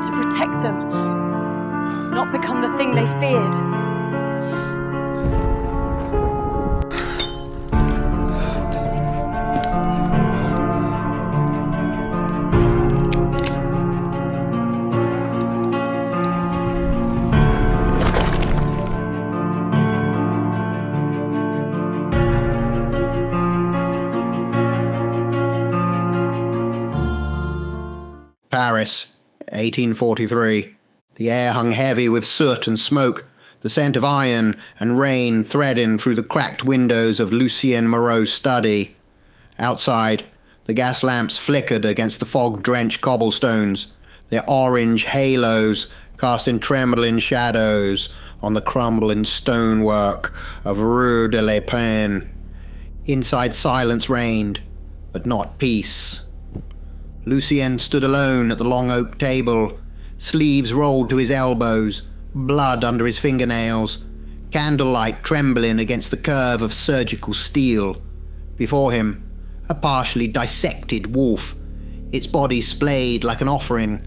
to protect them, not become the thing they feared. Paris, 1843. The air hung heavy with soot and smoke, the scent of iron and rain threading through the cracked windows of Lucien Moreau's study. Outside, the gas lamps flickered against the fog-drenched cobblestones, their orange halos casting trembling shadows on the crumbling stonework of Rue de la Paix. Inside, silence reigned, but not peace. Lucien stood alone at the long oak table, sleeves rolled to his elbows, blood under his fingernails, candlelight trembling against the curve of surgical steel. Before him, a partially dissected wolf, its body splayed like an offering.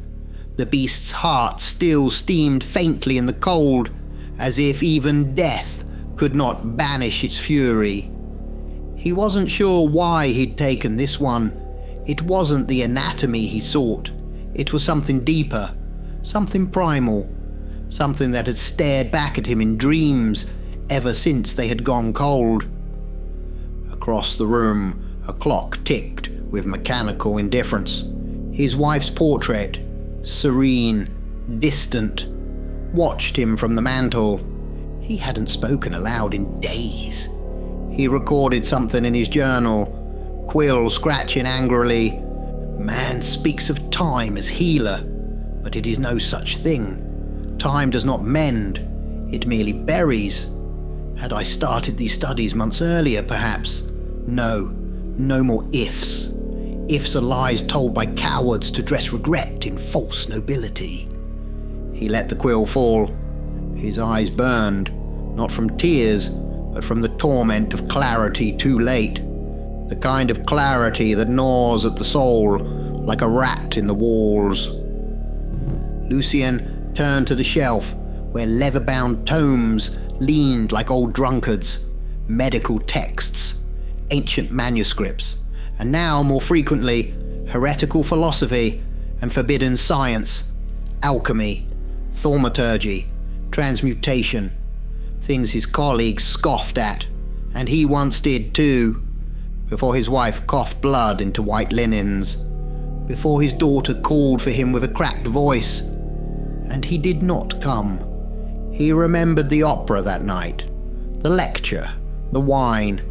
The beast's heart still steamed faintly in the cold, as if even death could not banish its fury. He wasn't sure why he'd taken this one. It wasn't the anatomy he sought. It was something deeper, something primal, something that had stared back at him in dreams ever since they had gone cold. Across the room, a clock ticked with mechanical indifference. His wife's portrait, serene, distant, watched him from the mantel. He hadn't spoken aloud in days. He recorded something in his journal, quill scratching angrily. Man speaks of time as healer, but it is no such thing. Time does not mend, it merely buries. Had I started these studies months earlier, perhaps? No more ifs. Ifs are lies told by cowards to dress regret in false nobility. He let the quill fall. His eyes burned, not from tears, but from the torment of clarity too late. The kind of clarity that gnaws at the soul like a rat in the walls. Lucien turned to the shelf where leather-bound tomes leaned like old drunkards, medical texts, ancient manuscripts, and now, more frequently, heretical philosophy and forbidden science, alchemy, thaumaturgy, transmutation, things his colleagues scoffed at, and he once did too. Before his wife coughed blood into white linens, before his daughter called for him with a cracked voice, and he did not come. He remembered the opera that night, the lecture, the wine.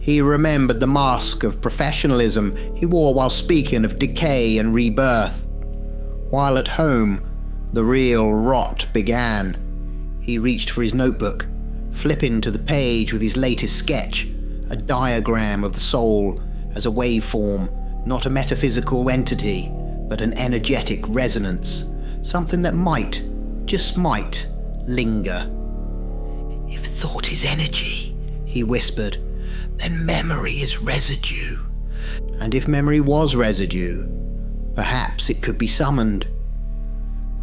He remembered the mask of professionalism he wore while speaking of decay and rebirth. While at home, the real rot began. He reached for his notebook, flipping to the page with his latest sketch, a diagram of the soul as a waveform, not a metaphysical entity, but an energetic resonance, something that might, just might, linger. If thought is energy, he whispered, then memory is residue. And if memory was residue, perhaps it could be summoned.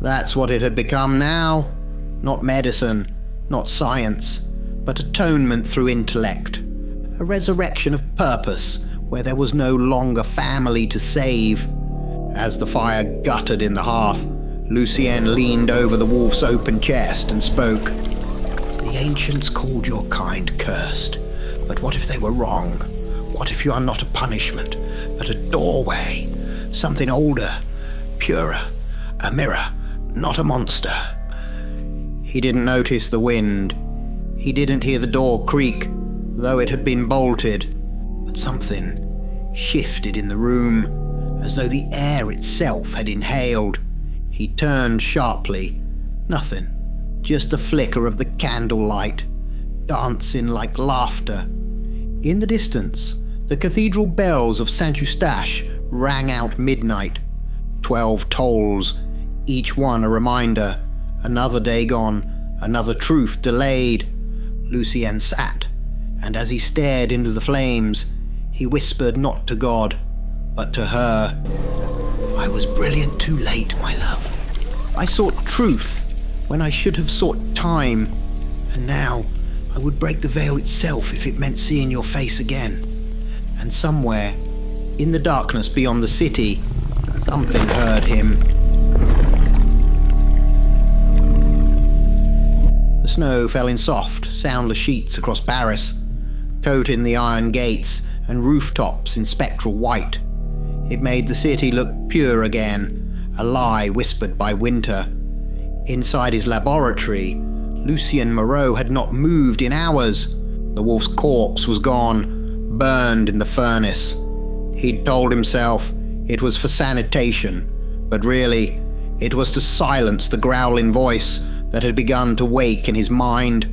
That's what it had become now. Not medicine, not science, but atonement through intellect. A resurrection of purpose where there was no longer family to save. As the fire guttered in the hearth, Lucien leaned over the wolf's open chest and spoke. The ancients called your kind cursed, but what if they were wrong? What if you are not a punishment, but a doorway, something older, purer, a mirror, not a monster? He didn't notice the wind. He didn't hear the door creak, though it had been bolted, but something shifted in the room, as though the air itself had inhaled. He turned sharply. Nothing, just the flicker of the candlelight, dancing like laughter. In the distance, the cathedral bells of Saint-Eustache rang out midnight. 12 tolls, each one a reminder. Another day gone, another truth delayed. Lucien sat, and as he stared into the flames, he whispered not to God, but to her. I was brilliant too late, my love. I sought truth when I should have sought time, and now I would break the veil itself if it meant seeing your face again. And somewhere, in the darkness beyond the city, something heard him. The snow fell in soft, soundless sheets across Paris, coating the iron gates and rooftops in spectral white. It made the city look pure again, a lie whispered by winter. Inside his laboratory, Lucien Moreau had not moved in hours. The wolf's corpse was gone, burned in the furnace. He'd told himself it was for sanitation, but really, it was to silence the growling voice that had begun to wake in his mind.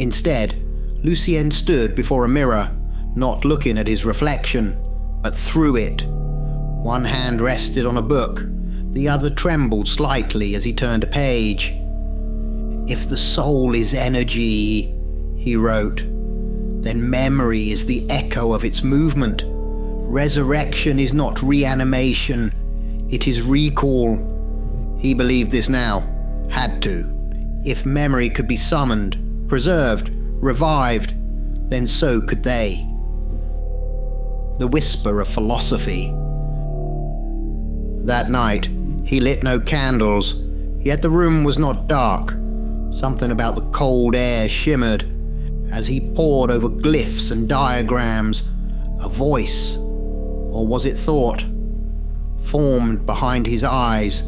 Instead, Lucien stood before a mirror, not looking at his reflection, but through it. One hand rested on a book, the other trembled slightly as he turned a page. "If the soul is energy," he wrote, "then memory is the echo of its movement. Resurrection is not reanimation, it is recall." He believed this now, had to. If memory could be summoned, preserved, revived, then so could they. The whisper of philosophy. That night, he lit no candles, yet the room was not dark. Something about the cold air shimmered as he pored over glyphs and diagrams. A voice, or was it thought, formed behind his eyes.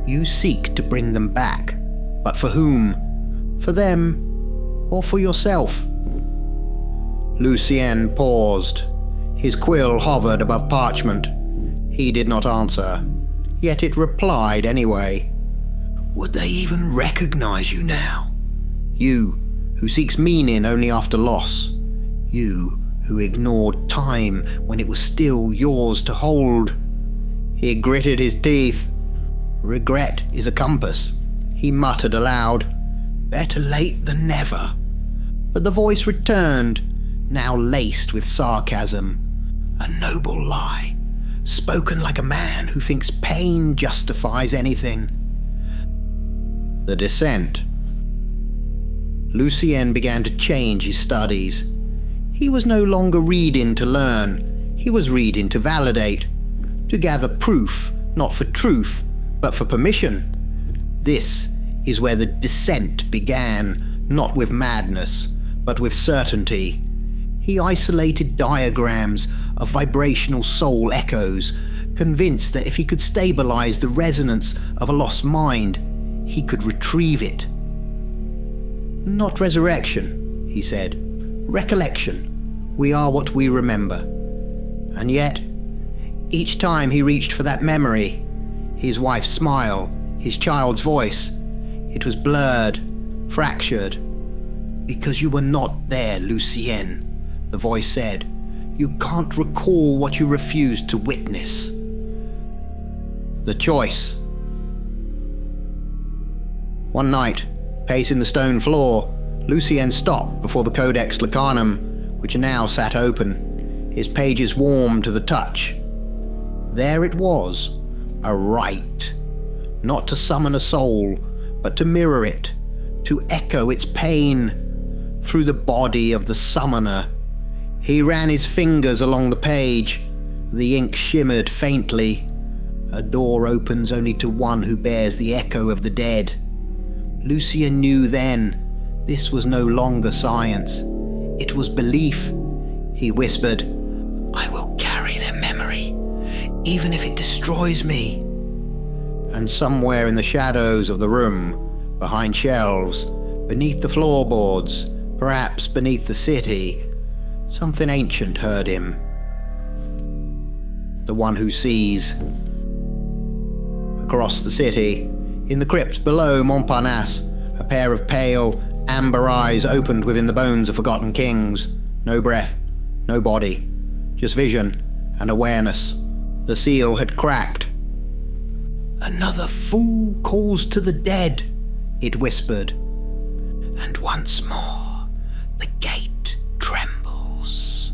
"You seek to bring them back, but for whom? For them, or for yourself?" Lucien paused. His quill hovered above parchment. He did not answer, yet it replied anyway. "Would they even recognize you now? You, who seeks meaning only after loss. You, who ignored time when it was still yours to hold." He gritted his teeth. "Regret is a compass," he muttered aloud. "Better late than never." But the voice returned, now laced with sarcasm. "A noble lie, spoken like a man who thinks pain justifies anything." The descent. Lucien began to change his studies. He was no longer reading to learn, he was reading to validate, to gather proof, not for truth, but for permission. This is where the descent began, not with madness, but with certainty. He isolated diagrams of vibrational soul echoes, convinced that if he could stabilize the resonance of a lost mind, he could retrieve it. "Not resurrection," he said. "Recollection. We are what we remember." And yet, each time he reached for that memory, his wife's smile, his child's voice, it was blurred, fractured. "Because you were not there, Lucien," the voice said. "You can't recall what you refused to witness." The choice. One night, pacing the stone floor, Lucien stopped before the Codex Lacanum, which now sat open, his pages warm to the touch. There it was, a rite, not to summon a soul, but to mirror it, to echo its pain through the body of the summoner. He ran his fingers along the page. The ink shimmered faintly. A door opens only to one who bears the echo of the dead. Lucien knew then this was no longer science. It was belief. He whispered, "I will carry their memory, even if it destroys me." And somewhere in the shadows of the room, behind shelves, beneath the floorboards, perhaps beneath the city, something ancient heard him. The one who sees. Across the city, in the crypt below Montparnasse, a pair of pale, amber eyes opened within the bones of forgotten kings. No breath, no body, just vision and awareness. The seal had cracked. "Another fool calls to the dead," it whispered. And once more, the gate trembles.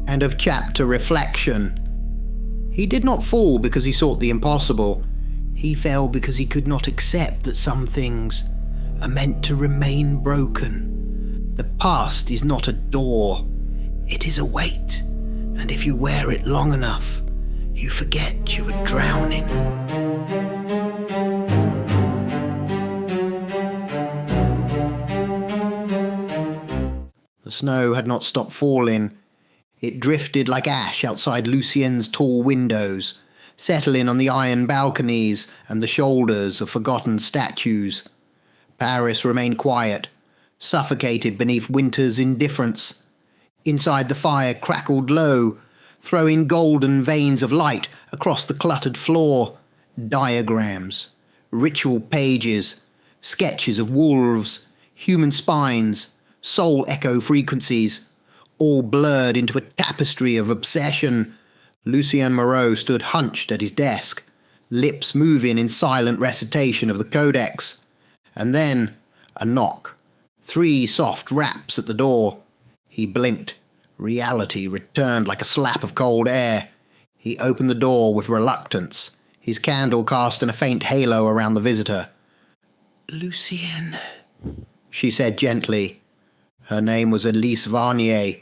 End of chapter reflection. He did not fall because he sought the impossible. He fell because he could not accept that some things are meant to remain broken. The past is not a door. It is a weight, and if you wear it long enough, you forget you are drowning. The snow had not stopped falling. It drifted like ash outside Lucien's tall windows, settling on the iron balconies and the shoulders of forgotten statues. Paris remained quiet, suffocated beneath winter's indifference. Inside the fire crackled low, throwing golden veins of light across the cluttered floor. Diagrams, ritual pages, sketches of wolves, human spines, soul echo frequencies, all blurred into a tapestry of obsession. Lucien Moreau stood hunched at his desk, lips moving in silent recitation of the codex. And then a knock, 3 soft raps at the door. He blinked. Reality returned like a slap of cold air. He opened the door with reluctance, his candle casting a faint halo around the visitor. "Lucien," she said gently. Her name was Elise Varnier,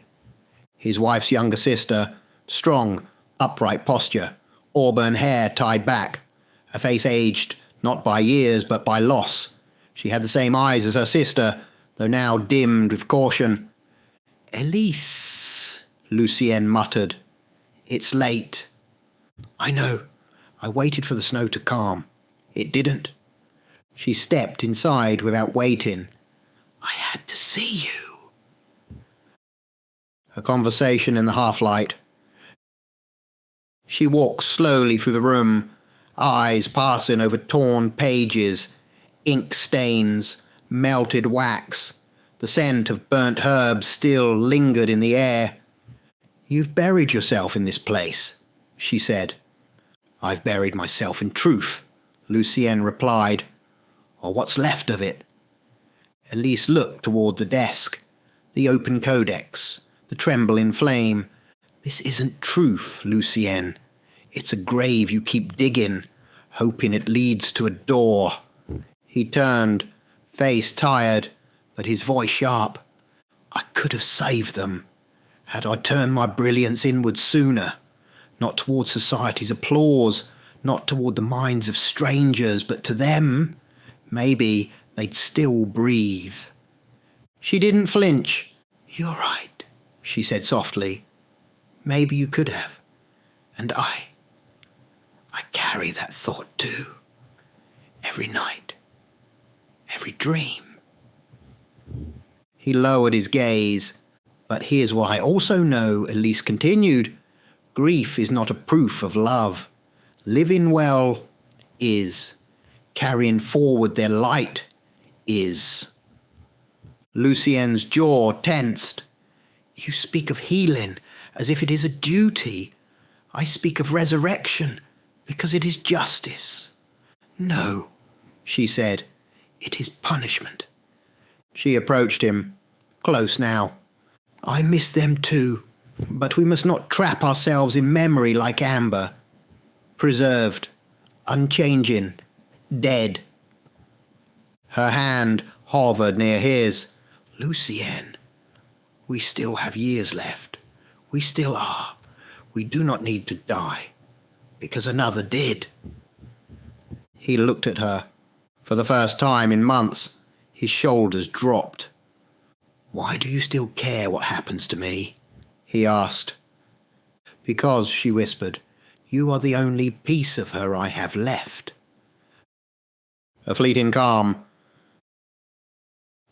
his wife's younger sister, strong, upright posture, auburn hair tied back, a face aged not by years but by loss. She had the same eyes as her sister, though now dimmed with caution. "Elise," Lucien muttered. "It's late." "I know. I waited for the snow to calm. It didn't." She stepped inside without waiting. "I had to see you." A conversation in the half-light. She walked slowly through the room, eyes passing over torn pages, ink stains, melted wax. The scent of burnt herbs still lingered in the air. "You've buried yourself in this place," she said. "I've buried myself in truth," Lucien replied. "Or what's left of it." Elise looked toward the desk, the open codex, the trembling flame. "This isn't truth, Lucien. It's a grave you keep digging, hoping it leads to a door." He turned, face tired, but his voice sharp. "I could have saved them, had I turned my brilliance inward sooner, not toward society's applause, not toward the minds of strangers, but to them. Maybe they'd still breathe." She didn't flinch. "You're right," she said softly. "Maybe you could have. And I carry that thought too. Every night. Every dream." He lowered his gaze. "But here's what I also know," Elise continued. "Grief is not a proof of love. Living well is. Carrying forward their light is." Lucien's jaw tensed. "You speak of healing as if it is a duty. I speak of resurrection because it is justice." "No," she said. "It is punishment." She approached him, close now. "I miss them too, but we must not trap ourselves in memory like amber. Preserved, unchanging, dead." Her hand hovered near his. "Lucien, we still have years left. We still are. We do not need to die, because another did." He looked at her. For the first time in months, his shoulders dropped. "Why do you still care what happens to me?" he asked. "Because," she whispered, "you are the only piece of her I have left." A fleeting calm.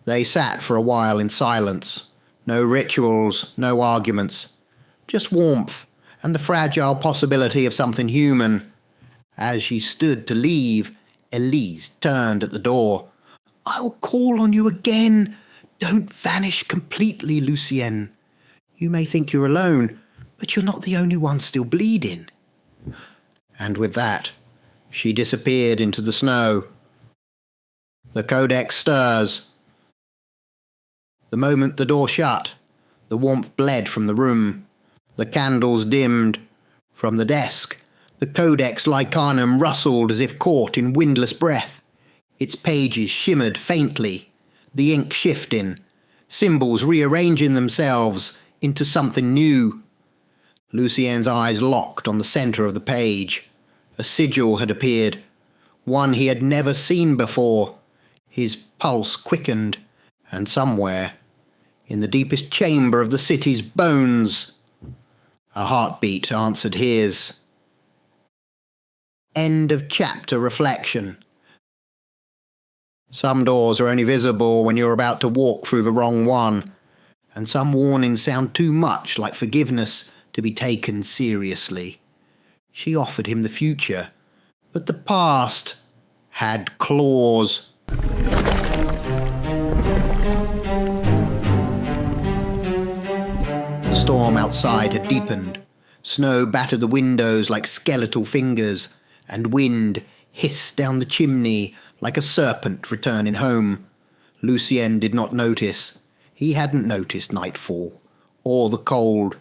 They sat for a while in silence. No rituals, no arguments. Just warmth and the fragile possibility of something human. As she stood to leave, Elise turned at the door. "I'll call on you again. Don't vanish completely, Lucien. You may think you're alone, but you're not the only one still bleeding." And with that, she disappeared into the snow. The codex stirs. The moment the door shut, the warmth bled from the room. The candles dimmed. From the desk, The Codex Lycanum rustled as if caught in windless breath. Its pages shimmered faintly, the ink shifting, symbols rearranging themselves into something new. Lucien's eyes locked on the centre of the page. A sigil had appeared, one he had never seen before. His pulse quickened, and somewhere, in the deepest chamber of the city's bones, a heartbeat answered his. End of chapter reflection. Some doors are only visible when you're about to walk through the wrong one, and some warnings sound too much like forgiveness to be taken seriously. She offered him the future, but the past had claws. The storm outside had deepened. Snow battered the windows like skeletal fingers, and wind hissed down the chimney like a serpent returning home. Lucien did not notice. He hadn't noticed nightfall, or the cold.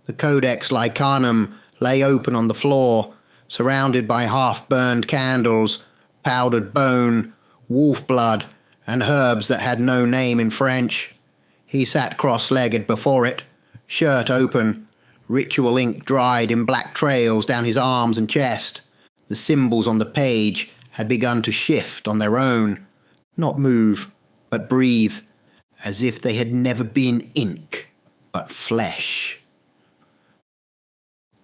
The Codex Lycanum lay open on the floor, surrounded by half-burned candles, powdered bone, wolf blood, and herbs that had no name in French. He sat cross-legged before it, shirt open, ritual ink dried in black trails down his arms and chest. The symbols on the page had begun to shift on their own, not move, but breathe, as if they had never been ink, but flesh.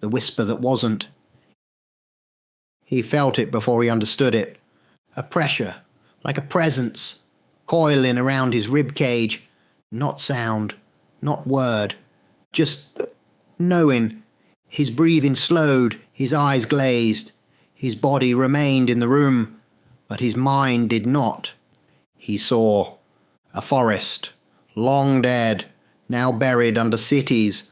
The whisper that wasn't. He felt it before he understood it. A pressure, like a presence, coiling around his rib cage. Not sound, not word, just knowing. His breathing slowed, his eyes glazed. His body remained in the room, but his mind did not. He saw a forest, long dead, now buried under cities,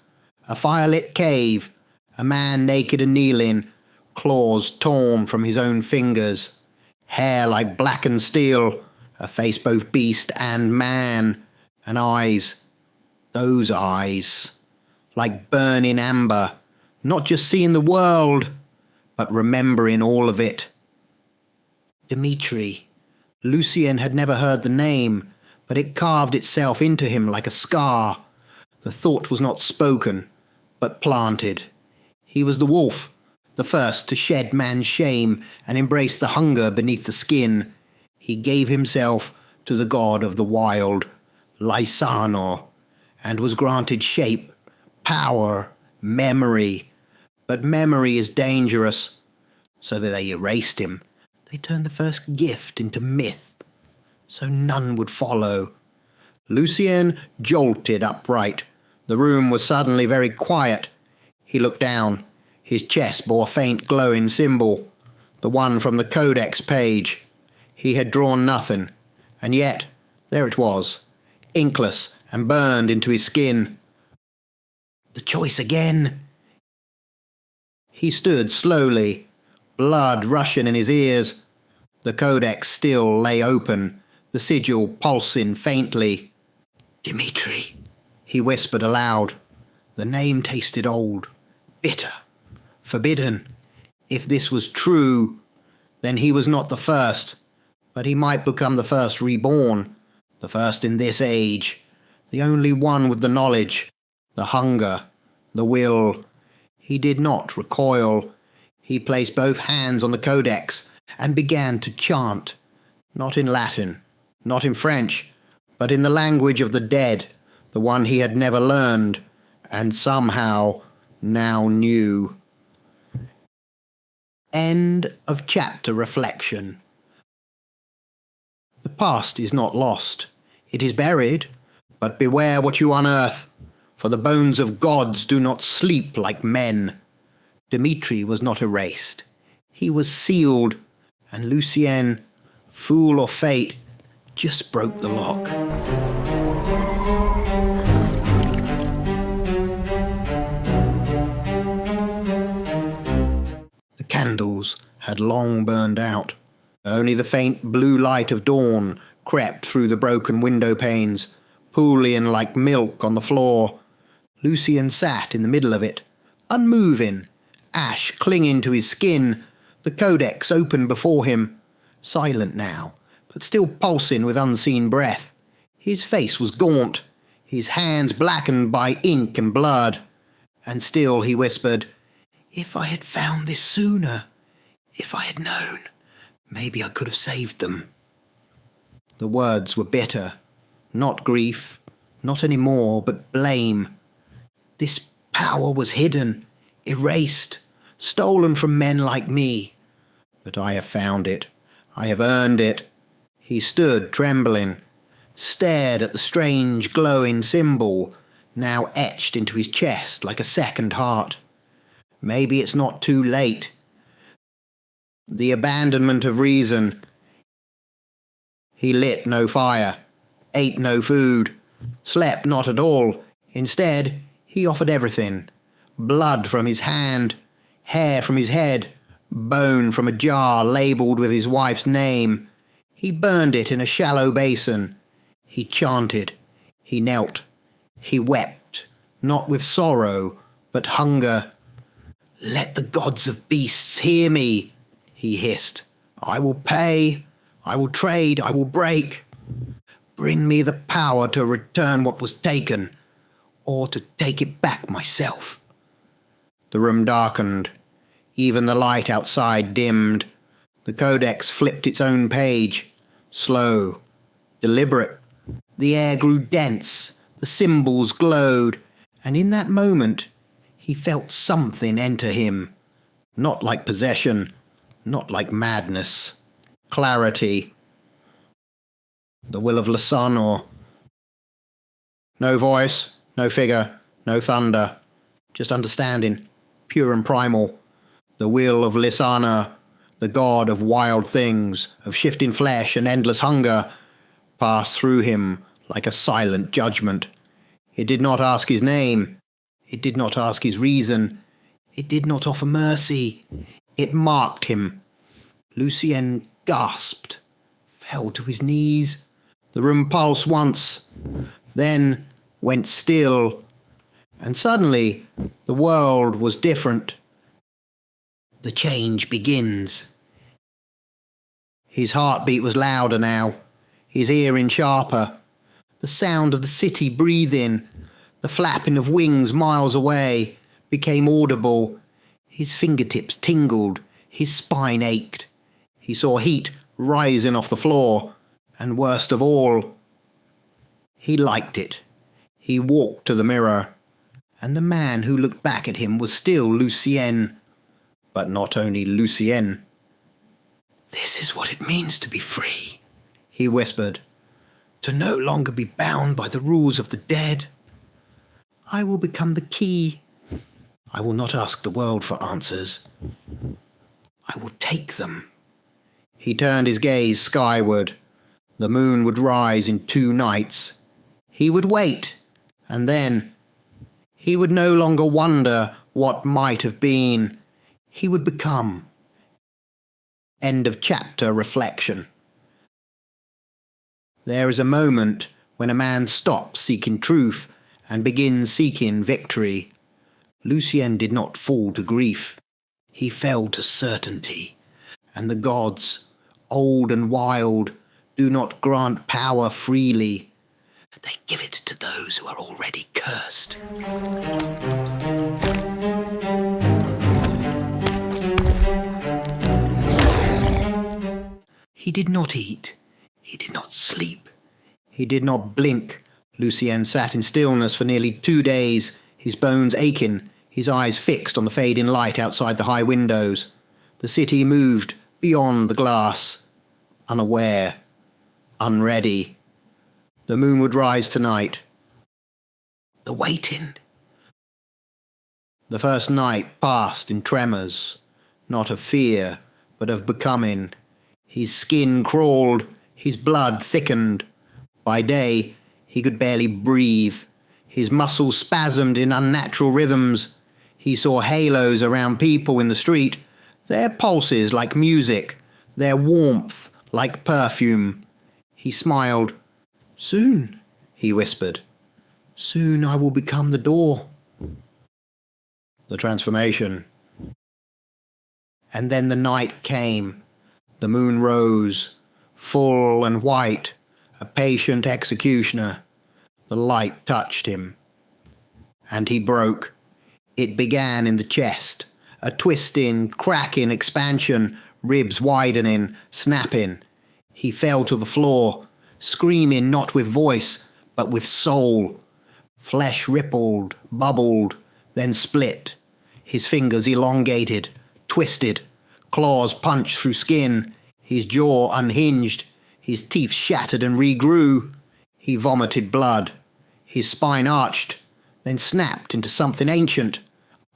a firelit cave, a man naked and kneeling, claws torn from his own fingers, hair like blackened steel, a face both beast and man, and eyes, those eyes, like burning amber, not just seeing the world, but remembering all of it. Dimitri. Lucien had never heard the name, but it carved itself into him like a scar. The thought was not spoken, but planted. He was the wolf, the first to shed man's shame and embrace the hunger beneath the skin. He gave himself to the god of the wild, Lysano, and was granted shape, power, memory. But memory is dangerous, so that they erased him. They turned the first gift into myth, so none would follow. Lucien jolted upright. The room was suddenly very quiet. He looked down. His chest bore a faint glowing symbol, the one from the Codex page. He had drawn nothing, and yet there it was, inkless and burned into his skin. The choice again. He stood slowly, blood rushing in his ears. The Codex still lay open, the sigil pulsing faintly. Dimitri, he whispered aloud. The name tasted old, bitter, forbidden. If this was true, then he was not the first, but he might become the first reborn, the first in this age, the only one with the knowledge, the hunger, the will. He did not recoil. He placed both hands on the Codex and began to chant, not in Latin, not in French, but in the language of the dead, the one he had never learned, and somehow now knew. End of chapter reflection. The past is not lost. It is buried, but beware what you unearth, for the bones of gods do not sleep like men. Dimitri was not erased. He was sealed, and Lucien, fool or fate, just broke the lock. The candles had long burned out. Only the faint blue light of dawn crept through the broken window panes, pooling like milk on the floor. Lucien sat in the middle of it, unmoving, ash clinging to his skin, the codex open before him, silent now, but still pulsing with unseen breath. His face was gaunt, his hands blackened by ink and blood, and still he whispered, "If I had found this sooner, if I had known, maybe I could have saved them." The words were bitter, not grief, not any more, but blame. This power was hidden, erased, stolen from men like me. But I have found it. I have earned it. He stood trembling, stared at the strange glowing symbol, now etched into his chest like a second heart. Maybe it's not too late. The abandonment of reason. He lit no fire, ate no food, slept not at all. Instead, he offered everything. Blood from his hand, hair from his head, bone from a jar labelled with his wife's name. He burned it in a shallow basin. He chanted. He knelt. He wept, not with sorrow, but hunger. "Let the gods of beasts hear me," he hissed. "I will pay. I will trade. I will break. Bring me the power to return what was taken, or to take it back myself." The room darkened. Even the light outside dimmed. The codex flipped its own page. Slow, deliberate. The air grew dense. The symbols glowed. And in that moment, he felt something enter him. Not like possession, not like madness. Clarity. The will of Lasanor. No voice, no figure, no thunder. Just understanding, pure and primal. The will of Lisana, the god of wild things, of shifting flesh and endless hunger, passed through him like a silent judgment. It did not ask his name. It did not ask his reason. It did not offer mercy. It marked him. Lucien gasped, fell to his knees. The room pulsed once, then went still, and suddenly the world was different. The change begins. His heartbeat was louder now, his hearing sharper. The sound of the city breathing, the flapping of wings miles away, became audible. His fingertips tingled, his spine ached. He saw heat rising off the floor, and worst of all, he liked it. He walked to the mirror, and the man who looked back at him was still Lucien, but not only Lucien. "This is what it means to be free," he whispered, "to no longer be bound by the rules of the dead. I will become the key. I will not ask the world for answers. I will take them." He turned his gaze skyward. The moon would rise in 2 nights. He would wait, and then he would no longer wonder what might have been. He would become. End of chapter reflection. There is a moment when a man stops seeking truth and begins seeking victory. Lucien did not fall to grief. He fell to certainty. And the gods, old and wild, do not grant power freely. They give it to those who are already cursed. He did not eat. He did not sleep. He did not blink. Lucien sat in stillness for nearly 2 days, his bones aching, his eyes fixed on the fading light outside the high windows. The city moved beyond the glass, unaware, unready. The moon would rise tonight. The waiting. The first night passed in tremors, not of fear, but of becoming. His skin crawled, his blood thickened. By day, he could barely breathe. His muscles spasmed in unnatural rhythms. He saw halos around people in the street, their pulses like music, their warmth like perfume. He smiled. "Soon," he whispered. "Soon I will become the door." The transformation. And then the night came. The moon rose, full and white, a patient executioner. The light touched him. And he broke. It began in the chest, a twisting, cracking expansion, ribs widening, snapping. He fell to the floor, screaming not with voice, but with soul. Flesh rippled, bubbled, then split. His fingers elongated, twisted, claws punched through skin, his jaw unhinged, his teeth shattered and regrew. He vomited blood. His spine arched, then snapped into something ancient.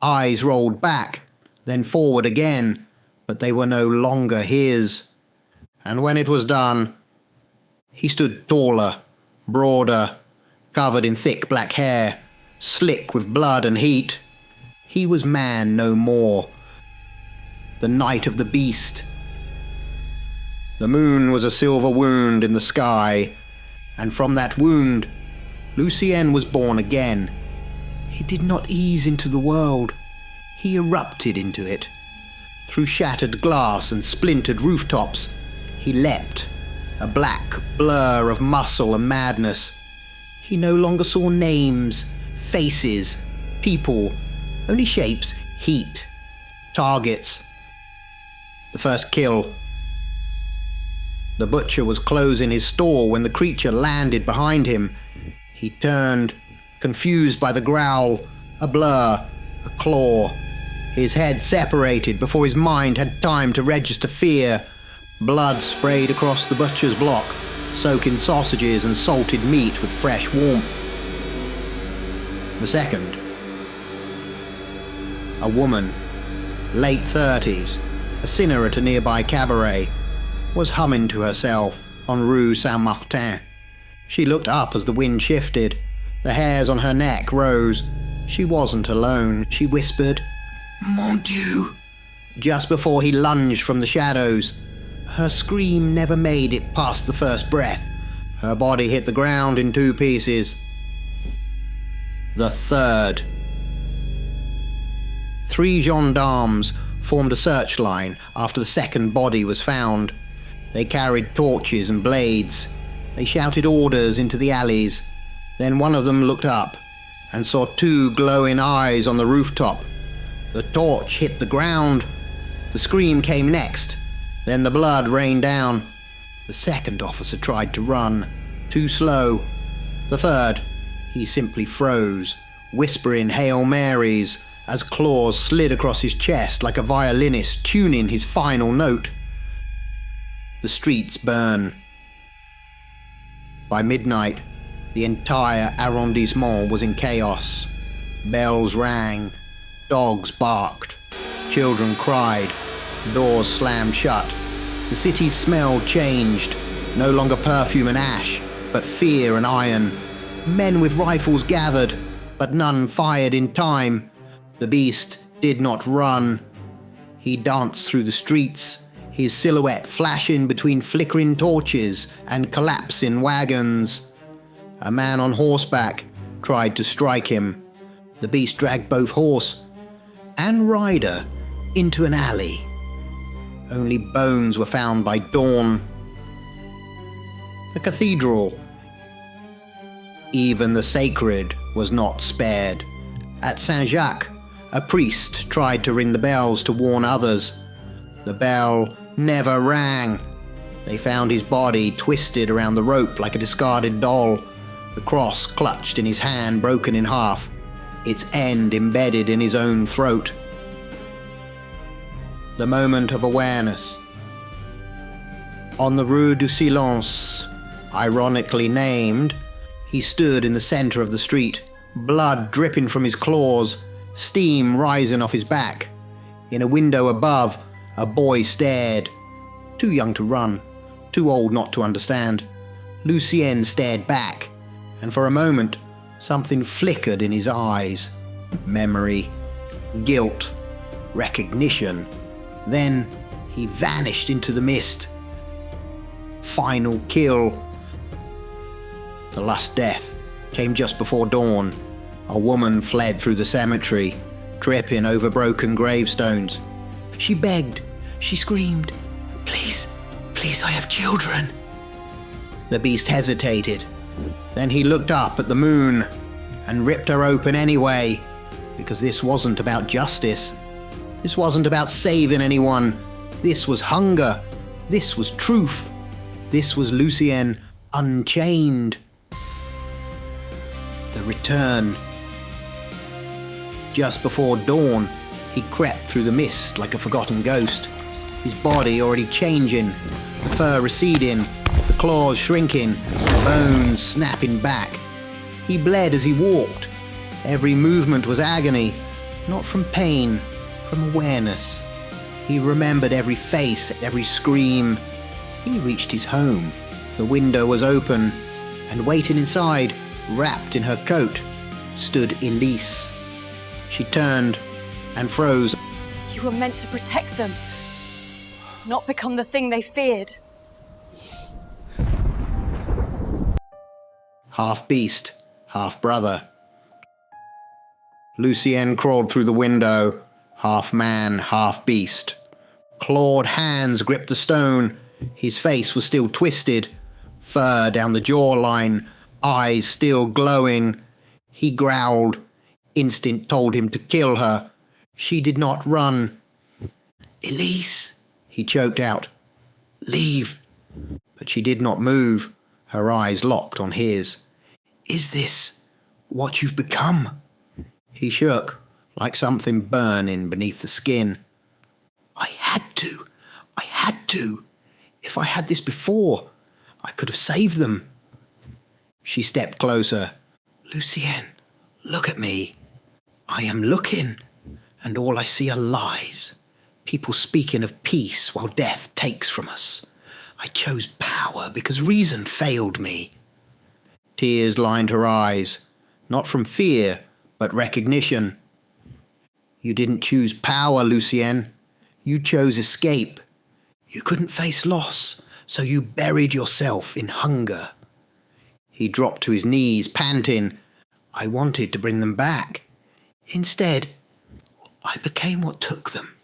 Eyes rolled back, then forward again, but they were no longer his. And when it was done, he stood taller, broader, covered in thick black hair, slick with blood and heat. He was man no more. The night of the beast. The moon was a silver wound in the sky, and from that wound, Lucien was born again. He did not ease into the world. He erupted into it. Through shattered glass and splintered rooftops, he leapt, a black blur of muscle and madness. He no longer saw names, faces, people, only shapes, heat, targets. The first kill. The butcher was closing his store when the creature landed behind him. He turned, confused by the growl, a blur, a claw. His head separated before his mind had time to register fear. Blood sprayed across the butcher's block, soaking sausages and salted meat with fresh warmth. The second. A woman, late 30s, a sinner at a nearby cabaret, was humming to herself on Rue Saint-Martin. She looked up as the wind shifted. The hairs on her neck rose. She wasn't alone. She whispered, "Mon Dieu," just before he lunged from the shadows. Her scream never made it past the first breath. Her body hit the ground in 2 pieces. The third. 3 gendarmes formed a search line after the second body was found. They carried torches and blades. They shouted orders into the alleys. Then one of them looked up and saw 2 glowing eyes on the rooftop. The torch hit the ground. The scream came next. Then the blood rained down. The second officer tried to run. Too slow. The third, he simply froze, whispering Hail Marys as claws slid across his chest like a violinist tuning his final note. The streets burn. By midnight, the entire arrondissement was in chaos. Bells rang, dogs barked, children cried, doors slammed shut. The city's smell changed, no longer perfume and ash, but fear and iron. Men with rifles gathered, but none fired in time. The beast did not run. He danced through the streets, his silhouette flashing between flickering torches and collapsing wagons. A man on horseback tried to strike him. The beast dragged both horse and rider into an alley. Only bones were found by dawn. The cathedral. Even the sacred was not spared. At Saint-Jacques, a priest tried to ring the bells to warn others. The bell never rang. They found his body twisted around the rope like a discarded doll, the cross clutched in his hand, broken in half, its end embedded in his own throat. The moment of awareness. On the Rue du Silence, ironically named, he stood in the center of the street, blood dripping from his claws, steam rising off his back. In a window above, a boy stared. Too young to run, too old not to understand. Lucien stared back, and for a moment, something flickered in his eyes. Memory, guilt, recognition. Then he vanished into the mist. Final kill. The last death came just before dawn. A woman fled through the cemetery, tripping over broken gravestones. She begged, She screamed. Please, please, I have children. The beast hesitated. Then he looked up at the moon and ripped her open anyway, because this wasn't about justice. This wasn't about saving anyone. This was hunger. This was truth. This was Lucien unchained. The return. Just before dawn, he crept through the mist like a forgotten ghost, his body already changing, the fur receding, the claws shrinking, the bones snapping back. He bled as he walked. Every movement was agony, not from pain, from awareness. He remembered every face, every scream. He reached his home. The window was open, and waiting inside, wrapped in her coat, stood Elise. She turned and froze. You were meant to protect them, not become the thing they feared. Half beast, half brother. Lucien crawled through the window, half man, half beast. Clawed hands gripped the stone. His face was still twisted, fur down the jawline, eyes still glowing. He growled. Instinct told him to kill her. She did not run. Elise, he choked out. Leave. But she did not move, her eyes locked on his. Is this what you've become? He shook, like something burning beneath the skin. I had to. If I had this before, I could have saved them. She stepped closer. Lucien, look at me. I am looking, and all I see are lies. People speaking of peace while death takes from us. I chose power because reason failed me. Tears lined her eyes, not from fear, but recognition. You didn't choose power, Lucien. You chose escape. You couldn't face loss, so you buried yourself in hunger. He dropped to his knees, panting. I wanted to bring them back. Instead, I became what took them.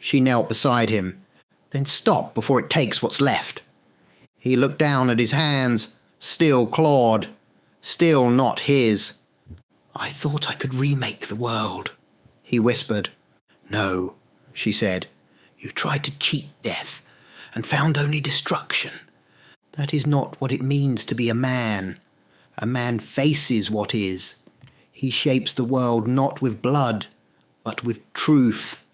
She knelt beside him, then stopped before it takes what's left. He looked down at his hands, still clawed, still not his. I thought I could remake the world, he whispered. No, she said. You tried to cheat death and found only destruction. That is not what it means to be a man. A man faces what is. He shapes the world not with blood, but with truth.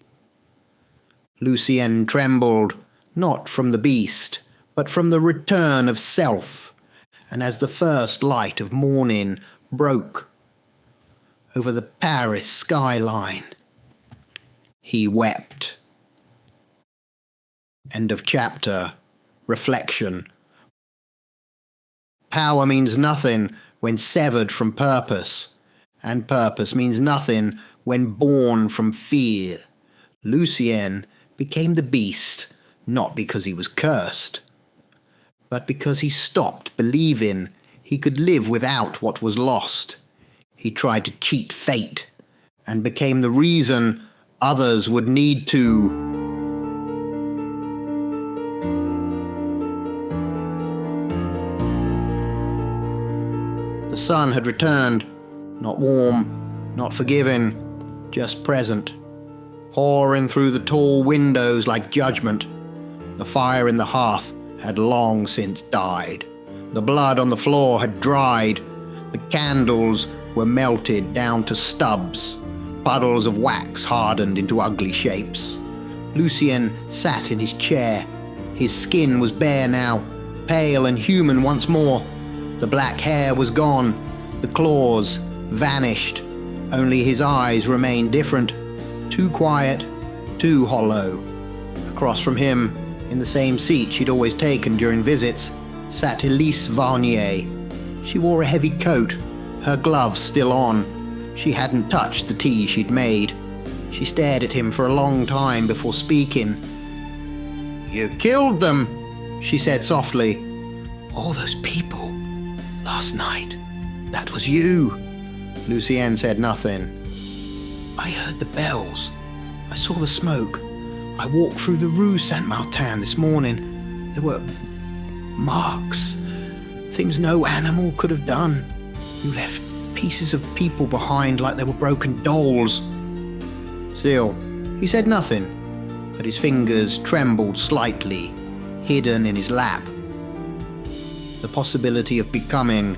Lucien trembled, not from the beast, but from the return of self, and as the first light of morning broke over the Paris skyline, he wept. End of chapter. Reflection. Power means nothing when severed from purpose, and purpose means nothing when born from fear. Lucien became the beast not because he was cursed, but because he stopped believing he could live without what was lost. He tried to cheat fate and became the reason others would need to. The sun had returned, not warm, not forgiving, just present, pouring through the tall windows like judgment. The fire in the hearth had long since died. The blood on the floor had dried. The candles were melted down to stubs. Puddles of wax hardened into ugly shapes. Lucien sat in his chair. His skin was bare now, pale and human once more. The black hair was gone. The claws vanished. Only his eyes remained different. Too quiet, too hollow. Across from him, in the same seat she'd always taken during visits, sat Elise Varnier. She wore a heavy coat, her gloves still on. She hadn't touched the tea she'd made. She stared at him for a long time before speaking. "You killed them," she said softly. "All those people. Last night. That was you." Lucien said nothing. "I heard the bells. I saw the smoke. I walked through the Rue Saint-Martin this morning. There were marks. Things no animal could have done. You left pieces of people behind like they were broken dolls. Still, he said nothing, but his fingers trembled slightly, hidden in his lap. The possibility of becoming...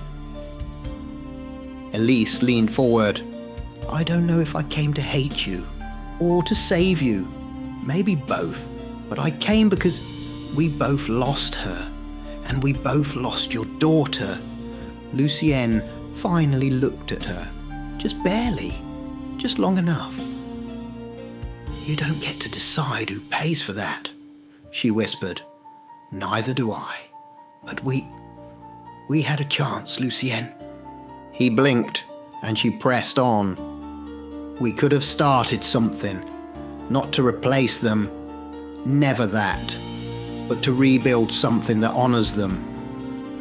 Elise leaned forward. I don't know if I came to hate you, or to save you. Maybe both. But I came because we both lost her, and we both lost your daughter. Lucienne finally looked at her. Just barely. Just long enough. You don't get to decide who pays for that, she whispered. Neither do I. But we had a chance, Lucienne. He blinked, and she pressed on. We could have started something, not to replace them, never that, but to rebuild something that honors them.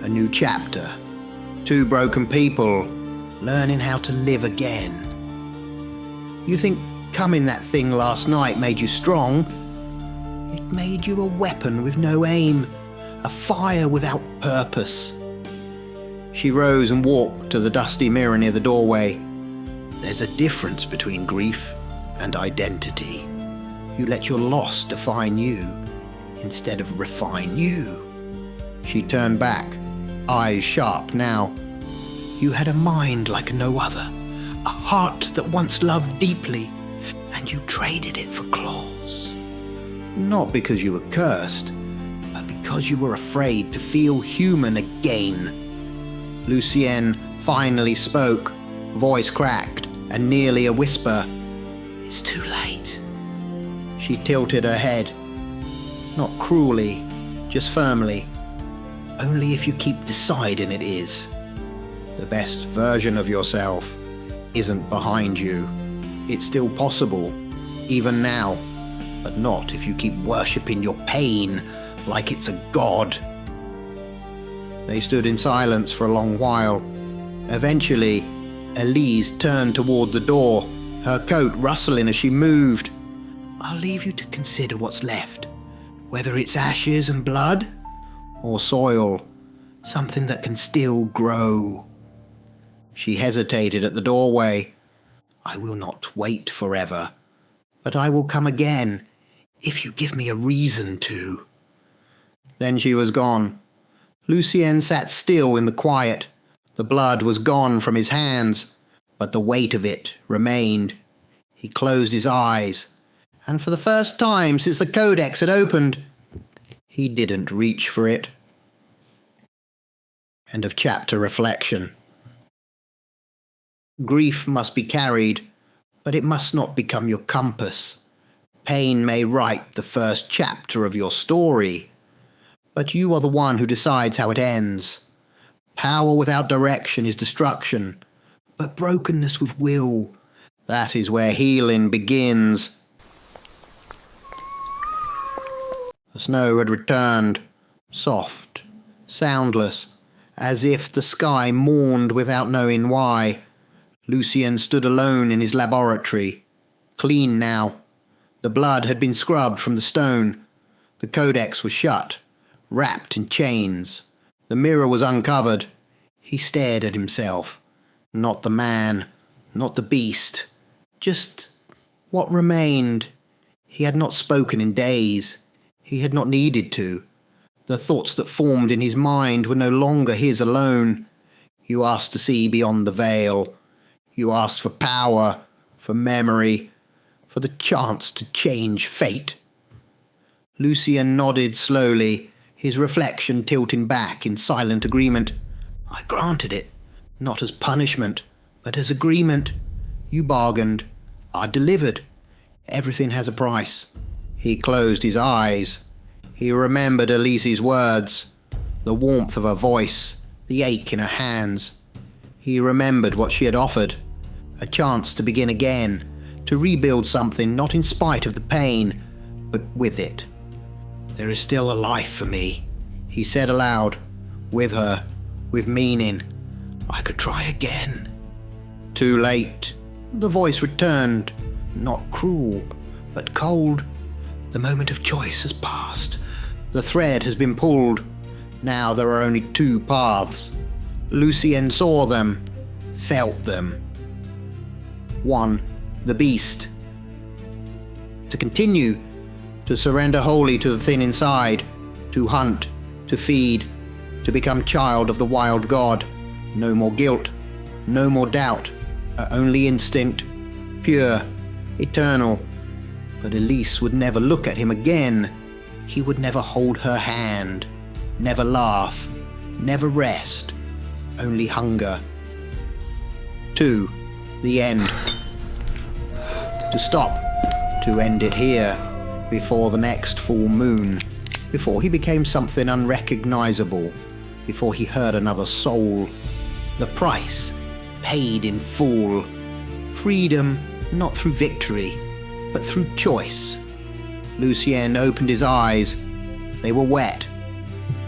A new chapter. Two broken people, learning how to live again. You think coming that thing last night made you strong? It made you a weapon with no aim, a fire without purpose. She rose and walked to the dusty mirror near the doorway. There's a difference between grief and identity. You let your loss define you instead of refine you. She turned back, eyes sharp now. You had a mind like no other, a heart that once loved deeply, and you traded it for claws. Not because you were cursed, but because you were afraid to feel human again. Lucienne finally spoke, voice cracked and nearly a whisper. It's too late. She tilted her head. Not cruelly, just firmly. Only if you keep deciding it is. The best version of yourself isn't behind you. It's still possible, even now, but not if you keep worshipping your pain like it's a god. They stood in silence for a long while. Eventually, Elise turned toward the door, her coat rustling as she moved. I'll leave you to consider what's left, whether it's ashes and blood, or soil, something that can still grow. She hesitated at the doorway. I will not wait forever, but I will come again, if you give me a reason to. Then she was gone. Lucienne sat still in the quiet. The blood was gone from his hands, but the weight of it remained. He closed his eyes, and for the first time since the codex had opened, he didn't reach for it. End of chapter reflection. Grief must be carried, but it must not become your compass. Pain may write the first chapter of your story, but you are the one who decides how it ends. Power without direction is destruction, but brokenness with will, that is where healing begins. The snow had returned, soft, soundless, as if the sky mourned without knowing why. Lucien stood alone in his laboratory, clean now. The blood had been scrubbed from the stone. The codex was shut, wrapped in chains. The mirror was uncovered. He stared at himself. Not the man, not the beast. Just what remained. He had not spoken in days. He had not needed to. The thoughts that formed in his mind were no longer his alone. You asked to see beyond the veil. You asked for power, for memory, for the chance to change fate. Lucien nodded slowly, his reflection tilting back in silent agreement. I granted it, not as punishment, but as agreement. You bargained. I delivered. Everything has a price. He closed his eyes. He remembered Elise's words, the warmth of her voice, the ache in her hands. He remembered what she had offered, a chance to begin again, to rebuild something not in spite of the pain, but with it. There is still a life for me, he said aloud, with her, with meaning. I could try again. Too late. The voice returned, not cruel, but cold. The moment of choice has passed. The thread has been pulled. Now there are only two paths. Lucienne saw them, felt them. One, the beast. To continue, to surrender wholly to the thing inside, to hunt, to feed, to become child of the wild god. No more guilt, no more doubt, only instinct, pure, eternal. But Elise would never look at him again. He would never hold her hand, never laugh, never rest, only hunger. 2. The end. To stop, to end it here, before the next full moon, before he became something unrecognizable, before he heard another soul. The price, paid in full. Freedom, not through victory, but through choice. Lucien opened his eyes. They were wet.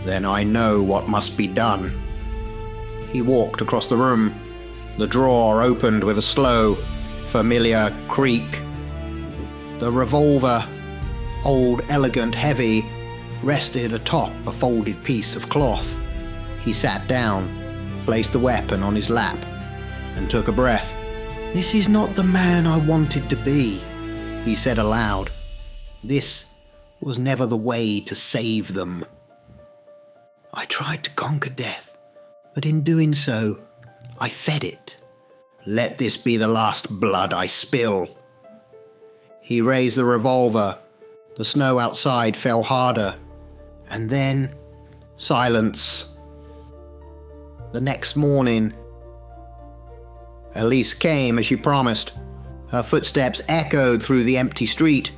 Then I know what must be done. He walked across the room. The drawer opened with a slow, familiar creak. The revolver, old, elegant, heavy, rested atop a folded piece of cloth. He sat down, placed the weapon on his lap, and took a breath. "This is not the man I wanted to be," he said aloud. "This was never the way to save them. I tried to conquer death, but in doing so, I fed it. Let this be the last blood I spill." He raised the revolver. The snow outside fell harder. And then, silence. The next morning, Elise came as she promised. Her footsteps echoed through the empty street.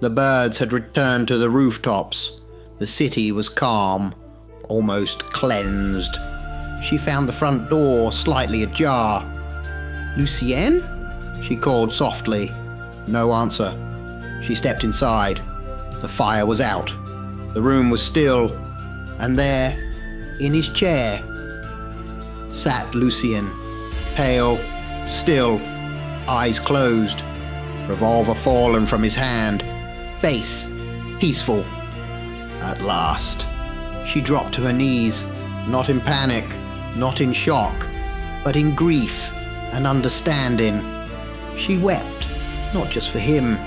The birds had returned to the rooftops. The city was calm, almost cleansed. She found the front door slightly ajar. "Lucienne?" she called softly. No answer. She stepped inside. The fire was out. The room was still. And there, in his chair, sat Lucien, pale, still, eyes closed, revolver fallen from his hand, face peaceful. At last, she dropped to her knees, not in panic, not in shock, but in grief and understanding. She wept, not just for him,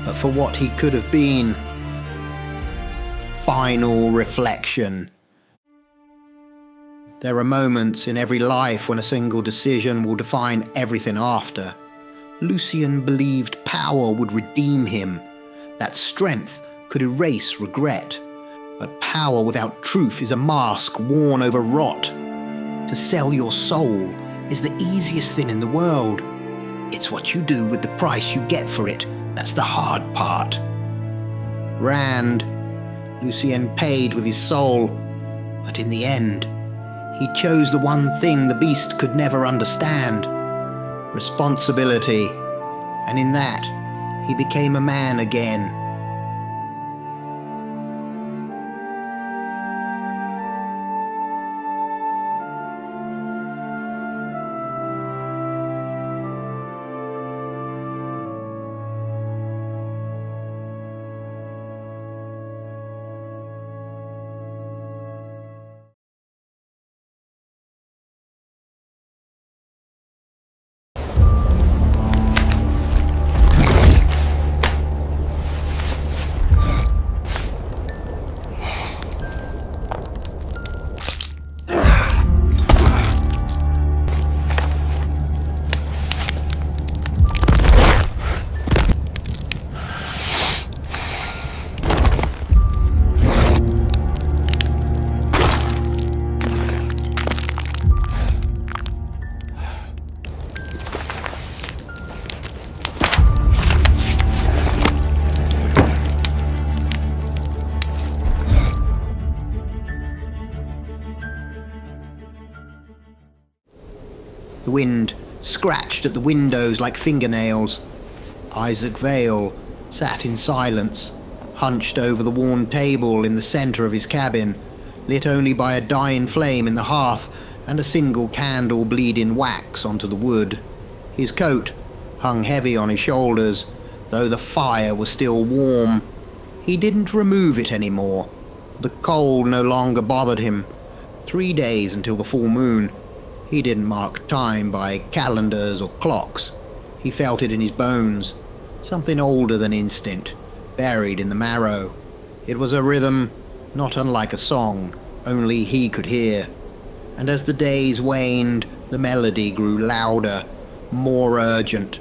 but for what he could have been. Final reflection. There are moments in every life when a single decision will define everything after. Lucien believed power would redeem him, that strength could erase regret. But power without truth is a mask worn over rot. To sell your soul is the easiest thing in the world. It's what you do with the price you get for it that's the hard part. Rand, Lucien paid with his soul, but in the end, he chose the one thing the beast could never understand: responsibility, and in that, he became a man again. The wind scratched at the windows like fingernails. Isaac Vale sat in silence, hunched over the worn table in the centre of his cabin, lit only by a dying flame in the hearth and a single candle bleeding wax onto the wood. His coat hung heavy on his shoulders, though the fire was still warm. He didn't remove it anymore. The cold no longer bothered him. 3 days until the full moon. He didn't mark time by calendars or clocks. He felt it in his bones. Something older than instinct, buried in the marrow. It was a rhythm not unlike a song, only he could hear. And as the days waned, the melody grew louder, more urgent.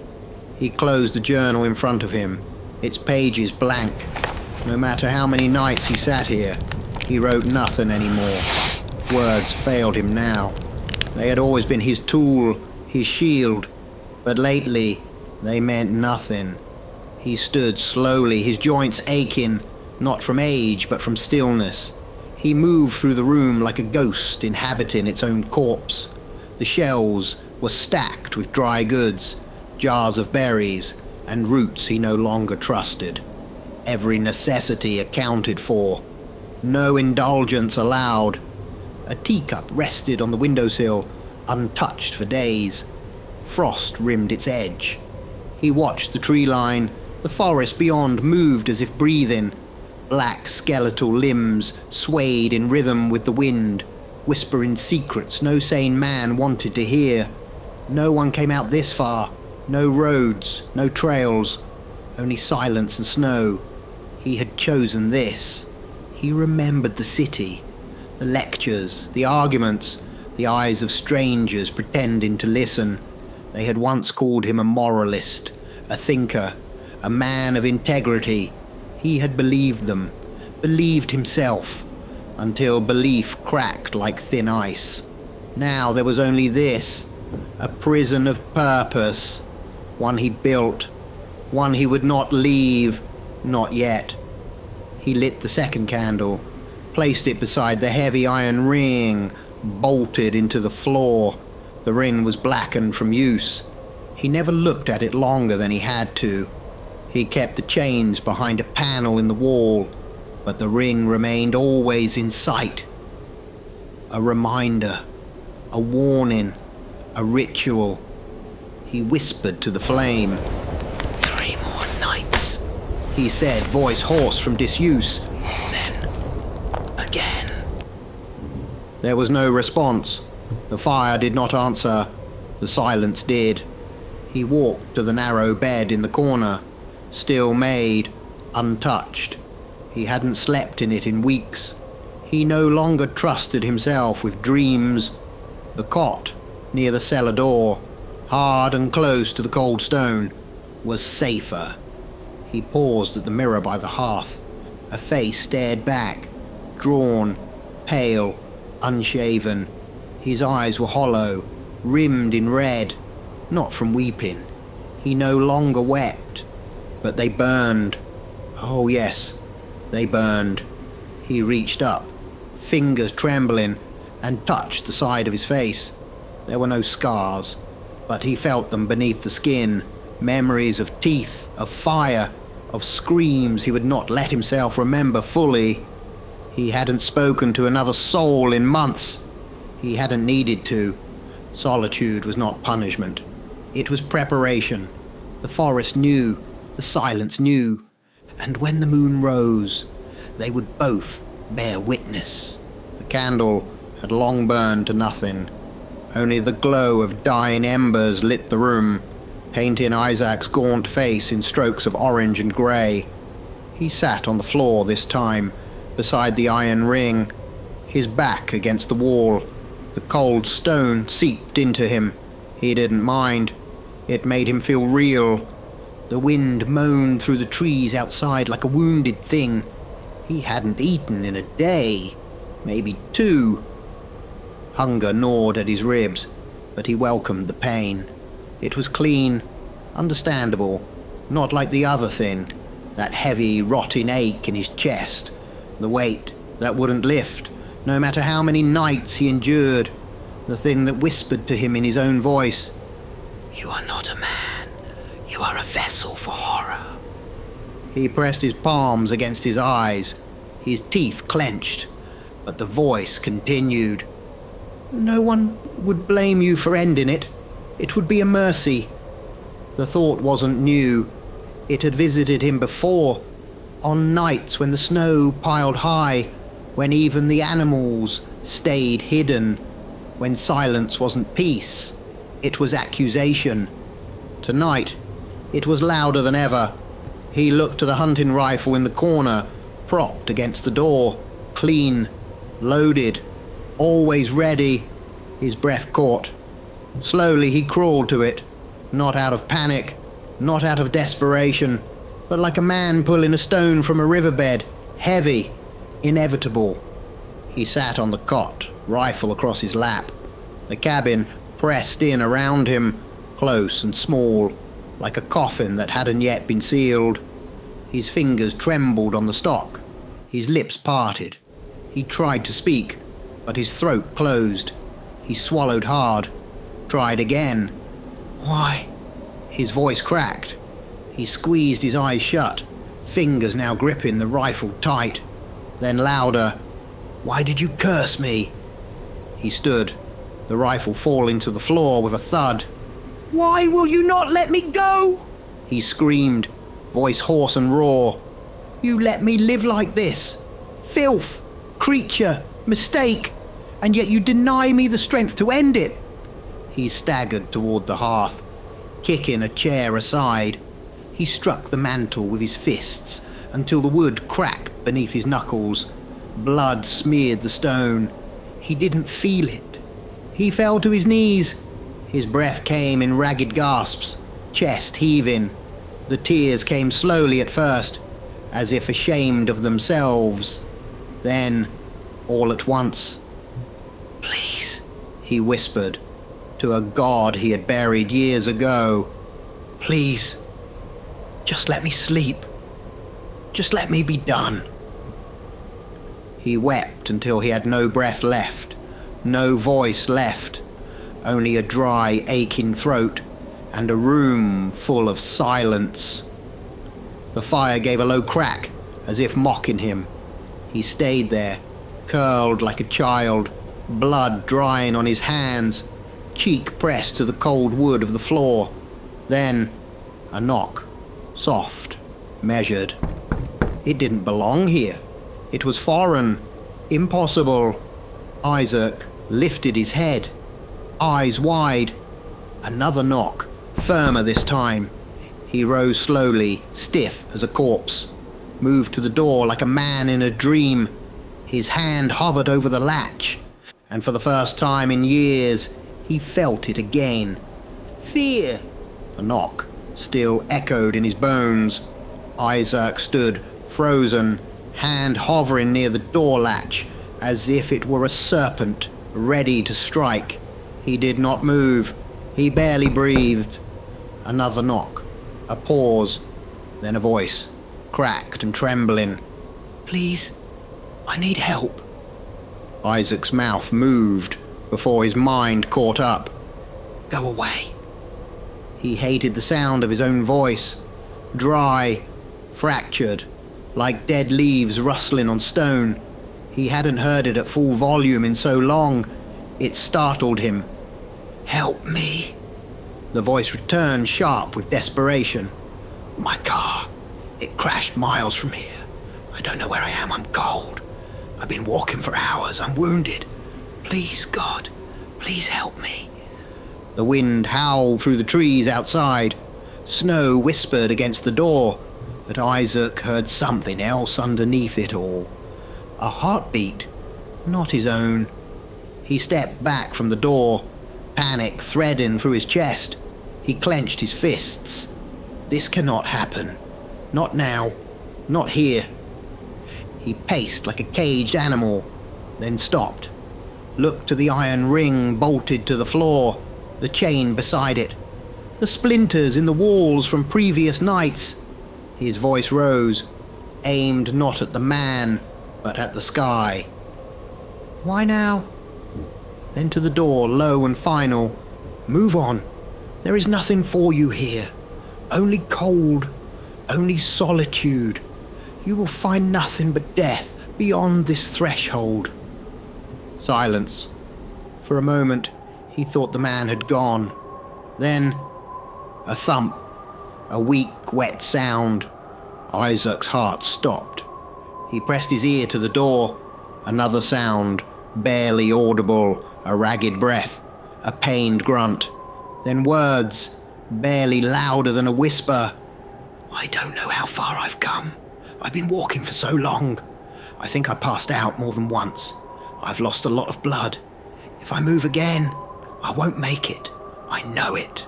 He closed the journal in front of him, its pages blank. No matter how many nights he sat here, he wrote nothing anymore. Words failed him now. They had always been his tool, his shield, but lately they meant nothing. He stood slowly, his joints aching, not from age but from stillness. He moved through the room like a ghost inhabiting its own corpse. The shelves were stacked with dry goods, jars of berries, and roots he no longer trusted. Every necessity accounted for. No indulgence allowed. A teacup rested on the windowsill, untouched for days. Frost rimmed its edge. He watched the tree line. The forest beyond moved as if breathing. Black skeletal limbs swayed in rhythm with the wind, whispering secrets no sane man wanted to hear. No one came out this far. No roads, no trails, only silence and snow. He had chosen this. He remembered the city, the lectures, the arguments, the eyes of strangers pretending to listen. They had once called him a moralist, a thinker, a man of integrity. He had believed them, believed himself, until belief cracked like thin ice. Now there was only this, a prison of purpose, one he built, one he would not leave, not yet. He lit the second candle, placed it beside the heavy iron ring, bolted into the floor. The ring was blackened from use. He never looked at it longer than he had to. He kept the chains behind a panel in the wall, but the ring remained always in sight. A reminder, a warning, a ritual. He whispered to the flame. 3 more nights, he said, voice hoarse from disuse. Then, again. There was no response. The fire did not answer. The silence did. He walked to the narrow bed in the corner, still made, untouched. He hadn't slept in it in weeks. He no longer trusted himself with dreams. The cot, near the cellar door, hard and close to the cold stone, was safer. He paused at the mirror by the hearth. A face stared back, drawn, pale, unshaven. His eyes were hollow, rimmed in red, not from weeping. He no longer wept, but they burned. Oh yes, they burned. He reached up, fingers trembling, and touched the side of his face. There were no scars, but he felt them beneath the skin, memories of teeth, of fire, of screams he would not let himself remember fully. He hadn't spoken to another soul in months. He hadn't needed to. Solitude was not punishment. It was preparation. The forest knew, the silence knew, and when the moon rose, they would both bear witness. The candle had long burned to nothing. Only the glow of dying embers lit the room, painting Isaac's gaunt face in strokes of orange and grey. He sat on the floor this time, beside the iron ring, his back against the wall. The cold stone seeped into him. He didn't mind. It made him feel real. The wind moaned through the trees outside like a wounded thing. He hadn't eaten in a day, maybe 2. Hunger gnawed at his ribs, but he welcomed the pain. It was clean, understandable, not like the other thing, that heavy, rotting ache in his chest, the weight that wouldn't lift, no matter how many nights he endured, the thing that whispered to him in his own voice, "You are not a man, you are a vessel for horror." He pressed his palms against his eyes, his teeth clenched, but the voice continued. "No one would blame you for ending it. It would be a mercy." The thought wasn't new. It had visited him before. On nights when the snow piled high, when even the animals stayed hidden, when silence wasn't peace, it was accusation. Tonight, it was louder than ever. He looked to the hunting rifle in the corner, propped against the door, clean, loaded, always ready. His breath caught. Slowly he crawled to it, not out of panic, not out of desperation, but like a man pulling a stone from a riverbed, heavy, inevitable. He sat on the cot, rifle across his lap. The cabin pressed in around him, close and small, like a coffin that hadn't yet been sealed. His fingers trembled on the stock. His lips parted. He tried to speak, but his throat closed. He swallowed hard. Tried again. Why? His voice cracked. He squeezed his eyes shut, fingers now gripping the rifle tight. Then louder. Why did you curse me? He stood, the rifle falling to the floor with a thud. Why will you not let me go? He screamed, voice hoarse and raw. You let me live like this. Filth, creature, mistake, and yet you deny me the strength to end it. He staggered toward the hearth, kicking a chair aside. He struck the mantel with his fists until the wood cracked beneath his knuckles. Blood smeared the stone. He didn't feel it. He fell to his knees. His breath came in ragged gasps, chest heaving. The tears came slowly at first, as if ashamed of themselves. Then, all at once, "Please," he whispered, to a god he had buried years ago. "Please, just let me sleep. Just let me be done." He wept until he had no breath left, no voice left, only a dry, aching throat and a room full of silence. The fire gave a low crack, as if mocking him. He stayed there, curled like a child, blood drying on his hands, cheek pressed to the cold wood of the floor. Then, a knock, soft, measured. It didn't belong here. It was foreign, impossible. Isaac lifted his head, eyes wide. Another knock, firmer this time. He rose slowly, stiff as a corpse, moved to the door like a man in a dream. His hand hovered over the latch, and for the first time in years, he felt it again. Fear! The knock still echoed in his bones. Isaac stood, frozen, hand hovering near the door latch, as if it were a serpent, ready to strike. He did not move. He barely breathed. Another knock. A pause. Then a voice, cracked and trembling. "Please, I need help." Isaac's mouth moved before his mind caught up. "Go away." He hated the sound of his own voice. Dry, fractured, like dead leaves rustling on stone. He hadn't heard it at full volume in so long. It startled him. "Help me." The voice returned sharp with desperation. "My car. It crashed miles from here. I don't know where I am. I'm cold. I've been walking for hours. I'm wounded. Please, God, please help me." The wind howled through the trees outside. Snow whispered against the door, but Isaac heard something else underneath it all. A heartbeat, not his own. He stepped back from the door, panic threading through his chest. He clenched his fists. This cannot happen. Not now. Not here. He paced like a caged animal, then stopped. Looked to the iron ring bolted to the floor, the chain beside it, the splinters in the walls from previous nights. His voice rose, aimed not at the man, but at the sky. "Why now?" Then to the door, low and final. "Move on. There is nothing for you here. Only cold, only solitude. You will find nothing but death beyond this threshold." Silence. For a moment, he thought the man had gone. Then, a thump, a weak, wet sound. Isaac's heart stopped. He pressed his ear to the door. Another sound, barely audible, a ragged breath, a pained grunt. Then words, barely louder than a whisper. "I don't know how far I've come. I've been walking for so long. I think I passed out more than once. I've lost a lot of blood. If I move again, I won't make it. I know it."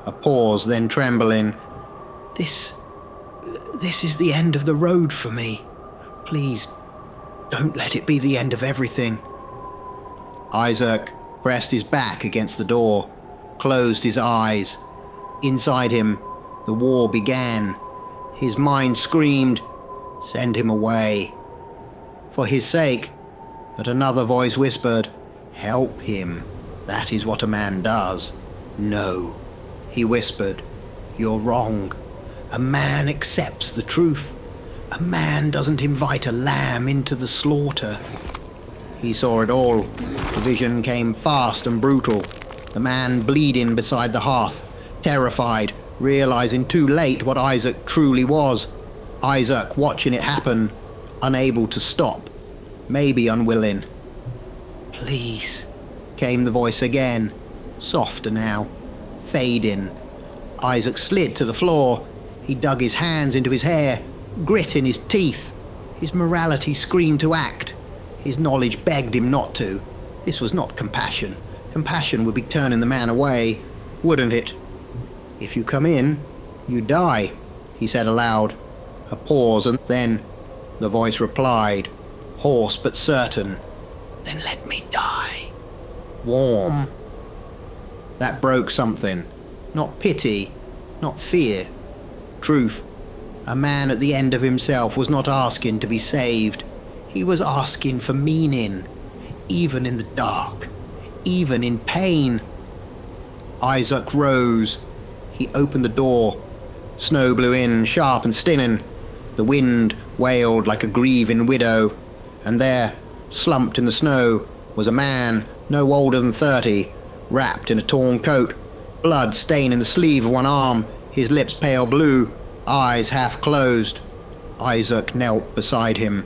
A pause, then trembling. This is the end of the road for me. Please, don't let it be the end of everything." Isaac pressed his back against the door, closed his eyes. Inside him, the war began. His mind screamed, "Send him away." For his sake. But another voice whispered, "Help him. That is what a man does." "No," he whispered. "You're wrong. A man accepts the truth. A man doesn't invite a lamb into the slaughter." He saw it all. The vision came fast and brutal. The man bleeding beside the hearth, terrified, realizing too late what Isaac truly was. Isaac watching it happen, unable to stop, maybe unwilling. "Please," came the voice again, softer now, fading. Isaac slid to the floor. He dug his hands into his hair, gritting his teeth. His morality screamed to act. His knowledge begged him not to. This was not compassion. Compassion would be turning the man away, wouldn't it? "If you come in, you die," he said aloud. A pause, and then the voice replied, hoarse but certain, "Then let me die. Warm." That broke something. Not pity, not fear. Truth. A man at the end of himself was not asking to be saved. He was asking for meaning, even in the dark, even in pain. Isaac rose. He opened the door. Snow blew in, sharp and stinging. The wind wailed like a grieving widow. And there, slumped in the snow, was a man no older than 30, wrapped in a torn coat, blood staining the sleeve of one arm, his lips pale blue, eyes half closed. Isaac knelt beside him,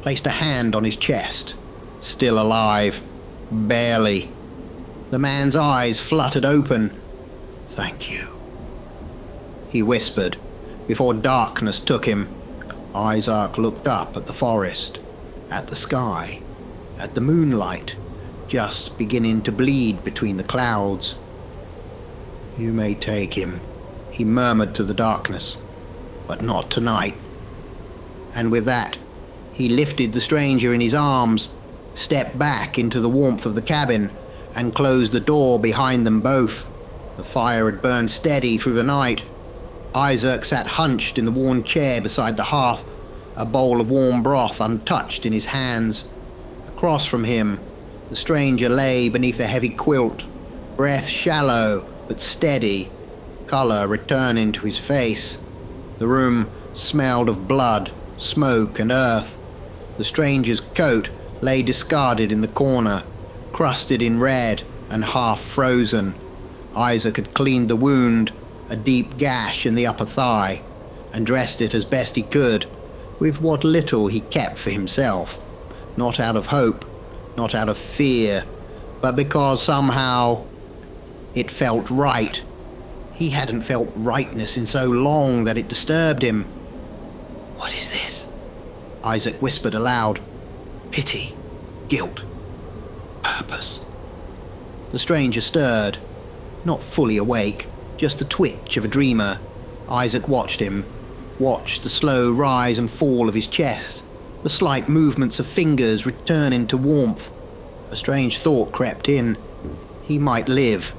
placed a hand on his chest. Still alive. Barely. The man's eyes fluttered open. "Thank you," he whispered, before darkness took him. Isaac looked up at the forest, at the sky, at the moonlight, just beginning to bleed between the clouds. "You may take him," he murmured to the darkness, "but not tonight." And with that, he lifted the stranger in his arms, stepped back into the warmth of the cabin, and closed the door behind them both. The fire had burned steady through the night. Isaac sat hunched in the worn chair beside the hearth, a bowl of warm broth untouched in his hands. Across from him, the stranger lay beneath a heavy quilt, breath shallow but steady, colour returning to his face. The room smelled of blood, smoke and earth. The stranger's coat lay discarded in the corner, crusted in red and half frozen. Isaac had cleaned the wound, a deep gash in the upper thigh, and dressed it as best he could, with what little he kept for himself, not out of hope, not out of fear, but because somehow it felt right. He hadn't felt rightness in so long that it disturbed him. "What is this?" Isaac whispered aloud. "Pity, guilt, purpose." The stranger stirred, not fully awake, just the twitch of a dreamer. Isaac watched him, watched the slow rise and fall of his chest, the slight movements of fingers returning to warmth. A strange thought crept in. He might live.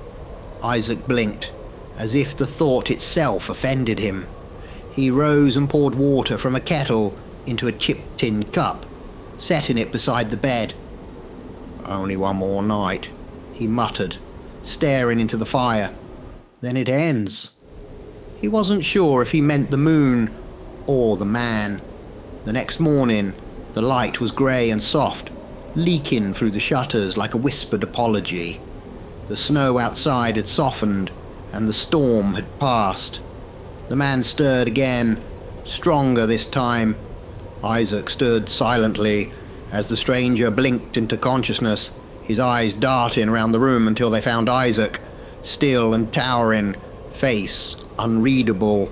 Isaac blinked, as if the thought itself offended him. He rose and poured water from a kettle into a chipped tin cup, setting it beside the bed. "Only one more night," he muttered, staring into the fire. "Then it ends." He wasn't sure if he meant the moon or the man. The next morning, the light was grey and soft, leaking through the shutters like a whispered apology. The snow outside had softened, and the storm had passed. The man stirred again, stronger this time. Isaac stood silently as the stranger blinked into consciousness, his eyes darting around the room until they found Isaac, still and towering, face unreadable.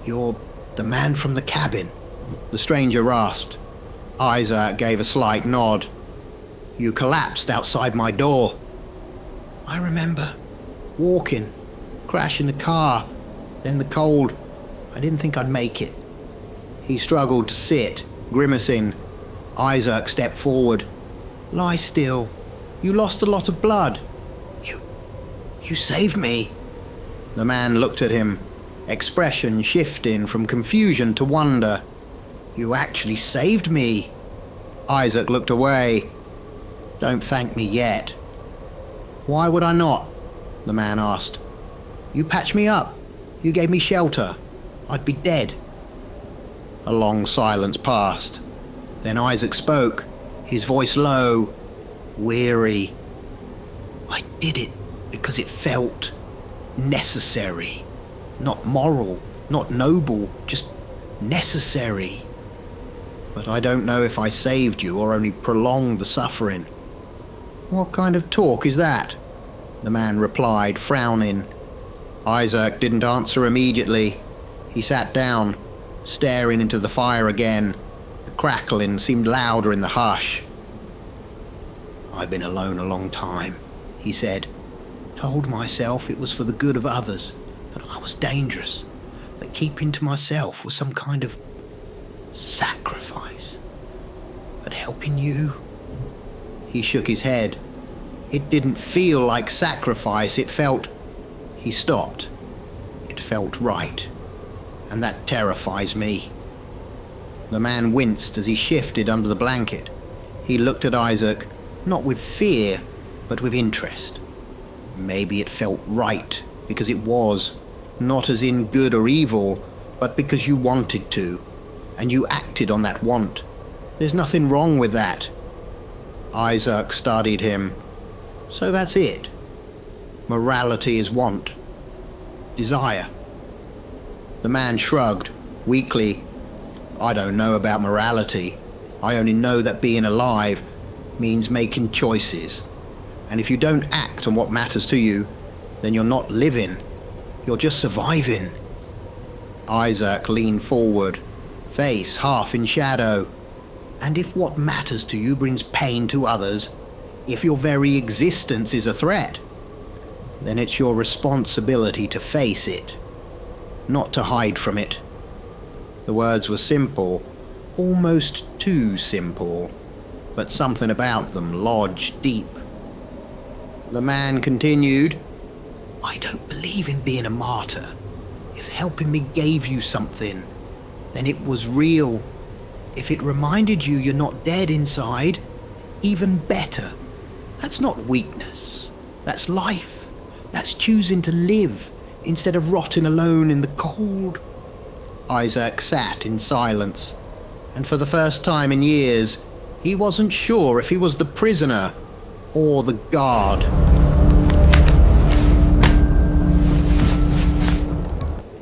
"You're the man from the cabin?" the stranger rasped. Isaac gave a slight nod. "You collapsed outside my door." "I remember. Walking, crashing the car, then the cold. I didn't think I'd make it." He struggled to sit, grimacing. Isaac stepped forward. "Lie still. You lost a lot of blood." You saved me." The man looked at him, expression shifting from confusion to wonder. "You actually saved me." Isaac looked away. "Don't thank me yet." "Why would I not?" the man asked. "You patched me up. You gave me shelter. I'd be dead." A long silence passed. Then Isaac spoke, his voice low, weary. "I did it because it felt necessary. Not moral, not noble, just necessary. But I don't know if I saved you or only prolonged the suffering." "What kind of talk is that?" the man replied, frowning. Isaac didn't answer immediately. He sat down, staring into the fire again. The crackling seemed louder in the hush. "I've been alone a long time," he said. "Told myself it was for the good of others, that I was dangerous, that keeping to myself was some kind of sacrifice. But helping you..." He shook his head. "It didn't feel like sacrifice, it felt..." He stopped. "It felt right. And that terrifies me." The man winced as he shifted under the blanket. He looked at Isaac, not with fear, but with interest. Maybe it felt right, because it was, not as in good or evil, but because you wanted to, and you acted on that want. There's nothing wrong with that. Isaac studied him. "So that's it. Morality is want. Desire." The man shrugged, weakly. "I don't know about morality. I only know that being alive means making choices. And if you don't act on what matters to you, then you're not living. You're just surviving." Isaac leaned forward, face half in shadow. "And if what matters to you brings pain to others, if your very existence is a threat, then it's your responsibility to face it, not to hide from it." The words were simple, almost too simple, but something about them lodged deep. The man continued, "I don't believe in being a martyr. If helping me gave you something, then it was real. If it reminded you you're not dead inside, even better. That's not weakness. That's life. That's choosing to live instead of rotting alone in the cold." Isaac sat in silence, and for the first time in years, he wasn't sure if he was the prisoner or the guard.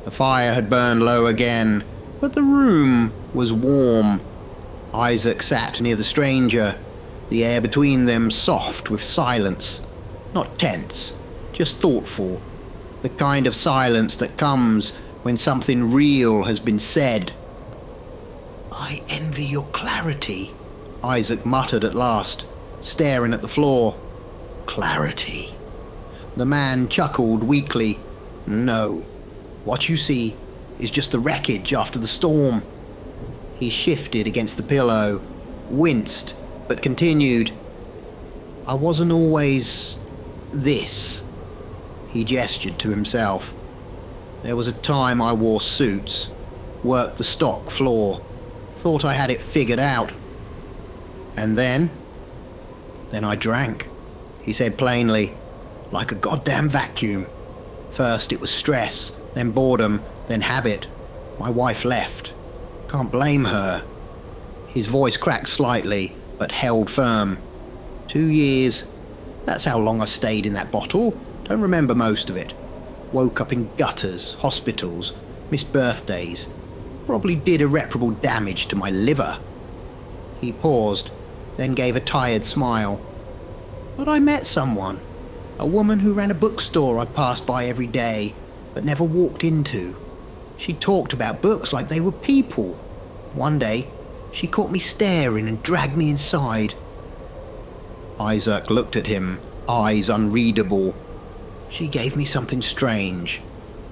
The fire had burned low again, but the room was warm. Isaac sat near the stranger, the air between them soft with silence. Not tense, just thoughtful. The kind of silence that comes when something real has been said. "I envy your clarity," Isaac muttered at last, staring at the floor. "Clarity." The man chuckled weakly. "No. What you see is just the wreckage after the storm." He shifted against the pillow, winced, but continued. "I wasn't always this." He gestured to himself. "There was a time I wore suits, worked the stock floor, thought I had it figured out. And then I drank," he said plainly, "like a goddamn vacuum. First it was stress, then boredom, then habit. My wife left. Can't blame her." His voice cracked slightly, but held firm. 2 years. That's how long I stayed in that bottle. Don't remember most of it. Woke up in gutters, hospitals, missed birthdays. Probably did irreparable damage to my liver. He paused, then gave a tired smile. But I met someone. A woman who ran a bookstore I passed by every day, but never walked into. She talked about books like they were people. One day, she caught me staring and dragged me inside. Isaac looked at him, eyes unreadable. She gave me something strange.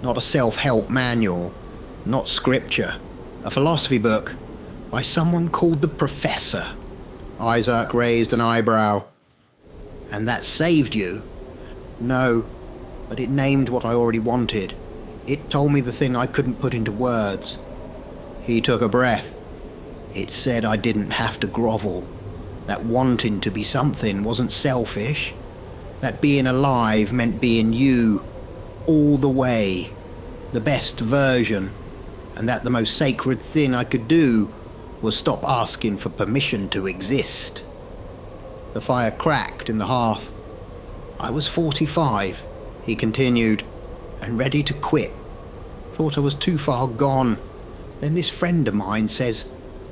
Not a self-help manual, not scripture. A philosophy book by someone called the Professor. Isaac raised an eyebrow. And that saved you? No, but it named what I already wanted. It told me the thing I couldn't put into words. He took a breath. It said I didn't have to grovel. That wanting to be something wasn't selfish. That being alive meant being you, all the way, the best version, and that the most sacred thing I could do was stop asking for permission to exist. The fire cracked in the hearth. I was 45, he continued, and ready to quit. Thought I was too far gone. Then this friend of mine says,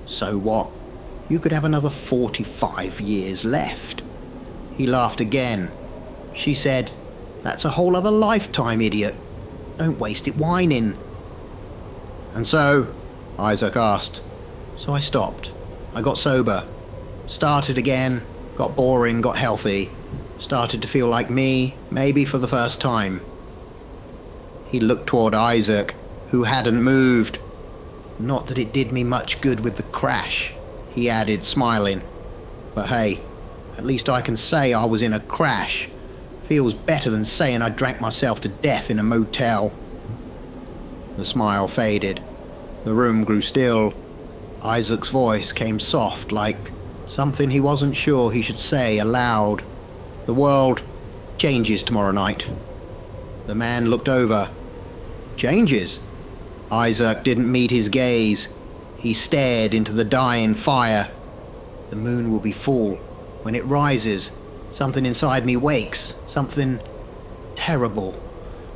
so what? You could have another 45 years left. He laughed again. She said, that's a whole other lifetime, idiot. Don't waste it whining. And so, Isaac asked. So I stopped. I got sober. Started again. Got boring, got healthy. Started to feel like me, maybe for the first time. He looked toward Isaac, who hadn't moved. Not that it did me much good with the crash, he added, smiling. But hey, at least I can say I was in a crash. Feels better than saying I drank myself to death in a motel. The smile faded. The room grew still. Isaac's voice came soft, like something he wasn't sure he should say aloud. The world changes tomorrow night. The man looked over. Changes? Isaac didn't meet his gaze. He stared into the dying fire. The moon will be full. When it rises, something inside me wakes. Something terrible.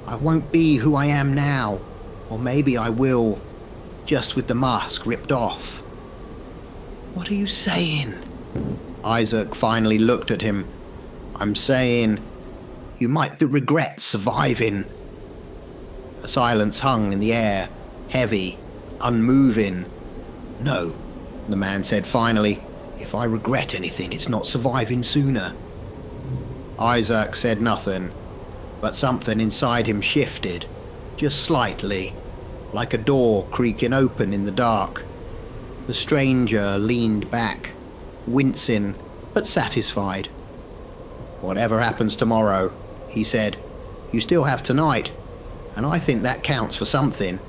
I won't be who I am now. Or maybe I will, just with the mask ripped off. What are you saying? Isaac finally looked at him. I'm saying, you might regret surviving. A silence hung in the air, heavy, unmoving. No, the man said finally. If I regret anything, it's not surviving sooner. Isaac said nothing, but something inside him shifted, just slightly, like a door creaking open in the dark. The stranger leaned back, wincing but satisfied. Whatever happens tomorrow, he said, you still have tonight, and I think that counts for something.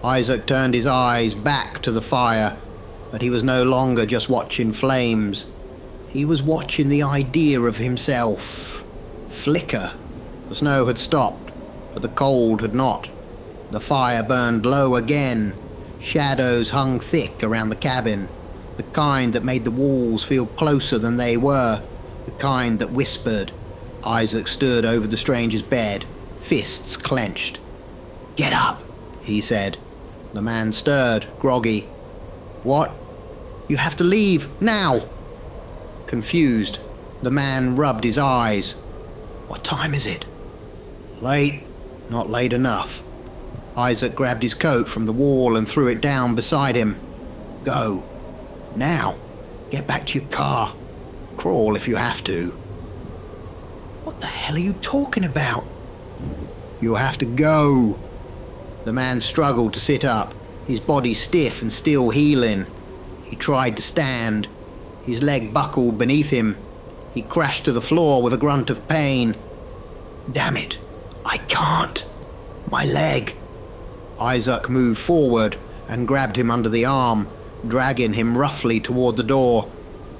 Isaac turned his eyes back to the fire, but he was no longer just watching flames. He was watching the idea of himself flicker. The snow had stopped, but the cold had not. The fire burned low again. Shadows hung thick around the cabin, the kind that made the walls feel closer than they were, the kind that whispered. Isaac stood over the stranger's bed, fists clenched. Get up, he said. The man stirred, groggy. What? You have to leave, now! Confused, the man rubbed his eyes. What time is it? Late. Not late enough. Isaac grabbed his coat from the wall and threw it down beside him. Go. Now. Get back to your car. Crawl if you have to. What the hell are you talking about? You have to go. The man struggled to sit up, his body stiff and still healing. He tried to stand. His leg buckled beneath him. He crashed to the floor with a grunt of pain. Damn it. I can't. My leg. Isaac moved forward and grabbed him under the arm, dragging him roughly toward the door.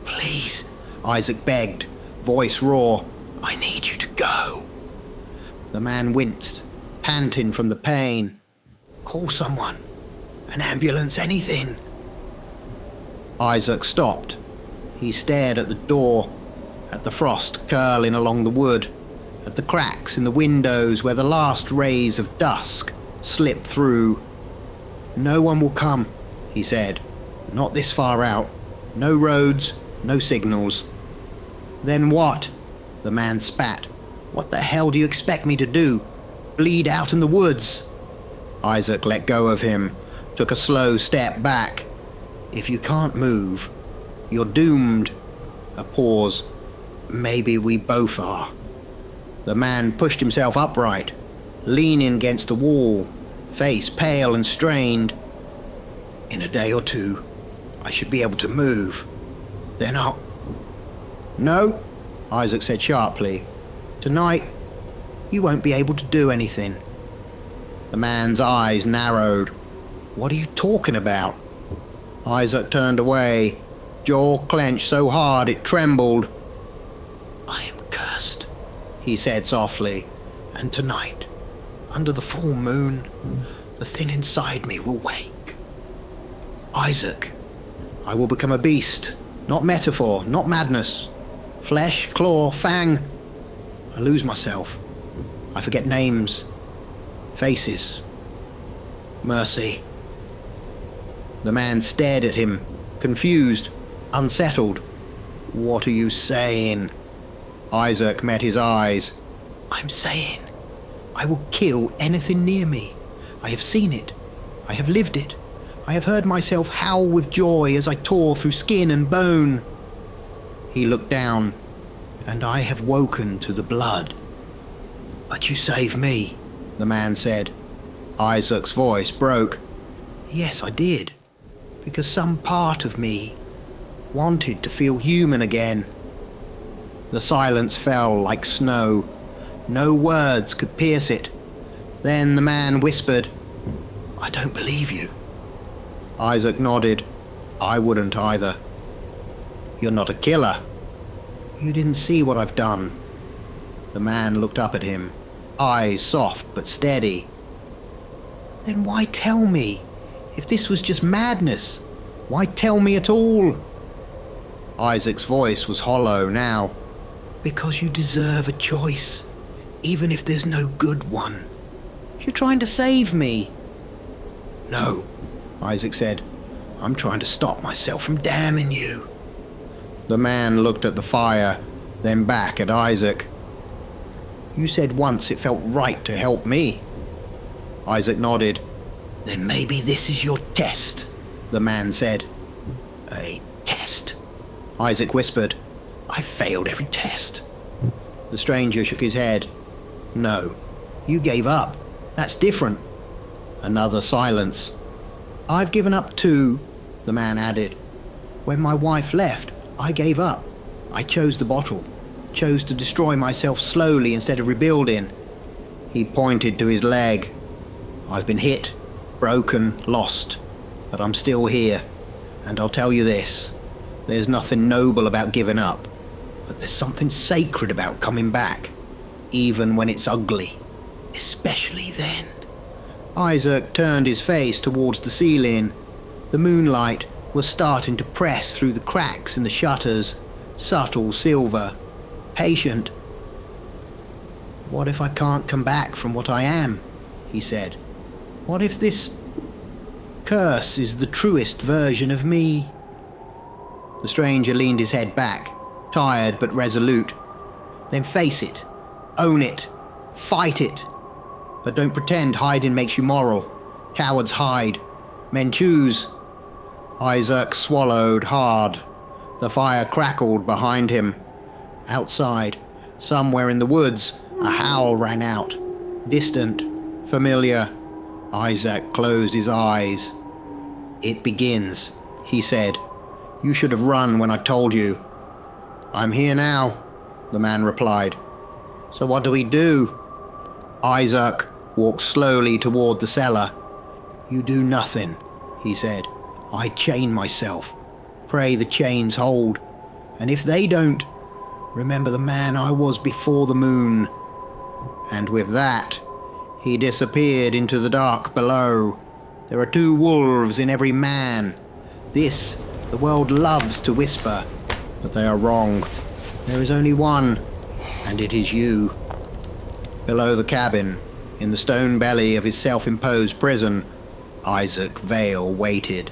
Please, Isaac begged, voice raw. I need you to go. The man winced, panting from the pain. Call someone. An ambulance, anything. Isaac stopped. He stared at the door, at the frost curling along the wood, at the cracks in the windows where the last rays of dusk slipped through. No one will come, he said. Not this far out. No roads, no signals. Then what? The man spat. What the hell do you expect me to do? Bleed out in the woods? Isaac let go of him, took a slow step back. If you can't move, you're doomed. A pause. Maybe we both are. The man pushed himself upright, leaning against the wall, face pale and strained. In a day or two, I should be able to move. Then I'll... No, Isaac said sharply. Tonight, you won't be able to do anything. The man's eyes narrowed. What are you talking about? Isaac turned away, jaw clenched so hard it trembled. I am cursed, he said softly, and tonight, under the full moon, the thing inside me will wake. Isaac, I will become a beast, not metaphor, not madness. Flesh, claw, fang. I lose myself. I forget names, faces. Mercy. The man stared at him, confused, unsettled. What are you saying? Isaac met his eyes. I'm saying I will kill anything near me. I have seen it. I have lived it. I have heard myself howl with joy as I tore through skin and bone. He looked down, and I have woken to the blood. But you saved me, the man said. Isaac's voice broke. Yes, I did. Because some part of me wanted to feel human again. The silence fell like snow. No words could pierce it. Then the man whispered, I don't believe you. Isaac nodded. I wouldn't either. You're not a killer. You didn't see what I've done. The man looked up at him, eyes soft but steady. Then why tell me? If this was just madness, why tell me at all? Isaac's voice was hollow now. Because you deserve a choice, even if there's no good one. You're trying to save me. No, Isaac said. I'm trying to stop myself from damning you. The man looked at the fire, then back at Isaac. You said once it felt right to help me. Isaac nodded. Then maybe this is your test, the man said. A test? Isaac whispered. I failed every test. The stranger shook his head. No, you gave up. That's different. Another silence. I've given up too, the man added. When my wife left, I gave up. I chose the bottle. Chose to destroy myself slowly instead of rebuilding. He pointed to his leg. I've been hit, broken, lost. But I'm still here. And I'll tell you this. There's nothing noble about giving up. But there's something sacred about coming back. Even when it's ugly. Especially then. Isaac turned his face towards the ceiling. The moonlight was starting to press through the cracks in the shutters. Subtle silver. Patient. What if I can't come back from what I am? He said. What if this curse is the truest version of me? The stranger leaned his head back, tired but resolute. Then face it. Own it. Fight it. But don't pretend hiding makes you moral. Cowards hide. Men choose. Isaac swallowed hard. The fire crackled behind him. Outside, somewhere in the woods, a howl rang out. Distant, familiar. Isaac closed his eyes. It begins, he said. You should have run when I told you. I'm here now, the man replied. So what do we do? Isaac walked slowly toward the cellar. You do nothing, he said. I chain myself. Pray the chains hold. And if they don't, remember the man I was before the moon. And with that, he disappeared into the dark below. There are 2 wolves in every man. This, the world loves to whisper, but they are wrong. There is only one, and it is you. Below the cabin, in the stone belly of his self-imposed prison, Isaac Vale waited.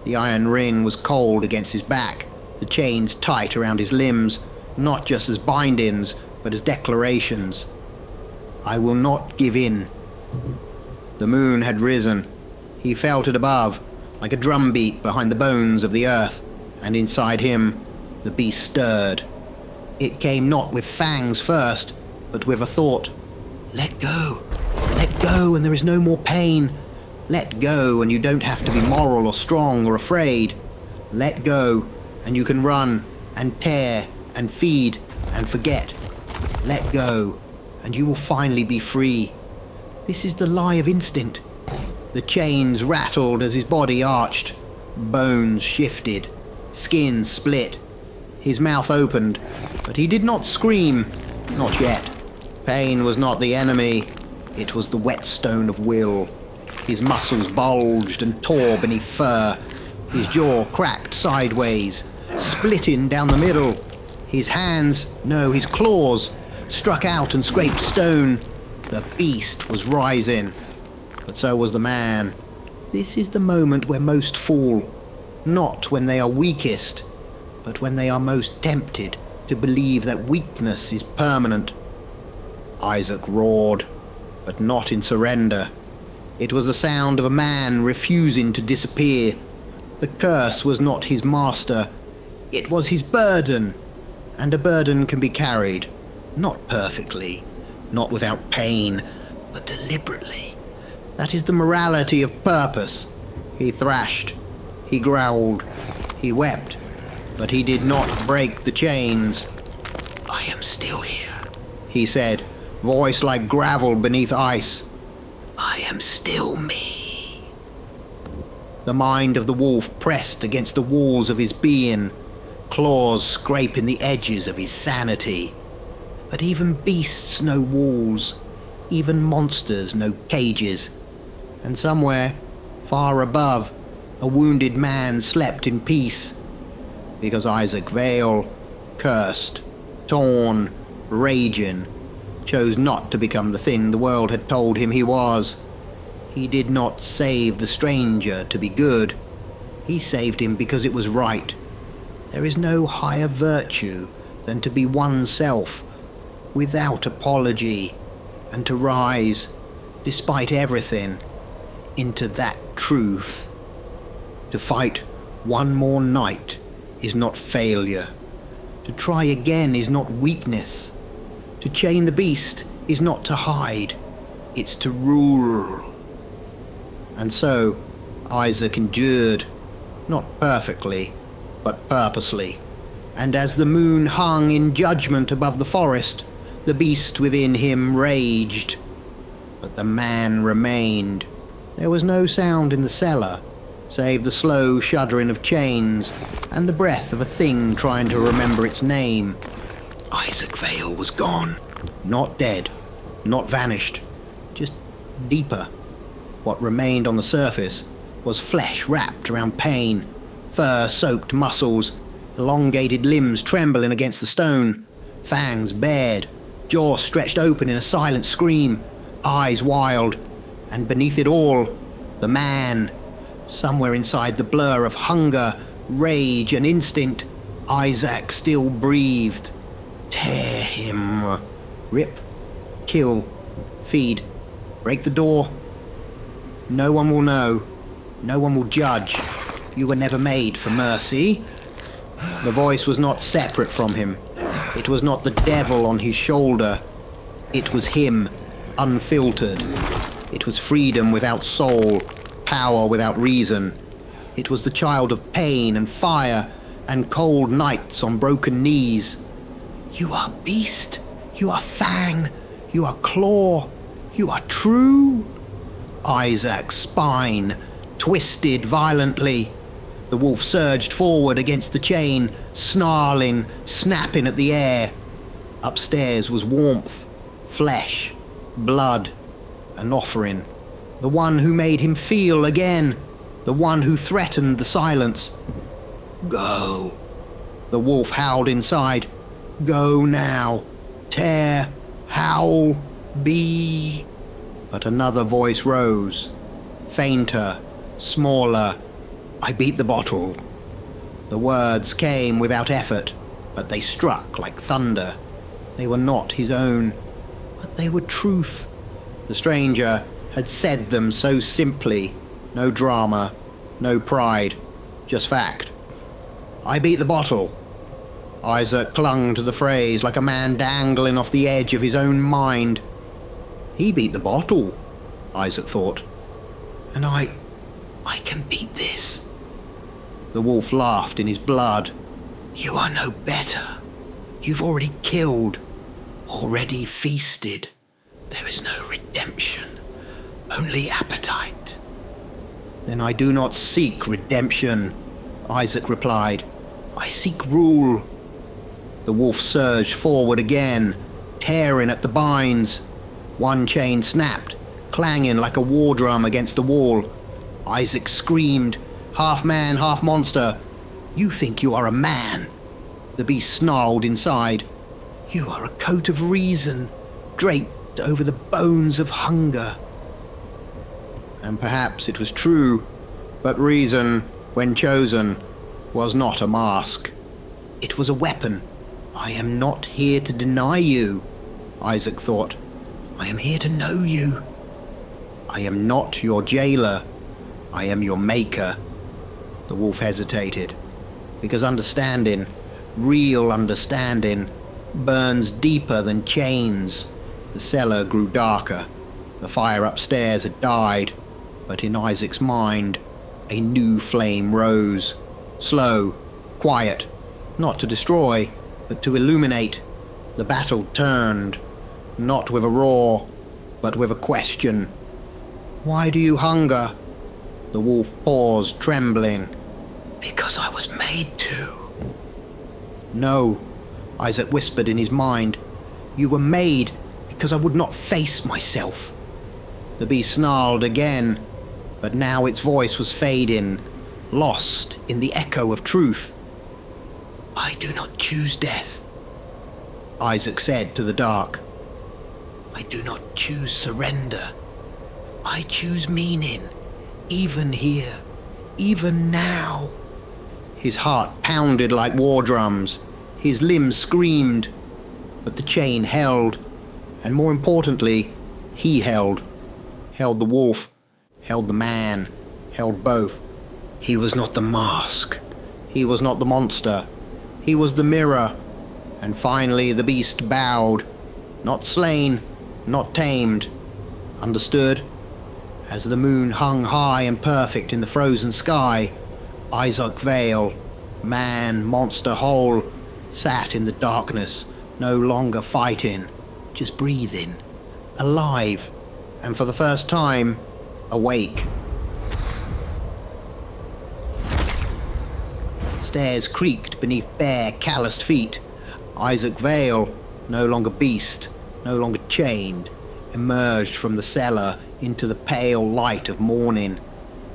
The iron ring was cold against his back, the chains tight around his limbs, not just as bindings, but as declarations. I will not give in. The moon had risen. He felt it above, like a drumbeat behind the bones of the earth, and inside him, the beast stirred. It came not with fangs first, but with a thought. Let go, and there is no more pain. Let go, and you don't have to be moral or strong or afraid. Let go, and you can run and tear and feed and forget. Let go, and you will finally be free. This is the lie of instinct. The chains rattled as his body arched. Bones shifted. Skin split. His mouth opened, but he did not scream. Not yet. Pain was not the enemy. It was the whetstone of will. His muscles bulged and tore beneath fur. His jaw cracked sideways, splitting down the middle. His hands, no, his claws, struck out and scraped stone. The beast was rising, but so was the man. This is the moment where most fall, not when they are weakest, but when they are most tempted to believe that weakness is permanent. Isaac roared, but not in surrender. It was the sound of a man refusing to disappear. The curse was not his master, it was his burden, and a burden can be carried, not perfectly, not without pain, but deliberately. That is the morality of purpose. He thrashed, he growled, he wept, but he did not break the chains. I am still here, he said, voice like gravel beneath ice. I am still me. The mind of the wolf pressed against the walls of his being, claws scraping the edges of his sanity. But even beasts know walls, even monsters know cages. And somewhere, far above, a wounded man slept in peace. Because Isaac Vale, cursed, torn, raging, chose not to become the thing the world had told him he was. He did not save the stranger to be good. He saved him because it was right. There is no higher virtue than to be oneself, without apology, and to rise, despite everything, into that truth. To fight one more night is not failure. To try again is not weakness. To chain the beast is not to hide, it's to rule. And so, Isaac endured, not perfectly, but purposely. And as the moon hung in judgment above the forest, the beast within him raged. But the man remained. There was no sound in the cellar, save the slow shuddering of chains and the breath of a thing trying to remember its name. Isaac Vale was gone. Not dead, not vanished, just deeper. What remained on the surface was flesh wrapped around pain, fur-soaked muscles, elongated limbs trembling against the stone, fangs bared, jaw stretched open in a silent scream, eyes wild, and beneath it all, the man. Somewhere inside the blur of hunger, rage, and instinct, Isaac still breathed. Tear him. Rip. Kill. Feed. Break the door. No one will know. No one will judge. You were never made for mercy. The voice was not separate from him. It was not the devil on his shoulder. It was him, unfiltered. It was freedom without soul, power without reason. It was the child of pain and fire and cold nights on broken knees. You are beast. You are fang. You are claw. You are true. Isaac's spine twisted violently. The wolf surged forward against the chain, snarling, snapping at the air. Upstairs was warmth, flesh, blood, an offering. The one who made him feel again. The one who threatened the silence. Go. The wolf howled inside. Go now. Tear. Howl. Be. But another voice rose. fainter, smaller. I beat the bottle. The words came without effort, but they struck like thunder. They were not his own, but they were truth. The stranger had said them so simply. No drama, no pride, just fact. I beat the bottle. Isaac clung to the phrase like a man dangling off the edge of his own mind. He beat the bottle, Isaac thought. And I can beat this. The wolf laughed in his blood. You are no better. You've already killed, already feasted. There is no redemption, only appetite. Then I do not seek redemption, Isaac replied. I seek rule. The wolf surged forward again, tearing at the binds. One chain snapped, clanging like a war drum against the wall. Isaac screamed, half man, half monster. You think you are a man? The beast snarled inside. You are a coat of reason, draped over the bones of hunger. And perhaps it was true, but reason, when chosen, was not a mask. It was a weapon. I am not here to deny you, Isaac thought. I am here to know you. I am not your jailer. I am your maker. The wolf hesitated, because understanding, real understanding, burns deeper than chains. The cellar grew darker. The fire upstairs had died, but in Isaac's mind, a new flame rose. Slow, quiet, not to destroy, but to illuminate. The battle turned, not with a roar, but with a question. Why do you hunger? The wolf paused, trembling. Because I was made to. No, Isaac whispered in his mind. You were made because I would not face myself. The beast snarled again, but now its voice was fading, lost in the echo of truth. I do not choose death, Isaac said to the dark. I do not choose surrender. I choose meaning, even here, even now. His heart pounded like war drums. His limbs screamed, but the chain held, and more importantly, he held. Held the wolf, held the man, held both. He was not the mask. He was not the monster. He was the mirror. And finally the beast bowed, not slain, not tamed. Understood? As the moon hung high and perfect in the frozen sky, Isaac Vale, man, monster, whole, sat in the darkness, no longer fighting, just breathing, alive, and for the first time, awake. Stairs creaked beneath bare, calloused feet. Isaac Vale, no longer beast, no longer chained, emerged from the cellar into the pale light of morning.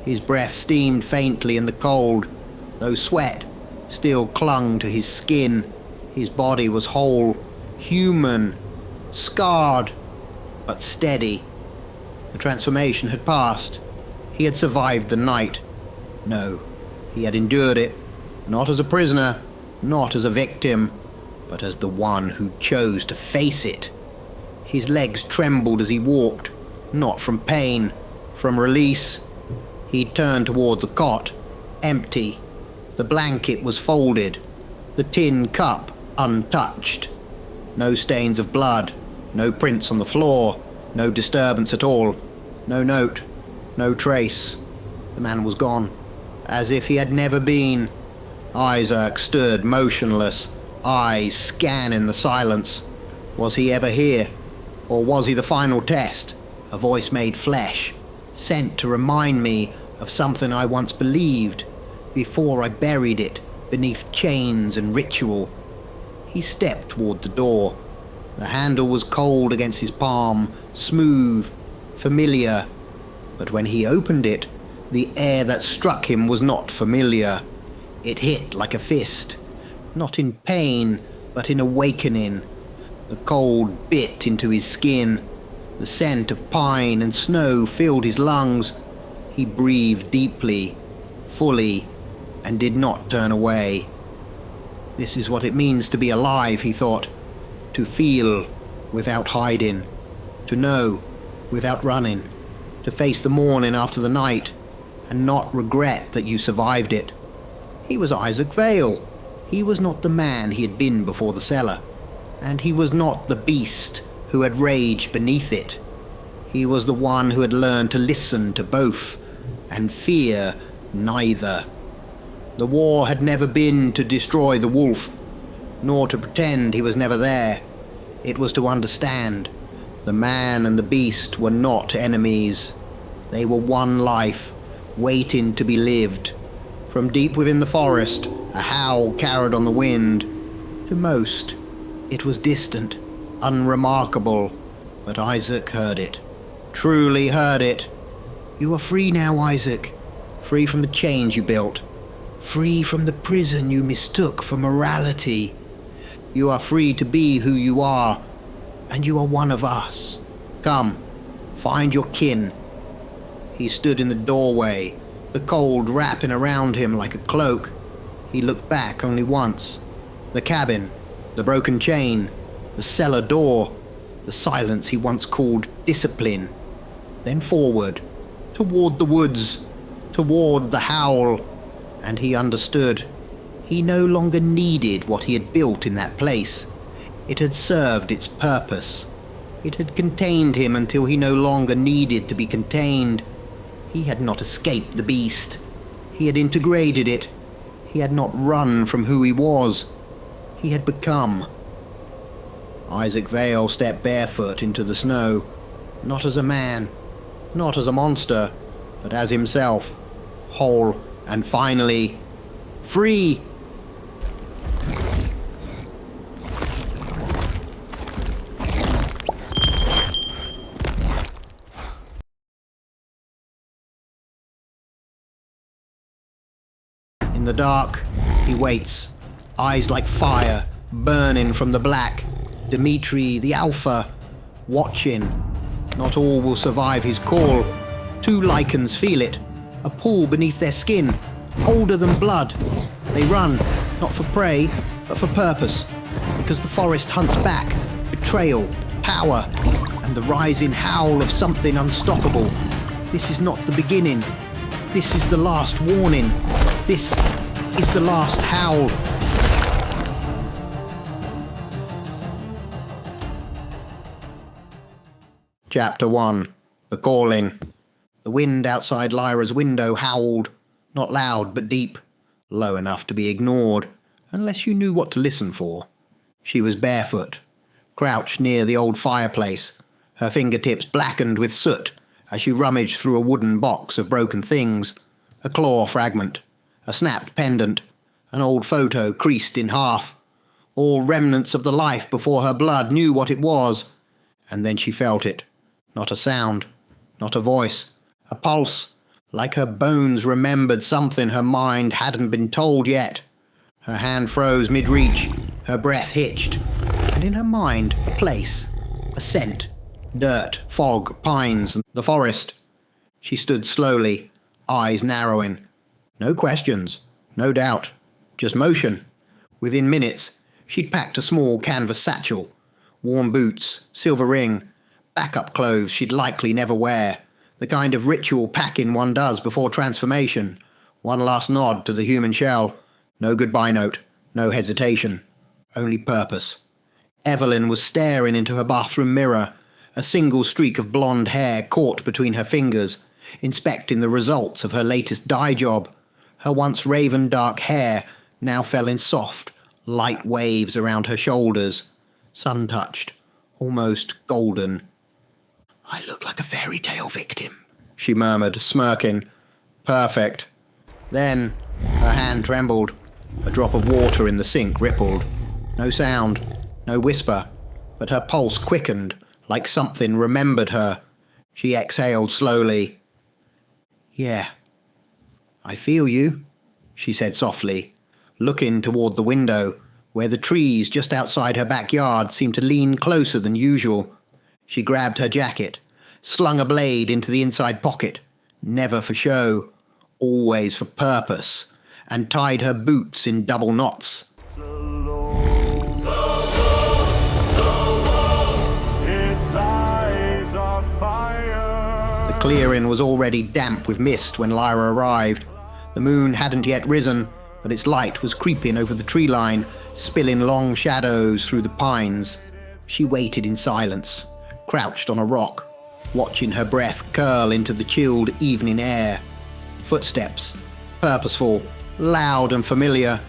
His breath steamed faintly in the cold, though sweat still clung to his skin. His body was whole, human, scarred, but steady. The transformation had passed. He had survived the night. No, he had endured it, not as a prisoner, not as a victim, but as the one who chose to face it. His legs trembled as he walked, not from pain, from release. He turned toward the cot, empty. The blanket was folded, the tin cup untouched. No stains of blood, no prints on the floor, no disturbance at all, no note, no trace. The man was gone, as if he had never been. Isaac stood motionless, eyes scanning the silence. Was he ever here? Or was he the final test? A voice made flesh, sent to remind me of something I once believed, before I buried it beneath chains and ritual. He stepped toward the door. The handle was cold against his palm, smooth, familiar. But when he opened it, the air that struck him was not familiar. It hit like a fist, not in pain, but in awakening. The cold bit into his skin. The scent of pine and snow filled his lungs. He breathed deeply, fully, and did not turn away. This is what it means to be alive, he thought. To feel without hiding. To know without running. To face the morning after the night and not regret that you survived it. He was Isaac Vale. He was not the man he had been before the cellar. And he was not the beast who had raged beneath it. He was the one who had learned to listen to both and fear neither. The war had never been to destroy the wolf, nor to pretend he was never there. It was to understand. The man and the beast were not enemies. They were one life, waiting to be lived. From deep within the forest, a howl carried on the wind. To most, it was distant, unremarkable, but Isaac heard it. Truly heard it. You are free now, Isaac. Free from the chains you built. Free from the prison you mistook for morality. You are free to be who you are, and you are one of us. Come, find your kin. He stood in the doorway, the cold wrapping around him like a cloak. He looked back only once. The cabin, the broken chain, the cellar door, the silence he once called discipline. Then forward, toward the woods, toward the howl, and he understood. He no longer needed what he had built in that place. It had served its purpose. It had contained him until he no longer needed to be contained. He had not escaped the beast. He had integrated it. He had not run from who he was. He had become. Isaac Vale stepped barefoot into the snow, not as a man, not as a monster, but as himself, whole and finally free. In the dark, he waits, eyes like fire, burning from the black. Dimitri, the Alpha, watching. Not all will survive his call. Two lichens feel it, a pull beneath their skin, older than blood. They run, not for prey, but for purpose, because the forest hunts back, betrayal, power, and the rising howl of something unstoppable. This is not the beginning. This is the last warning. This is the last howl. Chapter 1. The Calling. The wind outside Lyra's window howled, not loud but deep, low enough to be ignored, unless you knew what to listen for. She was barefoot, crouched near the old fireplace, her fingertips blackened with soot as she rummaged through a wooden box of broken things, a claw fragment, a snapped pendant, an old photo creased in half, all remnants of the life before her blood knew what it was. And then she felt it. Not a sound, not a voice, a pulse, like her bones remembered something her mind hadn't been told yet. Her hand froze mid-reach, her breath hitched, and in her mind a place, a scent, dirt, fog, pines, the forest. She stood slowly, eyes narrowing. No questions, no doubt, just motion. Within minutes, she'd packed a small canvas satchel, warm boots, silver ring, backup clothes she'd likely never wear, the kind of ritual packing one does before transformation. One last nod to the human shell. No goodbye note, no hesitation, only purpose. Evelyn was staring into her bathroom mirror, a single streak of blonde hair caught between her fingers, inspecting the results of her latest dye job. Her once raven dark hair now fell in soft, light waves around her shoulders, sun-touched, almost golden. "I look like a fairy tale victim," she murmured, smirking. Perfect. Then her hand trembled. A drop of water in the sink rippled. No sound, no whisper, but her pulse quickened like something remembered her. She exhaled slowly. "Yeah, I feel you," she said softly, looking toward the window, where the trees just outside her backyard seemed to lean closer than usual. She grabbed her jacket, slung a blade into the inside pocket, never for show, always for purpose, and tied her boots in double knots. The clearing was already damp with mist when Lyra arrived. The moon hadn't yet risen, but its light was creeping over the tree line, spilling long shadows through the pines. She waited in silence, crouched on a rock, watching her breath curl into the chilled evening air. Footsteps, purposeful, loud and familiar.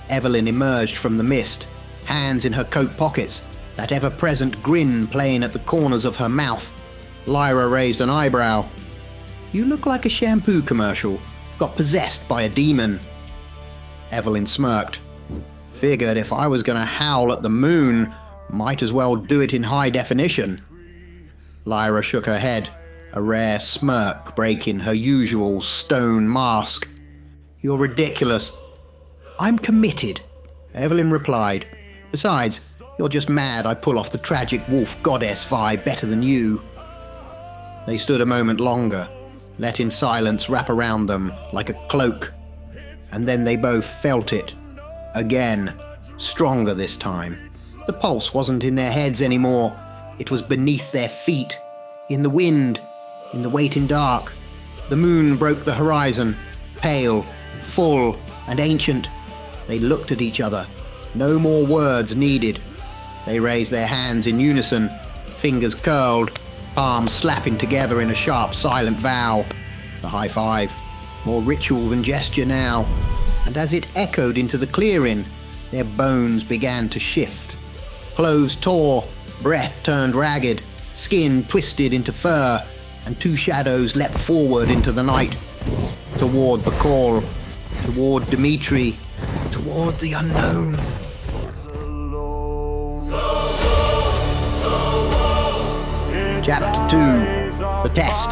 Evelyn emerged from the mist, hands in her coat pockets, that ever-present grin playing at the corners of her mouth. Lyra raised an eyebrow. "You look like a shampoo commercial. Got possessed by a demon." Evelyn smirked. "Figured if I was gonna howl at the moon, might as well do it in high definition." Lyra shook her head, a rare smirk breaking her usual stone mask. "You're ridiculous." "I'm committed," Evelyn replied. "Besides, you're just mad I pull off the tragic wolf goddess vibe better than you." They stood a moment longer, letting silence wrap around them like a cloak. And then they both felt it. Again, stronger this time. The pulse wasn't in their heads anymore. It was beneath their feet, in the wind, in the waiting dark. The moon broke the horizon, pale, full, and ancient. They looked at each other. No more words needed. They raised their hands in unison, fingers curled, palms slapping together in a sharp, silent vow. The high five, more ritual than gesture now. And as it echoed into the clearing, their bones began to shift. Clothes tore, breath turned ragged, skin twisted into fur, and two shadows leapt forward into the night. Toward the call, toward Dimitri, toward the unknown. Chapter 2. The Test.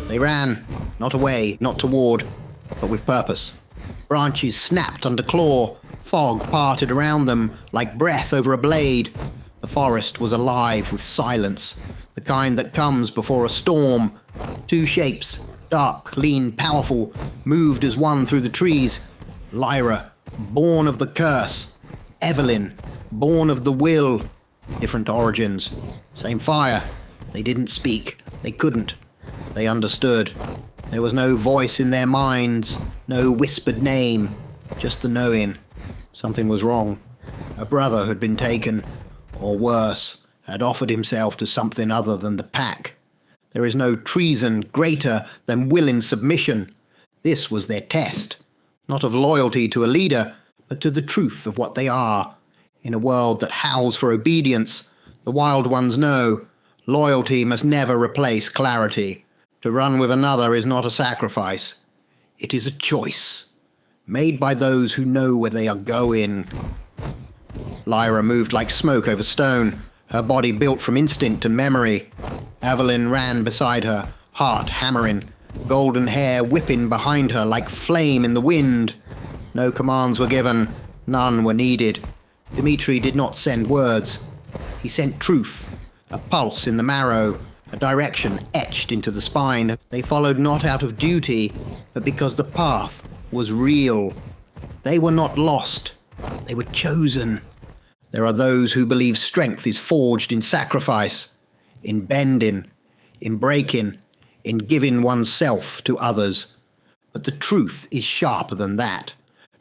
They ran, not away, not toward, but with purpose. Branches snapped under claw, fog parted around them like breath over a blade. The forest was alive with silence, the kind that comes before a storm. Two shapes, dark, lean, powerful, moved as one through the trees. Lyra, born of the curse. Evelyn, born of the will. Different origins. Same fire. They didn't speak. They couldn't. They understood. There was no voice in their minds, no whispered name, just the knowing. Something was wrong. A brother had been taken, or worse, had offered himself to something other than the pack. There is no treason greater than willing submission. This was their test, not of loyalty to a leader, but to the truth of what they are. In a world that howls for obedience, the wild ones know loyalty must never replace clarity. To run with another is not a sacrifice. It is a choice, made by those who know where they are going. Lyra moved like smoke over stone, her body built from instinct and memory. Evelyn ran beside her, heart hammering, golden hair whipping behind her like flame in the wind. No commands were given, none were needed. Dimitri did not send words. He sent truth, a pulse in the marrow, a direction etched into the spine. They followed not out of duty, but because the path was real. They were not lost. They were chosen. There are those who believe strength is forged in sacrifice, in bending, in breaking, in giving oneself to others. But the truth is sharper than that.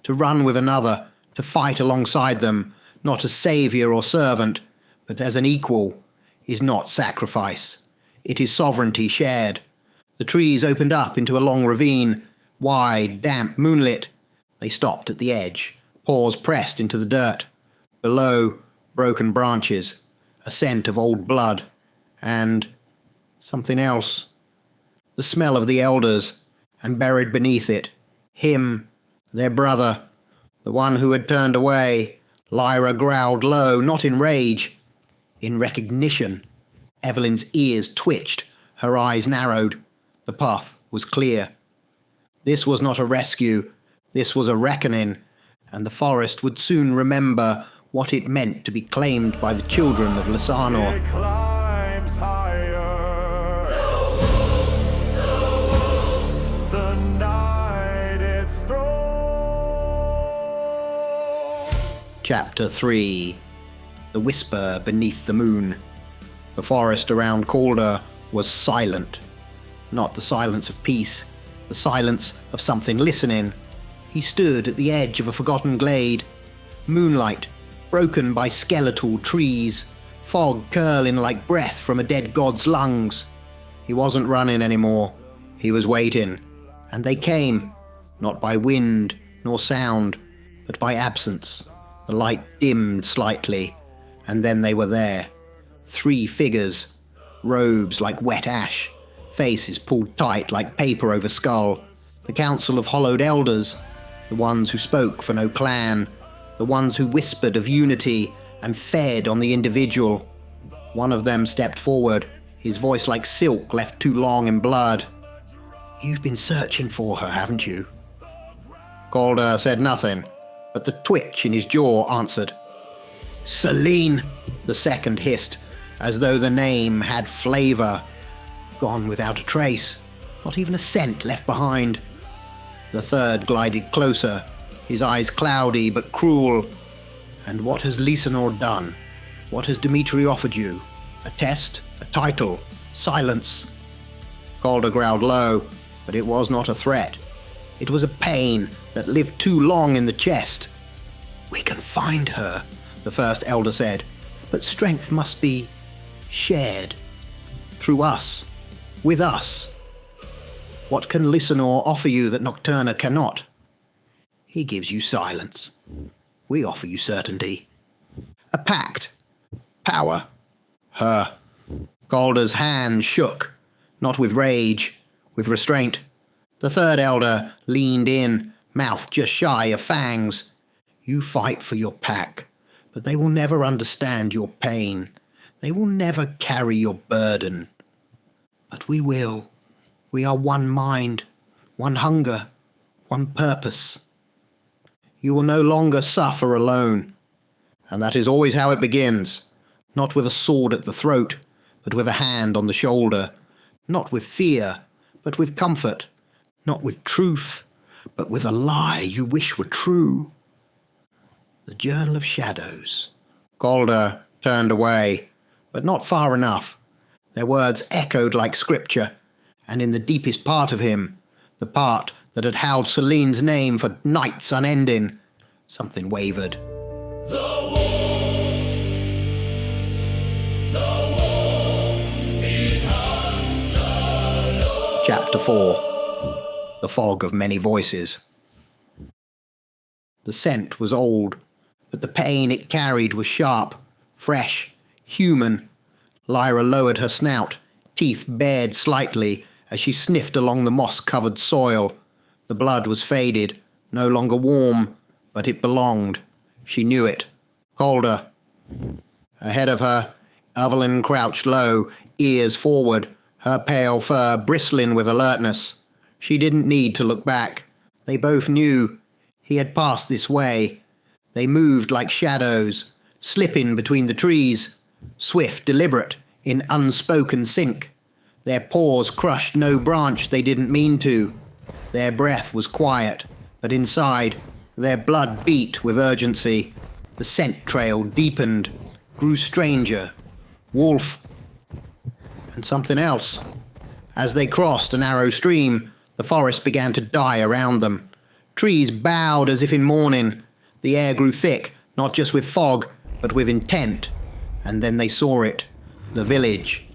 To run with another, to fight alongside them, not as saviour or servant, but as an equal, is not sacrifice. It is sovereignty shared. The trees opened up into a long ravine, wide, damp, moonlit. They stopped at the edge, paws pressed into the dirt. Below, broken branches, a scent of old blood, and something else. The smell of the elders, and buried beneath it, him, their brother, the one who had turned away. Lyra growled low, not in rage, in recognition. Evelyn's ears twitched, her eyes narrowed. The path was clear. This was not a rescue, this was a reckoning, and the forest would soon remember what it meant to be claimed by the children of Lysanor. It climbs higher. Chapter 3. The Whisper Beneath the Moon. The forest around Calder was silent. Not the silence of peace, the silence of something listening. He stood at the edge of a forgotten glade. Moonlight, broken by skeletal trees, fog curling like breath from a dead god's lungs. He wasn't running anymore. He was waiting. And they came, not by wind nor sound, but by absence. The light dimmed slightly, and then they were there. 3 figures, robes like wet ash, faces pulled tight like paper over skull. The council of hollowed elders, the ones who spoke for no clan, the ones who whispered of unity and fed on the individual. One of them stepped forward, his voice like silk left too long in blood. "You've been searching for her, haven't you?" Calder said nothing, but the twitch in his jaw answered. "Celine," the second hissed, as though the name had flavour. Gone without a trace, not even a scent left behind. The third glided closer, his eyes cloudy but cruel. "And what has Lysanor done? What has Dimitri offered you? A test? A title? Silence?" Calder growled low, but it was not a threat. It was a pain that lived too long in the chest. "We can find her," the first elder said, "but strength must be shared. Through us. With us. What can Lysanor offer you that Nocturna cannot? He gives you silence. We offer you certainty. A pact. Power. Her." Calder's hand shook, not with rage, with restraint. The third elder leaned in, mouth just shy of fangs. "You fight for your pack, but they will never understand your pain. They will never carry your burden. But we will. We are one mind, one hunger, one purpose. You will no longer suffer alone. And that is always how it begins, not with a sword at the throat, but with a hand on the shoulder, not with fear, but with comfort, not with truth, but with a lie you wish were true." The Journal of Shadows. Calder turned away, but not far enough. Their words echoed like scripture, and in the deepest part of him, the part that had howled Celine's name for nights unending, something wavered. Chapter 4. The Fog of Many Voices. The scent was old, but the pain it carried was sharp, fresh, human. Lyra lowered her snout, teeth bared slightly as she sniffed along the moss-covered soil. The blood was faded, no longer warm, but it belonged. She knew it. Calder. Ahead of her, Evelyn crouched low, ears forward, her pale fur bristling with alertness. She didn't need to look back. They both knew. He had passed this way. They moved like shadows, slipping between the trees, swift, deliberate, in unspoken sync. Their paws crushed no branch they didn't mean to. Their breath was quiet, but inside, their blood beat with urgency. The scent trail deepened, grew stranger. Wolf. And something else. As they crossed a narrow stream, the forest began to die around them. Trees bowed as if in mourning. The air grew thick, not just with fog, but with intent. And then they saw it. The village.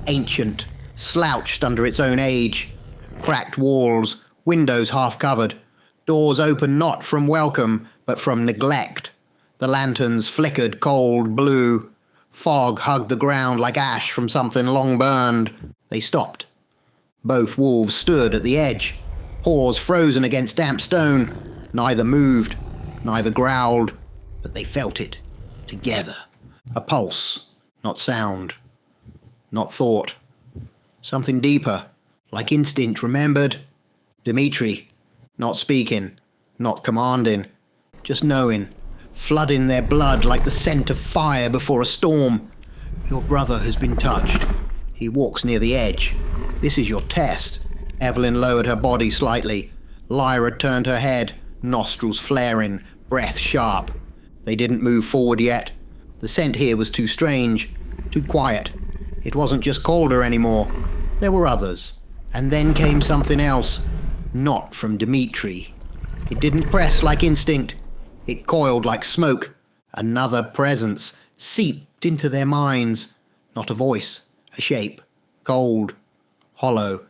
Ancient, slouched under its own age. Cracked walls, windows half covered. Doors open not from welcome, but from neglect. The lanterns flickered cold blue. Fog hugged the ground like ash from something long burned. They stopped. Both wolves stood at the edge, paws frozen against damp stone. Neither moved, neither growled, but they felt it, together. A pulse, not sound, not thought. Something deeper, like instinct remembered. Dimitri, not speaking, not commanding, just knowing, flooding their blood like the scent of fire before a storm. "Your brother has been touched. He walks near the edge. This is your test." Evelyn lowered her body slightly. Lyra turned her head, nostrils flaring, breath sharp. They didn't move forward yet. The scent here was too strange, too quiet. It wasn't just Calder anymore. There were others. And then came something else. Not from Dimitri. It didn't press like instinct. It coiled like smoke. Another presence seeped into their minds. Not a voice, a shape. Cold. Hollow.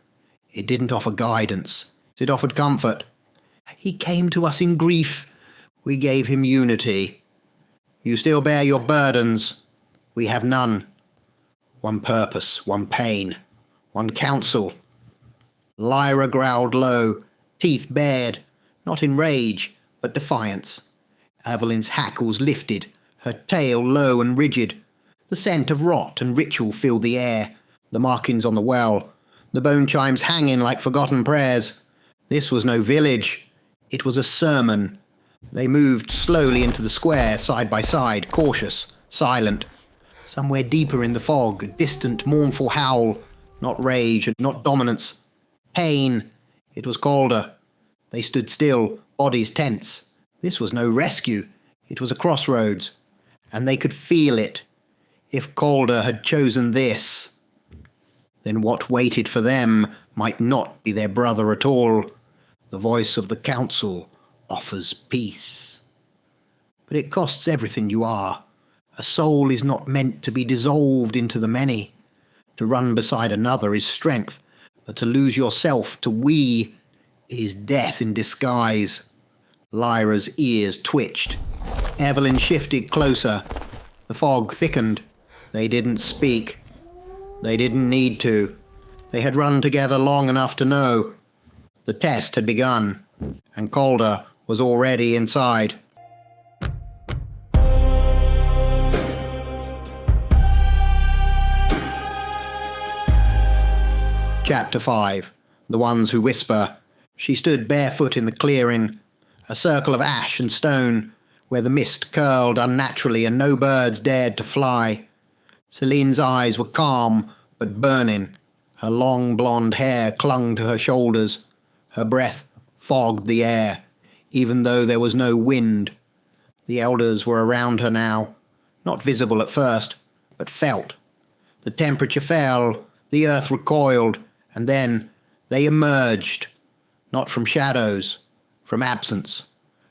It didn't offer guidance. It offered comfort. He came to us in grief. We gave him unity. You still bear your burdens. We have none. One purpose, one pain, one counsel. Lyra growled low, teeth bared, not in rage, but defiance. Evelyn's hackles lifted, her tail low and rigid. The scent of rot and ritual filled the air, the markings on the well, the bone chimes hanging like forgotten prayers. This was no village. It was a sermon. They moved slowly into the square, side by side, cautious, silent. Somewhere deeper in the fog, a distant, mournful howl. Not rage, not dominance. Pain. It was Calder. They stood still, bodies tense. This was no rescue. It was a crossroads. And they could feel it. If Calder had chosen this, then what waited for them might not be their brother at all. The voice of the council offers peace. But it costs everything you are. A soul is not meant to be dissolved into the many. To run beside another is strength, but to lose yourself to we is death in disguise. Lyra's ears twitched. Evelyn shifted closer. The fog thickened. They didn't speak. They didn't need to. They had run together long enough to know. The test had begun, and Calder was already inside. Chapter 5. The Ones Who Whisper. She stood barefoot in the clearing, a circle of ash and stone, where the mist curled unnaturally and no birds dared to fly. Celine's eyes were calm but burning. Her long blonde hair clung to her shoulders. Her breath fogged the air, even though there was no wind. The elders were around her now, not visible at first, but felt. The temperature fell, the earth recoiled, and then they emerged, not from shadows, from absence,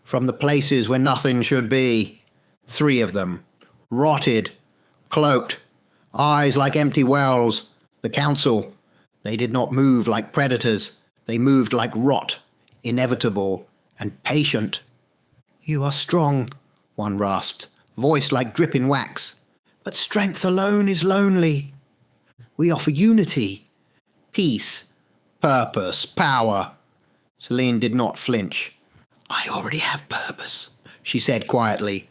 from the places where nothing should be. 3 of them, rotted, cloaked, eyes like empty wells. The council, they did not move like predators. They moved like rot, inevitable and patient. You are strong, one rasped, voice like dripping wax. But strength alone is lonely. We offer unity, peace, purpose, power. Celine did not flinch. I already have purpose, she said quietly.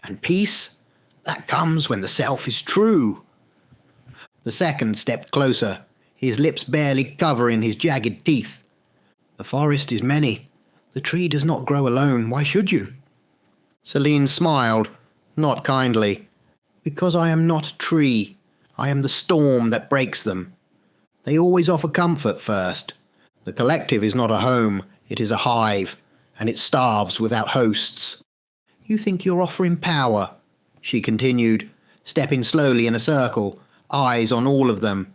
And peace? That comes when the self is true. The second stepped closer, his lips barely covering his jagged teeth. The forest is many. The tree does not grow alone. Why should you? Celine smiled, not kindly. Because I am not a tree. I am the storm that breaks them. They always offer comfort first. The collective is not a home. It is a hive, and it starves without hosts. You think you're offering power, she continued, stepping slowly in a circle, eyes on all of them.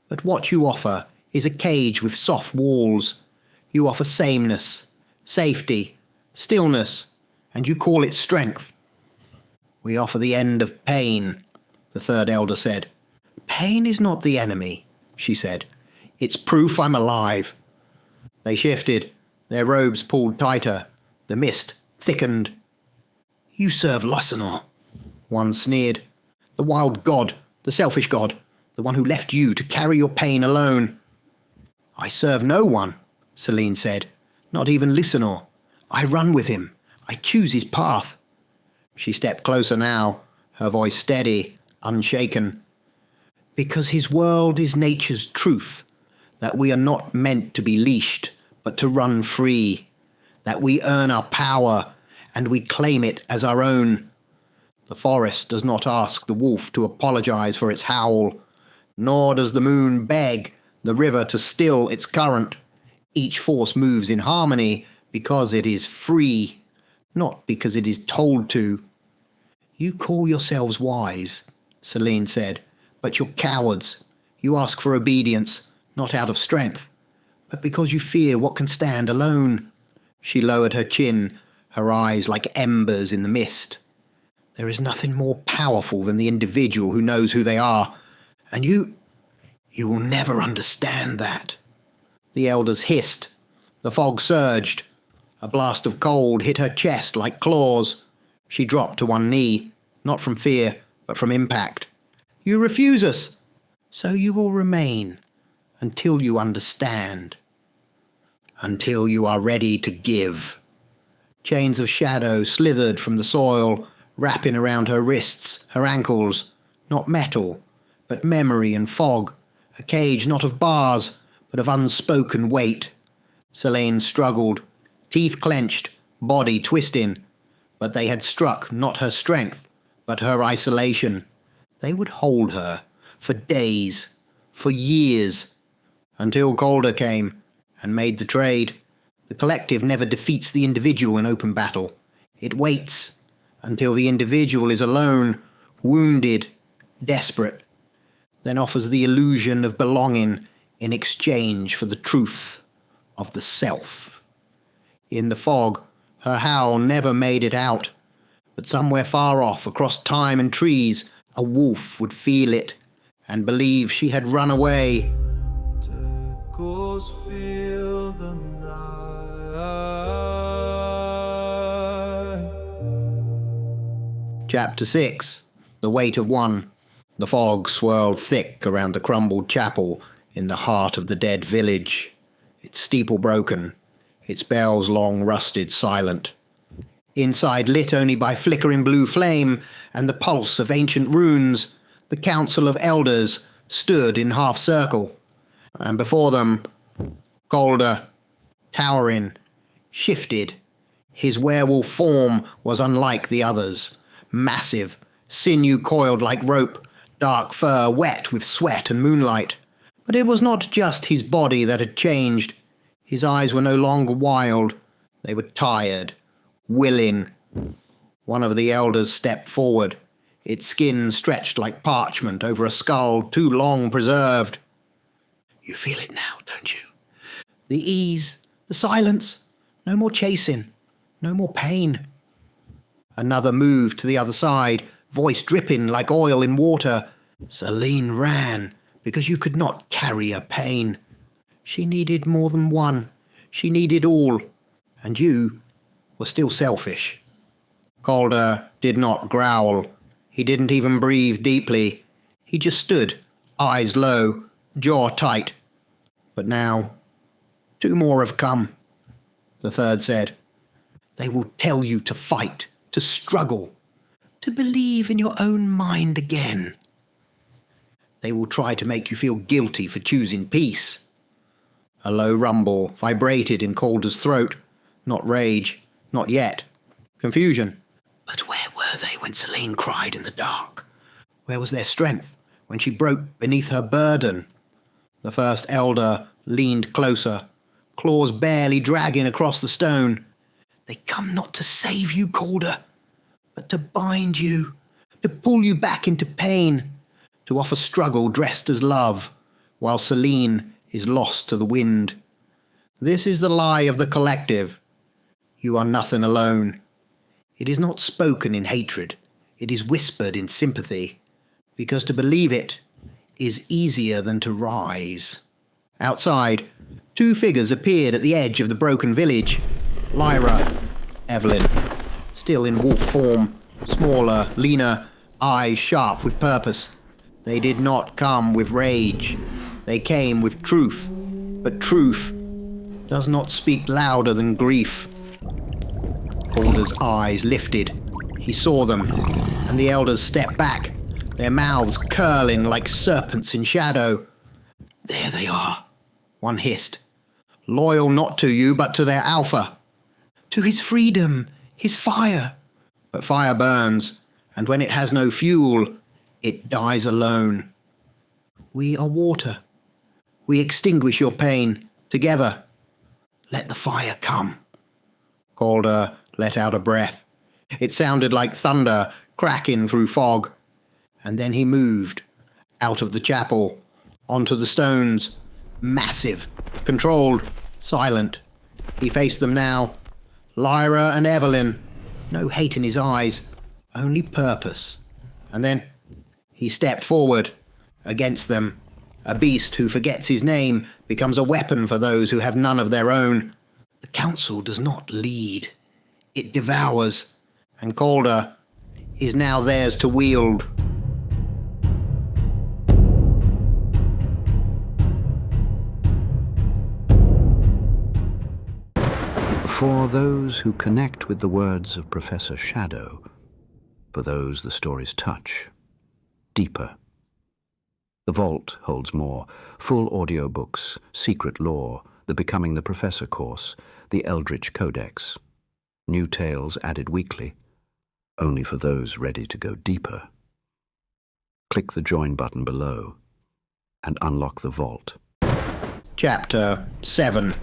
But what you offer is a cage with soft walls. You offer sameness, safety, stillness, and you call it strength. We offer the end of pain, the third elder said. Pain is not the enemy, she said. It's proof I'm alive. They shifted, their robes pulled tighter. The mist thickened. You serve Lysanor, one sneered. The wild god, the selfish god, the one who left you to carry your pain alone. I serve no one, Celine said, not even Lysanor. I run with him. I choose his path. She stepped closer now, her voice steady, unshaken. Because his world is nature's truth, that we are not meant to be leashed, but to run free, that we earn our power, and we claim it as our own. The forest does not ask the wolf to apologize for its howl, nor does the moon beg the river to still its current. Each force moves in harmony because it is free, not because it is told to. You call yourselves wise, Selene said, but you're cowards. You ask for obedience, not out of strength, but because you fear what can stand alone. She lowered her chin, her eyes like embers in the mist. There is nothing more powerful than the individual who knows who they are, and you will never understand that. The elders hissed. The fog surged. A blast of cold hit her chest like claws. She dropped to one knee, not from fear, but from impact. You refuse us, so you will remain until you understand. Until you are ready to give. Chains of shadow slithered from the soil, wrapping around her wrists, her ankles. Not metal, but memory and fog. A cage not of bars, but of unspoken weight. Selene struggled, teeth clenched, body twisting. But they had struck not her strength, but her isolation. They would hold her for days, for years, until Calder came and made the trade. The collective never defeats the individual in open battle. It waits until the individual is alone, wounded, desperate, then offers the illusion of belonging in exchange for the truth of the self. In the fog, her howl never made it out, but somewhere far off, across time and trees, a wolf would feel it and believe she had run away. Feel the night. Chapter 6. The Weight of One. The fog swirled thick around the crumbled chapel in the heart of the dead village, its steeple broken, its bells long rusted silent. Inside, lit only by flickering blue flame and the pulse of ancient runes, the council of elders stood in half circle, and before them, Calder, towering, shifted. His werewolf form was unlike the others, massive, sinew coiled like rope, dark fur wet with sweat and moonlight. But it was not just his body that had changed. His eyes were no longer wild. They were tired, willing. One of the elders stepped forward, its skin stretched like parchment over a skull too long preserved. You feel it now, don't you? The ease, the silence, no more chasing, no more pain. Another moved to the other side, voice dripping like oil in water. Selene ran, because you could not carry her pain. She needed more than one. She needed all. And you were still selfish. Calder did not growl. He didn't even breathe deeply. He just stood, eyes low, jaw tight. But now, 2 more have come, the third said. They will tell you to fight, to struggle, to believe in your own mind again. They will try to make you feel guilty for choosing peace. A low rumble vibrated in Calder's throat. Not rage, not yet. Confusion. But where were they when Selene cried in the dark? Where was their strength when she broke beneath her burden? The first elder leaned closer, claws barely dragging across the stone. They come not to save you, Calder, but to bind you, to pull you back into pain, to offer struggle dressed as love, while Selene is lost to the wind. This is the lie of the collective. You are nothing alone. It is not spoken in hatred. It is whispered in sympathy, because to believe it is easier than to rise. Outside, 2 figures appeared at the edge of the broken village. Lyra, Evelyn, still in wolf form, smaller, leaner, eyes sharp with purpose. They did not come with rage. They came with truth. But truth does not speak louder than grief. Calder's eyes lifted. He saw them, and the elders stepped back, their mouths curling like serpents in shadow. There they are, one hissed. Loyal not to you, but to their alpha. To his freedom, his fire. But fire burns, and when it has no fuel, it dies alone. We are water. We extinguish your pain, together. Let the fire come. Calder let out a breath. It sounded like thunder cracking through fog. And then he moved out of the chapel, onto the stones, massive, controlled, silent. He faced them now, Lyra and Evelyn, no hate in his eyes, only purpose. And then he stepped forward, against them. A beast who forgets his name becomes a weapon for those who have none of their own. The council does not lead. It devours, and Calder is now theirs to wield. For those who connect with the words of Professor Shadow, for those the stories touch, deeper. The Vault holds more: full audiobooks, secret lore, the Becoming the Professor course, the Eldritch Codex. New tales added weekly, only for those ready to go deeper. Click the join button below and unlock the Vault. Chapter 7.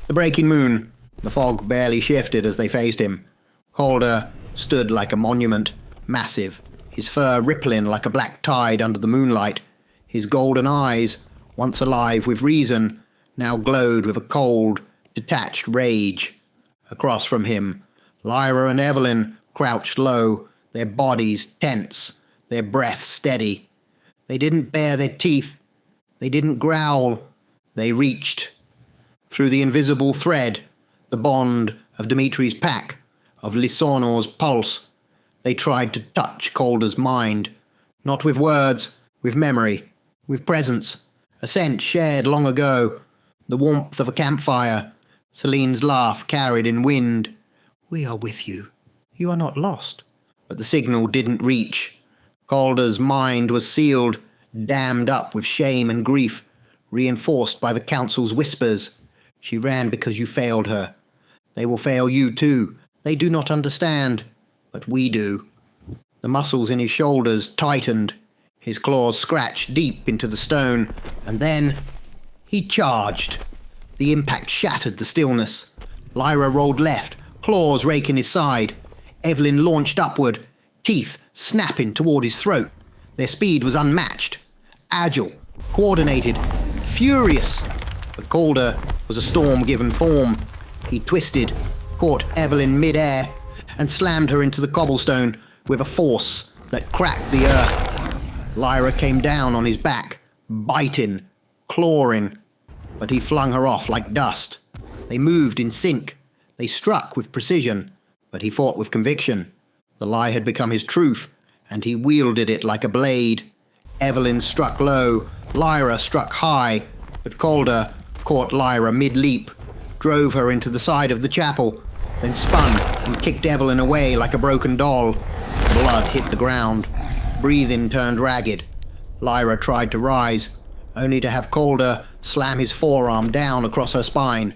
The breaking moon. The fog barely shifted as they faced him. Calder stood like a monument, massive, his fur rippling like a black tide under the moonlight. His golden eyes, once alive with reason, now glowed with a cold, detached rage. Across from him, Lyra and Evelyn crouched low, their bodies tense, their breath steady. They didn't bare their teeth. They didn't growl. They reached. Through the invisible thread, the bond of Dimitri's pack, of Lisonor's pulse, they tried to touch Calder's mind, not with words, with memory, with presence, a scent shared long ago, the warmth of a campfire, Celine's laugh carried in wind. We are with you. You are not lost. But the signal didn't reach. Calder's mind was sealed, dammed up with shame and grief, reinforced by the council's whispers. She ran because you failed her. They will fail you too. They do not understand, but we do. The muscles in his shoulders tightened. His claws scratched deep into the stone, and then he charged. The impact shattered the stillness. Lyra rolled left, claws raking his side. Evelyn launched upward, teeth snapping toward his throat. Their speed was unmatched. Agile, coordinated, furious. But Calder was a storm-given form. He twisted, caught Evelyn mid-air, and slammed her into the cobblestone with a force that cracked the earth. Lyra came down on his back, biting, clawing, but he flung her off like dust. They moved in sync. They struck with precision, but he fought with conviction. The lie had become his truth, and he wielded it like a blade. Evelyn struck low, Lyra struck high, but Calder caught Lyra mid-leap, drove her into the side of the chapel, then spun and kicked Evelyn away like a broken doll. Blood hit the ground. Breathing turned ragged. Lyra tried to rise, only to have Calder slam his forearm down across her spine.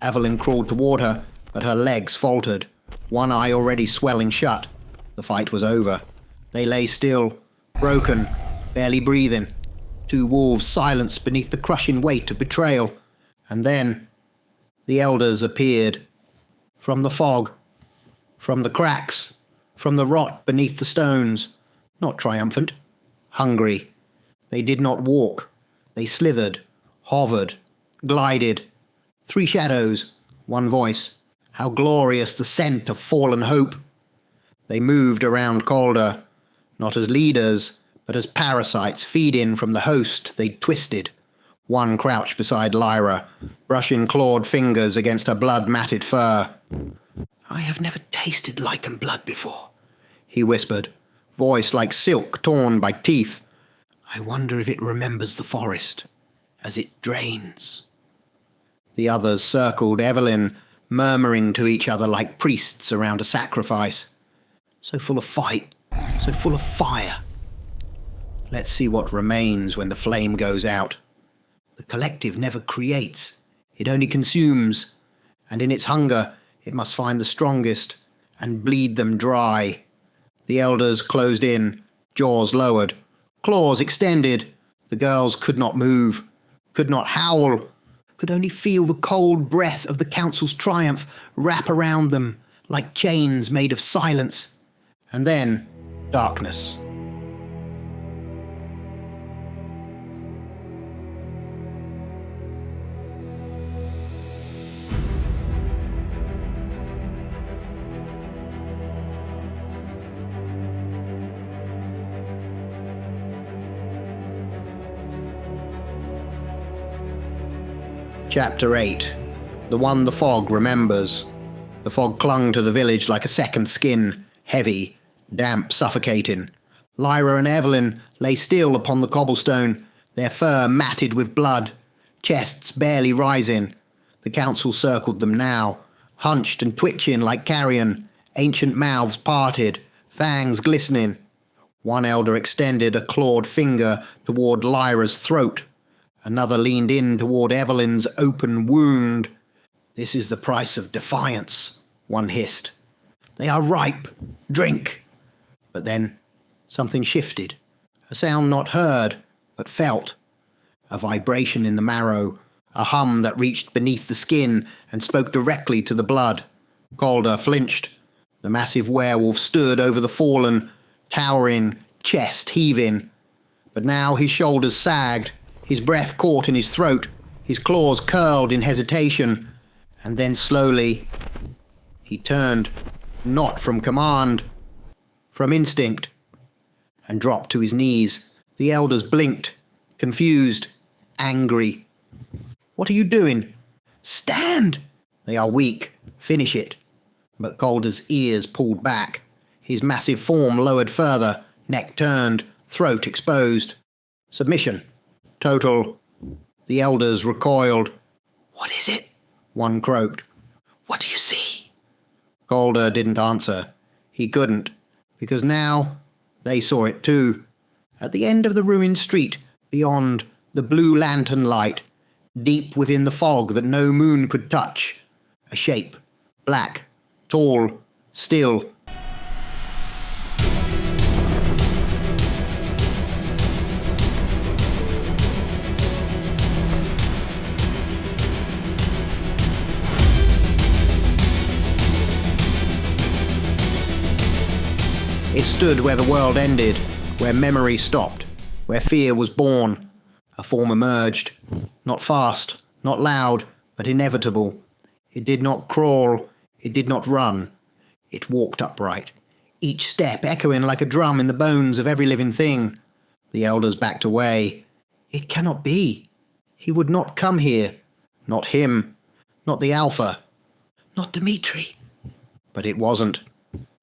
Evelyn crawled toward her, but her legs faltered, one eye already swelling shut. The fight was over. They lay still, broken, barely breathing. Two wolves silenced beneath the crushing weight of betrayal. And then the elders appeared. From the fog, from the cracks, from the rot beneath the stones. Not triumphant, hungry. They did not walk. They slithered, hovered, glided. Three shadows, one voice. How glorious the scent of fallen hope. They moved around Calder, not as leaders, but as parasites feeding from the host they'd twisted. One crouched beside Lyra, brushing clawed fingers against her blood-matted fur. I have never tasted lichen blood before, he whispered, voice like silk torn by teeth. I wonder if it remembers the forest as it drains. The others circled Evelyn, murmuring to each other like priests around a sacrifice. So full of fight, so full of fire. Let's see what remains when the flame goes out. The collective never creates, it only consumes, and in its hunger it must find the strongest and bleed them dry. The elders closed in, jaws lowered, claws extended. The girls could not move, could not howl, could only feel the cold breath of the council's triumph wrap around them like chains made of silence. And then darkness. Chapter 8. The one the fog remembers. The fog clung to the village like a second skin, heavy, damp, suffocating. Lyra and Evelyn lay still upon the cobblestone, their fur matted with blood, chests barely rising. The council circled them now, hunched and twitching like carrion, ancient mouths parted, fangs glistening. One elder extended a clawed finger toward Lyra's throat. Another leaned in toward Evelyn's open wound. "This is the price of defiance," one hissed. "They are ripe. Drink." But then something shifted. A sound not heard, but felt. A vibration in the marrow. A hum that reached beneath the skin and spoke directly to the blood. Calder flinched. The massive werewolf stood over the fallen, towering, chest heaving. But now his shoulders sagged. His breath caught in his throat, his claws curled in hesitation, and then slowly he turned, not from command, from instinct, and dropped to his knees. The elders blinked, confused, angry. "What are you doing?" "Stand!" "They are weak. Finish it." But Calder's ears pulled back, his massive form lowered further, neck turned, throat exposed. Submission. Total. The elders recoiled. "What is it?" one croaked. "What do you see?" Calder didn't answer. He couldn't, because now they saw it too. At the end of the ruined street, beyond the blue lantern light, deep within the fog that no moon could touch, a shape, black, tall, still. It stood where the world ended, where memory stopped, where fear was born. A form emerged, not fast, not loud, but inevitable. It did not crawl, it did not run. It walked upright, each step echoing like a drum in the bones of every living thing. The elders backed away. It cannot be. He would not come here. Not him. Not the Alpha. Not Dimitri. But it wasn't.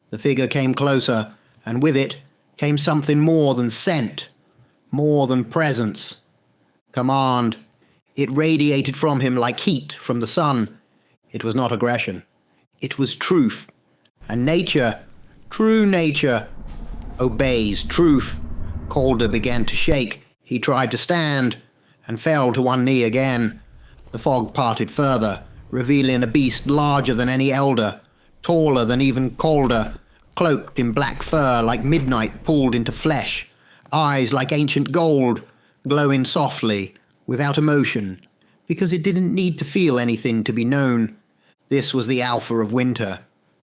The figure came closer, and with it came something more than scent, more than presence. Command. It radiated from him like heat from the sun. It was not aggression. It was truth. And nature, true nature, obeys truth. Calder began to shake. He tried to stand, and fell to one knee again. The fog parted further, revealing a beast larger than any elder, taller than even Calder, cloaked in black fur like midnight pulled into flesh, eyes like ancient gold, glowing softly, without emotion, because it didn't need to feel anything to be known. This was the Alpha of Winter,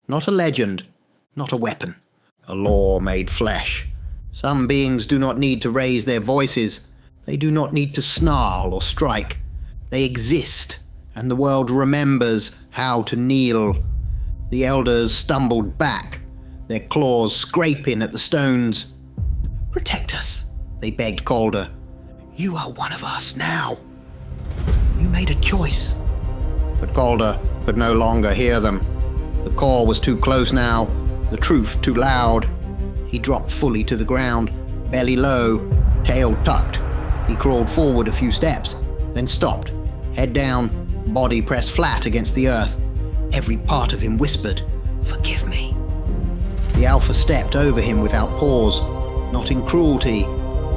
not a legend, not a weapon, a law made flesh. Some beings do not need to raise their voices, they do not need to snarl or strike. They exist, and the world remembers how to kneel. The elders stumbled back, their claws scraping at the stones. "Protect us," they begged Calder. "You are one of us now. You made a choice." But Calder could no longer hear them. The call was too close now, the truth too loud. He dropped fully to the ground, belly low, tail tucked. He crawled forward a few steps, then stopped, head down, body pressed flat against the earth. Every part of him whispered, "Forgive me." The Alpha stepped over him without pause, not in cruelty,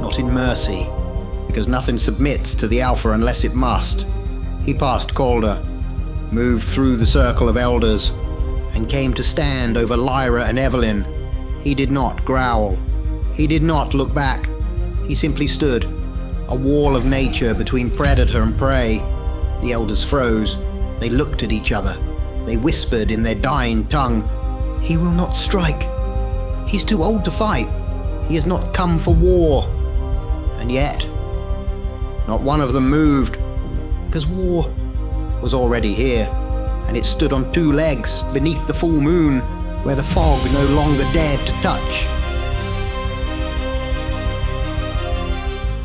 not in mercy, because nothing submits to the Alpha unless it must. He passed Calder, moved through the circle of elders, and came to stand over Lyra and Evelyn. He did not growl. He did not look back. He simply stood, a wall of nature between predator and prey. The elders froze. They looked at each other. They whispered in their dying tongue, "He will not strike." He's too old to fight. He has not come for war. And yet, not one of them moved, because war was already here, and it stood on two legs beneath the full moon, where the fog no longer dared to touch.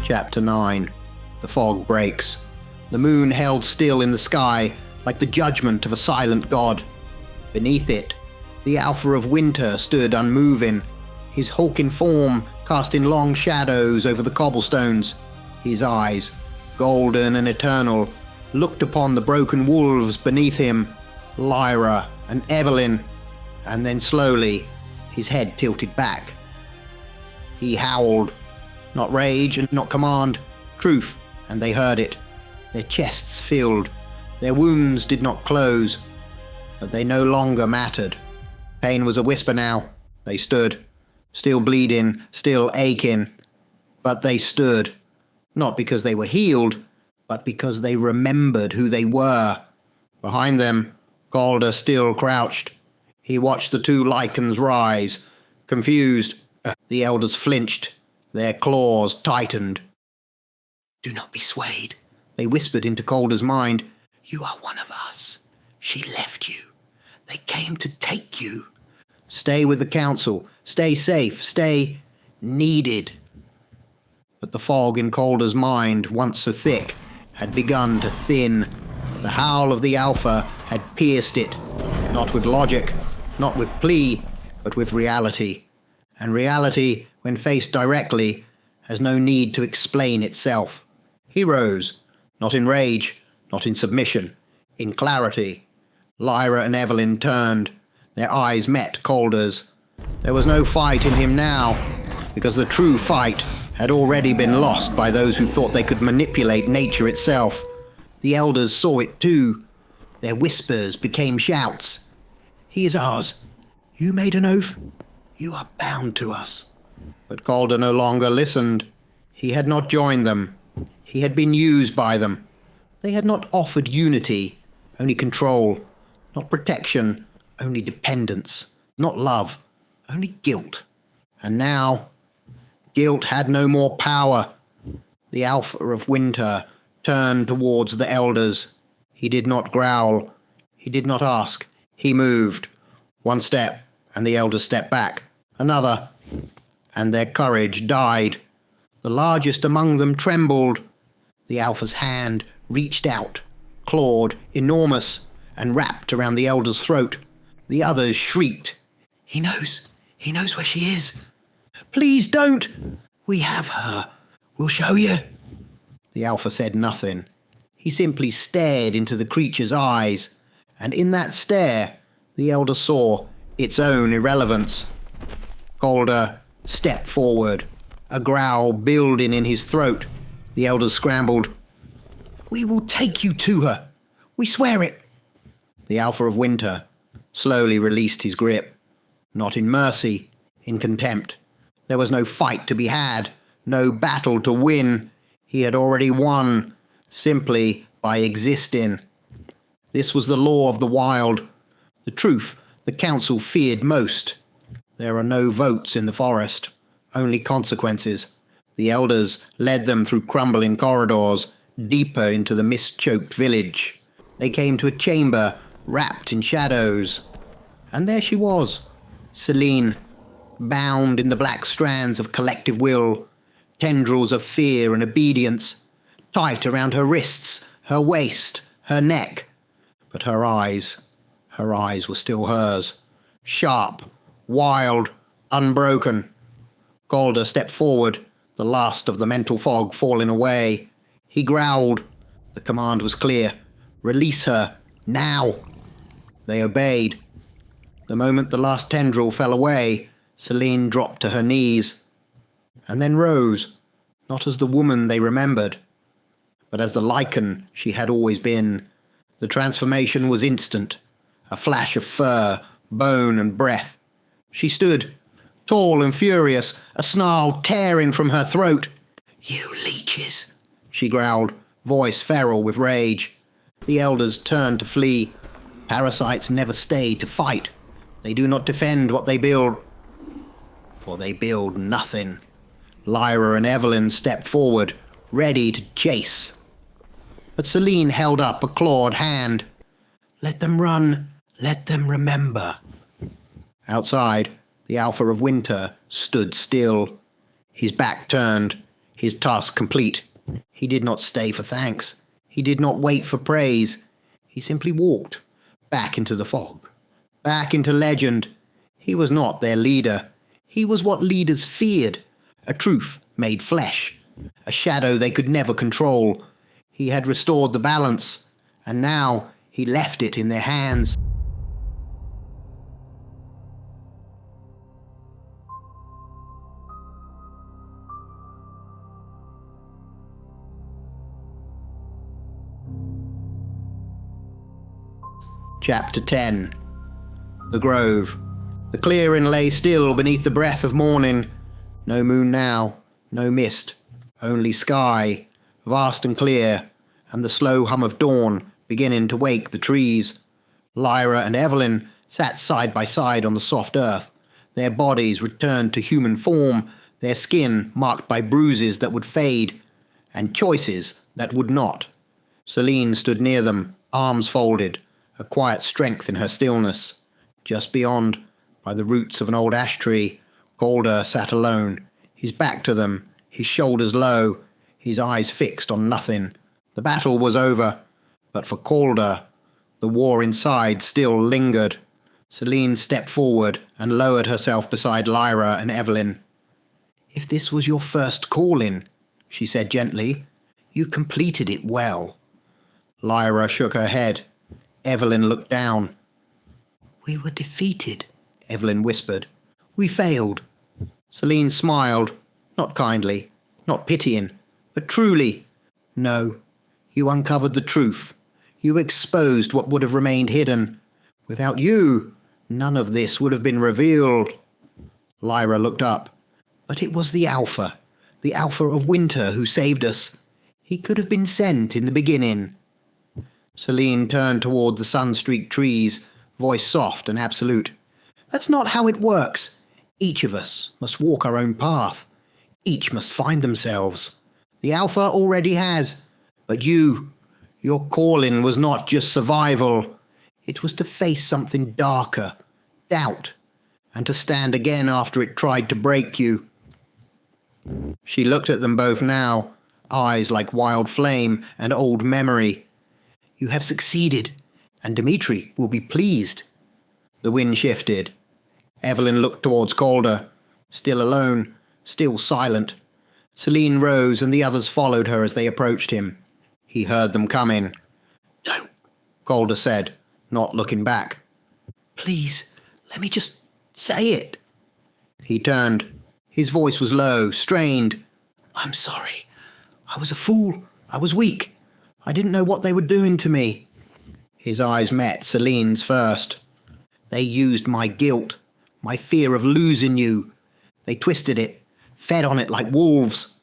Chapter 9. The fog breaks. The moon held still in the sky, like the judgment of a silent god. Beneath it, the Alpha of Winter stood unmoving, his hulking form casting long shadows over the cobblestones. His eyes, golden and eternal, looked upon the broken wolves beneath him, Lyra and Evelyn, and then slowly his head tilted back. He howled, not rage and not command, truth, and they heard it. Their chests filled, their wounds did not close, but they no longer mattered. Pain was a whisper now. They stood, still bleeding, still aching, but they stood, not because they were healed, but because they remembered who they were. Behind them, Calder still crouched. He watched the two lichens rise. Confused, the elders flinched. Their claws tightened. "Do not be swayed," they whispered into Calder's mind. "You are one of us. She left you. They came to take you. Stay with the council. Stay safe. Stay needed." But the fog in Calder's mind, once so thick, had begun to thin. The howl of the Alpha had pierced it, not with logic, not with plea, but with reality. And reality, when faced directly, has no need to explain itself. He rose, not in rage, not in submission, in clarity. Lyra and Evelyn turned. Their eyes met Calder's. There was no fight in him now, because the true fight had already been lost by those who thought they could manipulate nature itself. The elders saw it too. Their whispers became shouts. "He is ours. You made an oath. You are bound to us." But Calder no longer listened. He had not joined them. He had been used by them. They had not offered unity, only control. Not protection, only dependence. Not love, only guilt. And now, guilt had no more power. The Alpha of Winter turned towards the elders. He did not growl. He did not ask. He moved. One step, and the elders stepped back. Another, and their courage died. The largest among them trembled. The Alpha's hand reached out, clawed, enormous, and wrapped around the elder's throat. The others shrieked. He knows where she is. Please don't! We have her. We'll show you." The Alpha said nothing. He simply stared into the creature's eyes, and in that stare, the elder saw its own irrelevance. Calder stepped forward, a growl building in his throat. The elders scrambled. "We will take you to her. We swear it." The Alpha of Winter slowly released his grip, not in mercy, in contempt. There was no fight to be had, no battle to win. He had already won, simply by existing. This was the law of the wild, the truth the council feared most. There are no votes in the forest, only consequences. The elders led them through crumbling corridors, deeper into the mist-choked village. They came to a chamber wrapped in shadows. And there she was, Celine, bound in the black strands of collective will, tendrils of fear and obedience, tight around her wrists, her waist, her neck. But her eyes were still hers, sharp, wild, unbroken. Calder stepped forward, the last of the mental fog falling away. He growled. The command was clear. Release her, now. They obeyed. The moment the last tendril fell away, Celine dropped to her knees, and then rose, not as the woman they remembered, but as the lichen she had always been. The transformation was instant, a flash of fur, bone and breath. She stood, tall and furious, a snarl tearing from her throat. "You leeches," she growled, voice feral with rage. The elders turned to flee. Parasites never stay to fight. They do not defend what they build. for they build nothing. Lyra and Evelyn stepped forward, ready to chase. But Celine held up a clawed hand. Let them run, let them remember. Outside, the Alpha of Winter stood still, his back turned, his task complete. He did not stay for thanks. He did not wait for praise. He simply walked back into the fog, back into legend. He was not their leader. He was what leaders feared, a truth made flesh, a shadow they could never control. He had restored the balance, and now he left it in their hands. Chapter 10. The Grove. The clearing lay still beneath the breath of morning. No moon now, no mist, only sky, vast and clear, and the slow hum of dawn beginning to wake the trees. Lyra and Evelyn sat side by side on the soft earth, their bodies returned to human form, their skin marked by bruises that would fade, and choices that would not. Celine stood near them, arms folded, a quiet strength in her stillness. Just beyond, by the roots of an old ash tree, Calder sat alone, his back to them, his shoulders low, his eyes fixed on nothing. The battle was over, but for Calder, the war inside still lingered. Celine stepped forward and lowered herself beside Lyra and Evelyn. "If this was your first calling," she said gently, "you completed it well." Lyra shook her head. Evelyn looked down. "We were defeated," Evelyn whispered. "We failed." Celine smiled, not kindly, not pitying, but truly. "No, you uncovered the truth. You exposed what would have remained hidden. Without you, none of this would have been revealed." Lyra looked up. "But it was the Alpha of Winter who saved us. He could have been sent in the beginning." Celine turned toward the sun-streaked trees, voice soft and absolute. "That's not how it works. Each of us must walk our own path. Each must find themselves. The Alpha already has. But your calling was not just survival. It was to face something darker, doubt, and to stand again after it tried to break you." She looked at them both now, eyes like wild flame and old memory. "You have succeeded, and Dimitri will be pleased." The wind shifted. Evelyn looked towards Calder, still alone, still silent. Celine rose and the others followed her as they approached him. He heard them coming. "Don't," Calder said, not looking back. "Please, let me just say it." He turned. His voice was low, strained. "I'm sorry. I was a fool. I was weak. I didn't know what they were doing to me." His eyes met Celine's first. "They used my guilt, my fear of losing you. They twisted it, fed on it like wolves."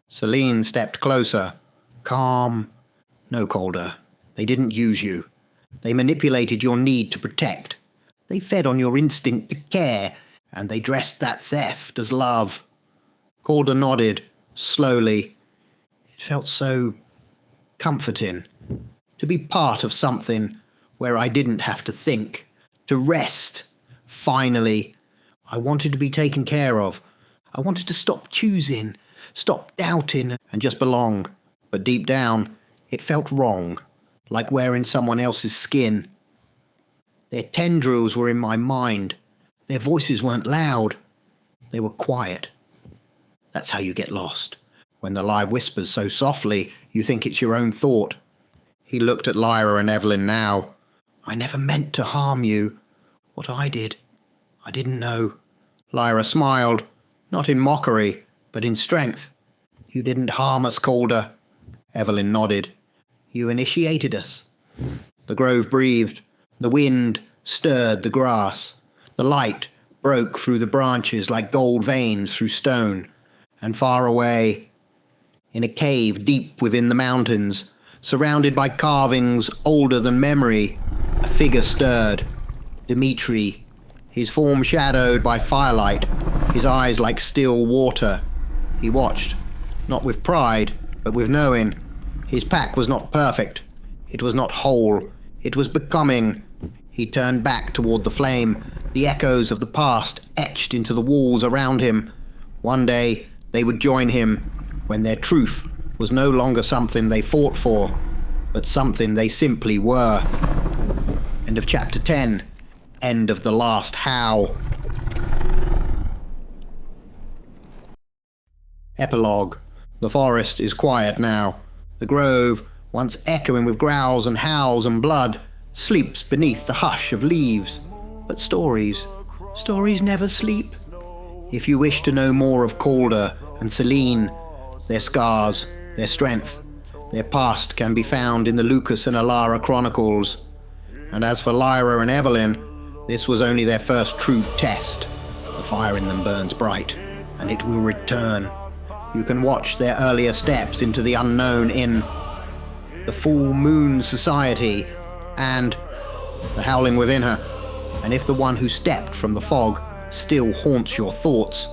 Celine stepped closer, calm. "No, Calder, they didn't use you. They manipulated your need to protect. They fed on your instinct to care, and they dressed that theft as love." Calder nodded, slowly. It felt so comforting to be part of something where I didn't have to think, to rest. Finally, I wanted to be taken care of. I wanted to stop choosing, stop doubting, and just belong. But deep down, it felt wrong, like wearing someone else's skin. Their tendrils were in my mind. Their voices weren't loud. They were quiet. That's how you get lost. When the lie whispers so softly, you think it's your own thought. He looked at Lyra and Evelyn now. "I never meant to harm you. What I did, I didn't know." Lyra smiled, not in mockery, but in strength. "You didn't harm us, Calder." Evelyn nodded. "You initiated us." The grove breathed. The wind stirred the grass. The light broke through the branches like gold veins through stone. And far away, in a cave deep within the mountains, surrounded by carvings older than memory, a figure stirred. Dimitri, his form shadowed by firelight, his eyes like still water. He watched, not with pride, but with knowing. His pack was not perfect. It was not whole. It was becoming. He turned back toward the flame, the echoes of the past etched into the walls around him. One day, they would join him, when their truth was no longer something they fought for, but something they simply were. End of chapter 10. End of the Last Howl. Epilogue. The forest is quiet now. The grove, once echoing with growls and howls and blood, sleeps beneath the hush of leaves. But stories never sleep. If you wish to know more of Calder and Celine, their scars, their strength, their past can be found in the Lucas and Alara Chronicles. And as for Lyra and Evelyn, this was only their first true test. The fire in them burns bright, and it will return. You can watch their earlier steps into the unknown in The Full Moon Society and The Howling Within Her. And if the one who stepped from the fog still haunts your thoughts,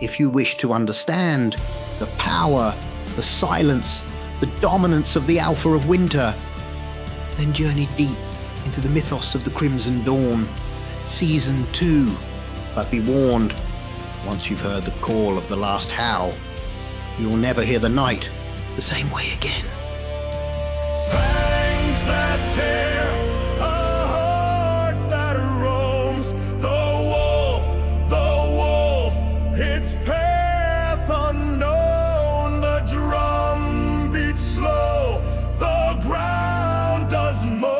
if you wish to understand the power, the silence, the dominance of the Alpha of Winter, then journey deep into the mythos of the Crimson Dawn, Season 2. But be warned, once you've heard the call of the Last Howl, you'll never hear the night the same way again. Fangs that tear, a heart that roams. The wolf, its path unknown. The drum beats slow, the ground does moan.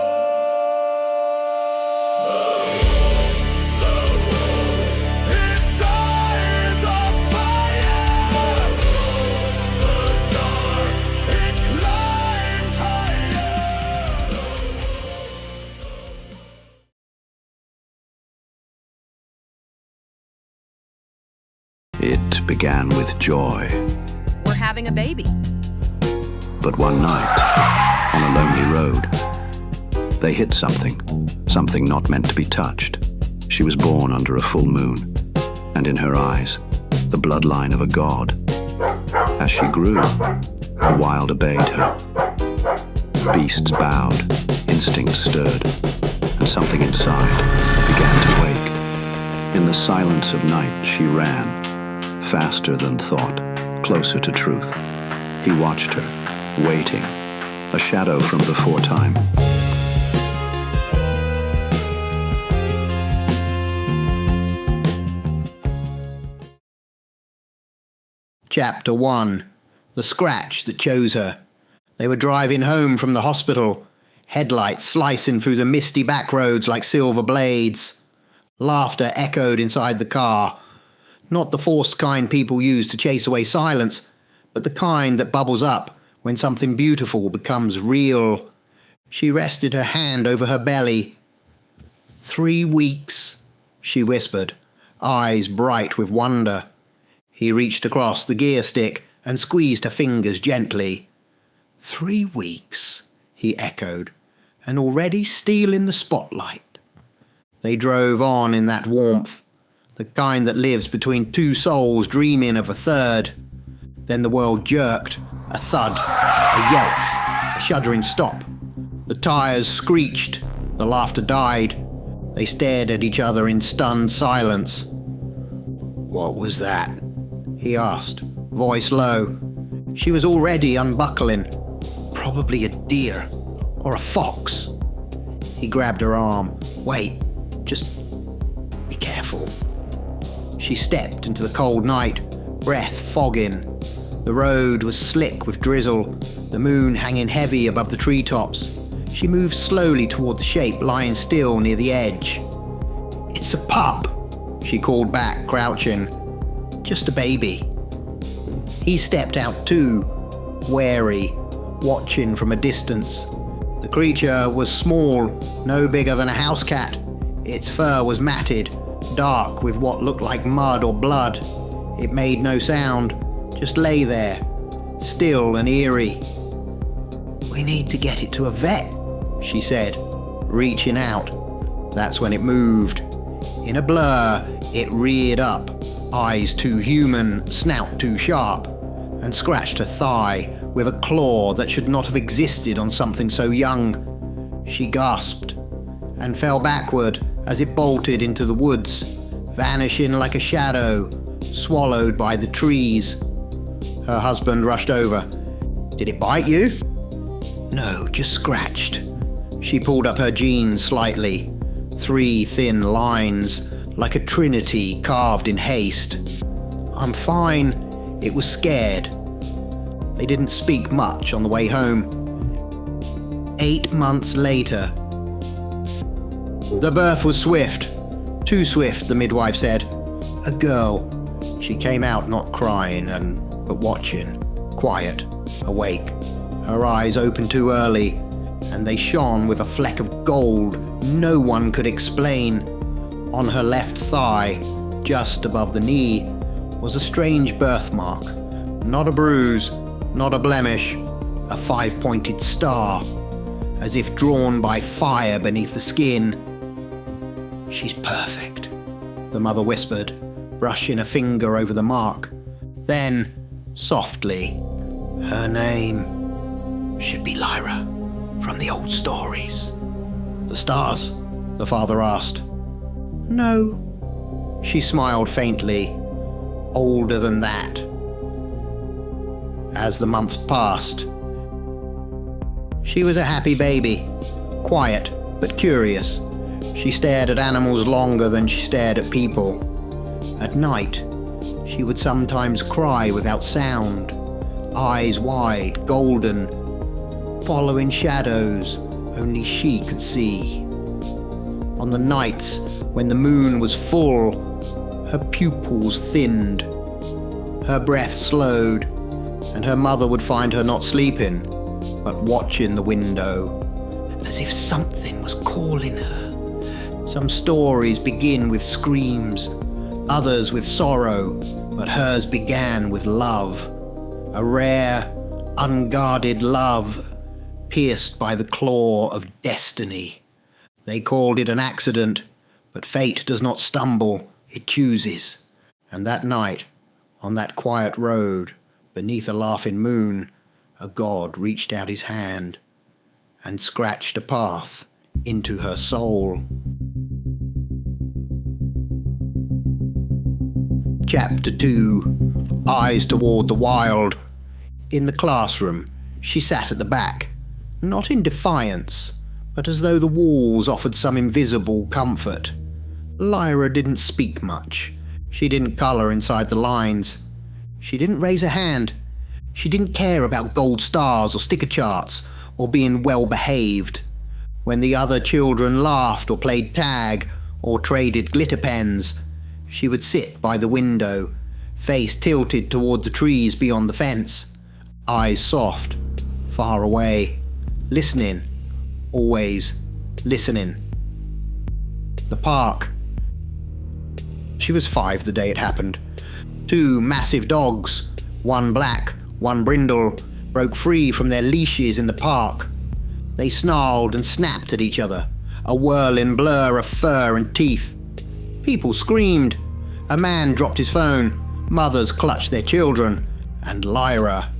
The wolf, its eyes are fire. The dark, it climbs higher. It began with joy, We're having a baby. but one night, on a lonely road, they hit something not meant to be touched. She was born under a full moon, and in her eyes, the bloodline of a god. As she grew, the wild obeyed her. Beasts bowed, instinct stirred, and something inside began to wake. In the silence of night, she ran, faster than thought, closer to truth. He watched her, waiting, a shadow from before time. Chapter 1. The scratch that chose her. They were driving home from the hospital, headlights slicing through the misty back roads like silver blades. Laughter echoed inside the car. Not the forced kind people use to chase away silence, but the kind that bubbles up when something beautiful becomes real. She rested her hand over her belly. 3 weeks, she whispered, eyes bright with wonder. He reached across the gear stick and squeezed her fingers gently. 3 weeks, he echoed, and already stealing the spotlight. They drove on in that warmth, the kind that lives between two souls dreaming of a third. Then the world jerked, a thud, a yelp, a shuddering stop. The tires screeched, the laughter died. They stared at each other in stunned silence. "What was that?" he asked, voice low. She was already unbuckling. Probably a deer or a fox. He grabbed her arm. "Wait, just be careful." She stepped into the cold night, breath fogging. The road was slick with drizzle, the moon hanging heavy above the treetops. She moved slowly toward the shape lying still near the edge. "It's a pup," she called back, crouching. "Just a baby." He stepped out too, wary, watching from a distance. The creature was small, no bigger than a house cat. Its fur was matted, dark with what looked like mud or blood. It made no sound, just lay there, still and eerie. "We need to get it to a vet," she said, reaching out. That's when it moved. In a blur, it reared up, Eyes too human, snout too sharp, and scratched her thigh with a claw that should not have existed on something so young. She gasped and fell backward as it bolted into the woods, vanishing like a shadow, swallowed by the trees. Her husband rushed over. "Did it bite you?" "No, just scratched." She pulled up her jeans slightly. 3 thin lines, like a trinity carved in haste. "I'm fine. It was scared." They didn't speak much on the way home. 8 months later. The birth was swift. Too swift, the midwife said. A girl. She came out not crying, but watching. Quiet. Awake. Her eyes opened too early, and they shone with a fleck of gold no one could explain. On her left thigh, just above the knee, was a strange birthmark. Not a bruise, not a blemish, a 5-pointed star, as if drawn by fire beneath the skin. "She's perfect," the mother whispered, brushing a finger over the mark. Then, softly, "Her name should be Lyra, from the old stories." "The stars?" the father asked. "No." She smiled faintly. "Older than that." As the months passed, she was a happy baby, quiet but curious. She stared at animals longer than she stared at people. At night, she would sometimes cry without sound, eyes wide, golden, following shadows only she could see. On the nights when the moon was full, her pupils thinned, her breath slowed, and her mother would find her not sleeping, but watching the window, as if something was calling her. Some stories begin with screams, others with sorrow, but hers began with love. A rare, unguarded love, pierced by the claw of destiny. They called it an accident, but fate does not stumble, it chooses. And that night, on that quiet road, beneath a laughing moon, a god reached out his hand and scratched a path into her soul. Chapter 2. Eyes toward the wild. In the classroom, she sat at the back, not in defiance, but as though the walls offered some invisible comfort. Lyra didn't speak much. She didn't colour inside the lines. She didn't raise a hand. She didn't care about gold stars or sticker charts or being well behaved. When the other children laughed or played tag or traded glitter pens, she would sit by the window, face tilted toward the trees beyond the fence, eyes soft, far away, listening, always listening. The park. She was 5 the day it happened. 2 massive dogs, one black, one brindle, broke free from their leashes in the park. They snarled and snapped at each other, a whirling blur of fur and teeth. People screamed. A man dropped his phone. Mothers clutched their children. And Lyra,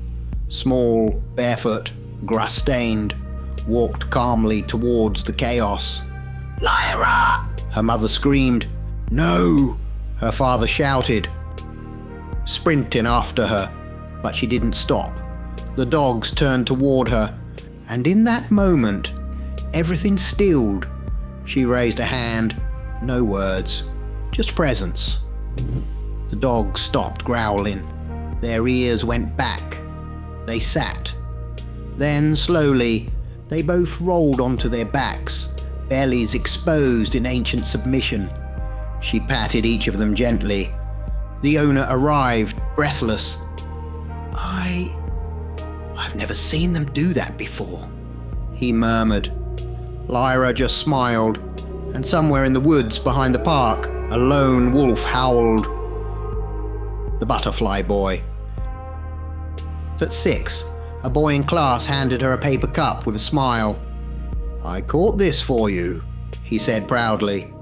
small, barefoot, grass-stained, walked calmly towards the chaos. "Lyra!" her mother screamed. "No!" her father shouted, sprinting after her, but she didn't stop. The dogs turned toward her, and in that moment, everything stilled. She raised a hand, no words, just presence. The dogs stopped growling. Their ears went back. They sat. Then, slowly, they both rolled onto their backs, bellies exposed in ancient submission. She patted each of them gently. The owner arrived, breathless. I've never seen them do that before," he murmured. Lyra just smiled, and somewhere in the woods behind the park, a lone wolf howled. The butterfly boy. At 6, a boy in class handed her a paper cup with a smile. "I caught this for you," he said proudly.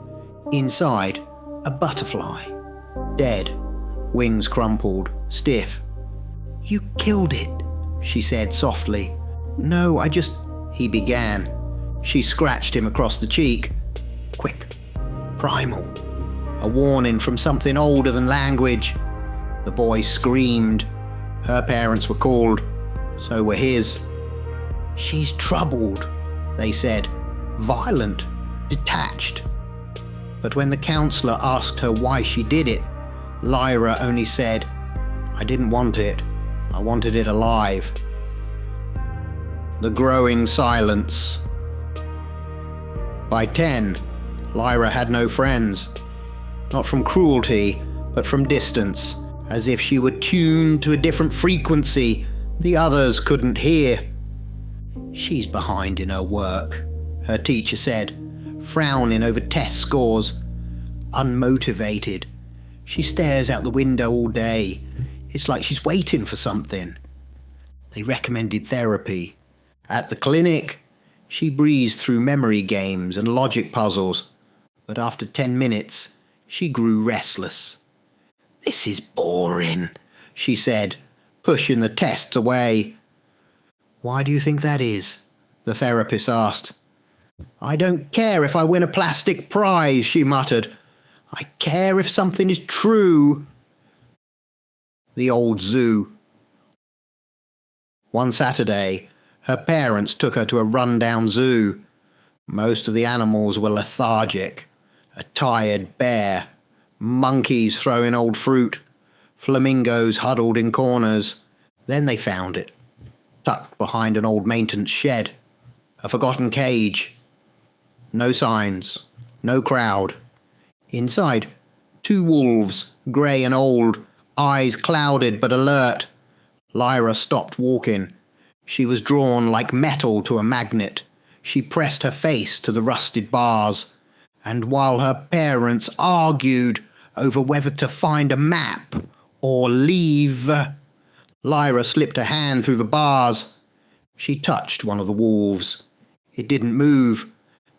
Inside, a butterfly. Dead, wings crumpled, stiff. "You killed it," she said softly. "No, I just..." he began. She scratched him across the cheek. Quick. Primal. A warning from something older than language. The boy screamed. Her parents were called. So were his. "She's troubled," they said. "Violent. Detached." But when the counselor asked her why she did it, Lyra only said, "I didn't want it. I wanted it alive." The growing silence. By 10, Lyra had no friends. Not from cruelty, but from distance, as if she were tuned to a different frequency the others couldn't hear. "She's behind in her work," her teacher said, frowning over test scores. "Unmotivated. She stares out the window all day. It's like she's waiting for something." They recommended therapy. At the clinic, she breezed through memory games and logic puzzles, but after 10 minutes, she grew restless. "This is boring," she said, pushing the tests away. "Why do you think that is?" the therapist asked. "I don't care if I win a plastic prize," she muttered. "I care if something is true." The old zoo. One Saturday, her parents took her to a run-down zoo. Most of the animals were lethargic. A tired bear, monkeys throwing old fruit, flamingos huddled in corners. Then they found it, tucked behind an old maintenance shed. A forgotten cage. No signs, no crowd. Inside, 2 wolves, grey and old, eyes clouded but alert. Lyra stopped walking. She was drawn like metal to a magnet. She pressed her face to the rusted bars. And while her parents argued over whether to find a map or leave, Lyra slipped a hand through the bars. She touched one of the wolves. It didn't move.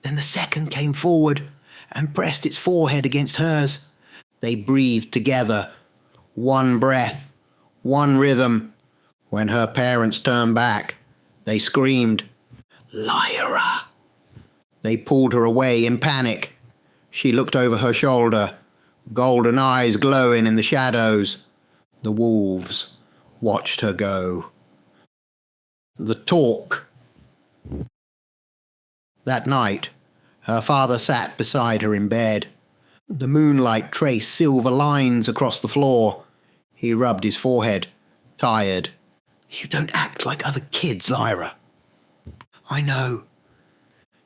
Then the second came forward and pressed its forehead against hers. They breathed together. One breath, one rhythm. When her parents turned back, they screamed, "Lyra!" They pulled her away in panic. She looked over her shoulder, golden eyes glowing in the shadows. The wolves watched her go. The talk. That night, her father sat beside her in bed. The moonlight traced silver lines across the floor. He rubbed his forehead, tired. "You don't act like other kids, Lyra." "I know.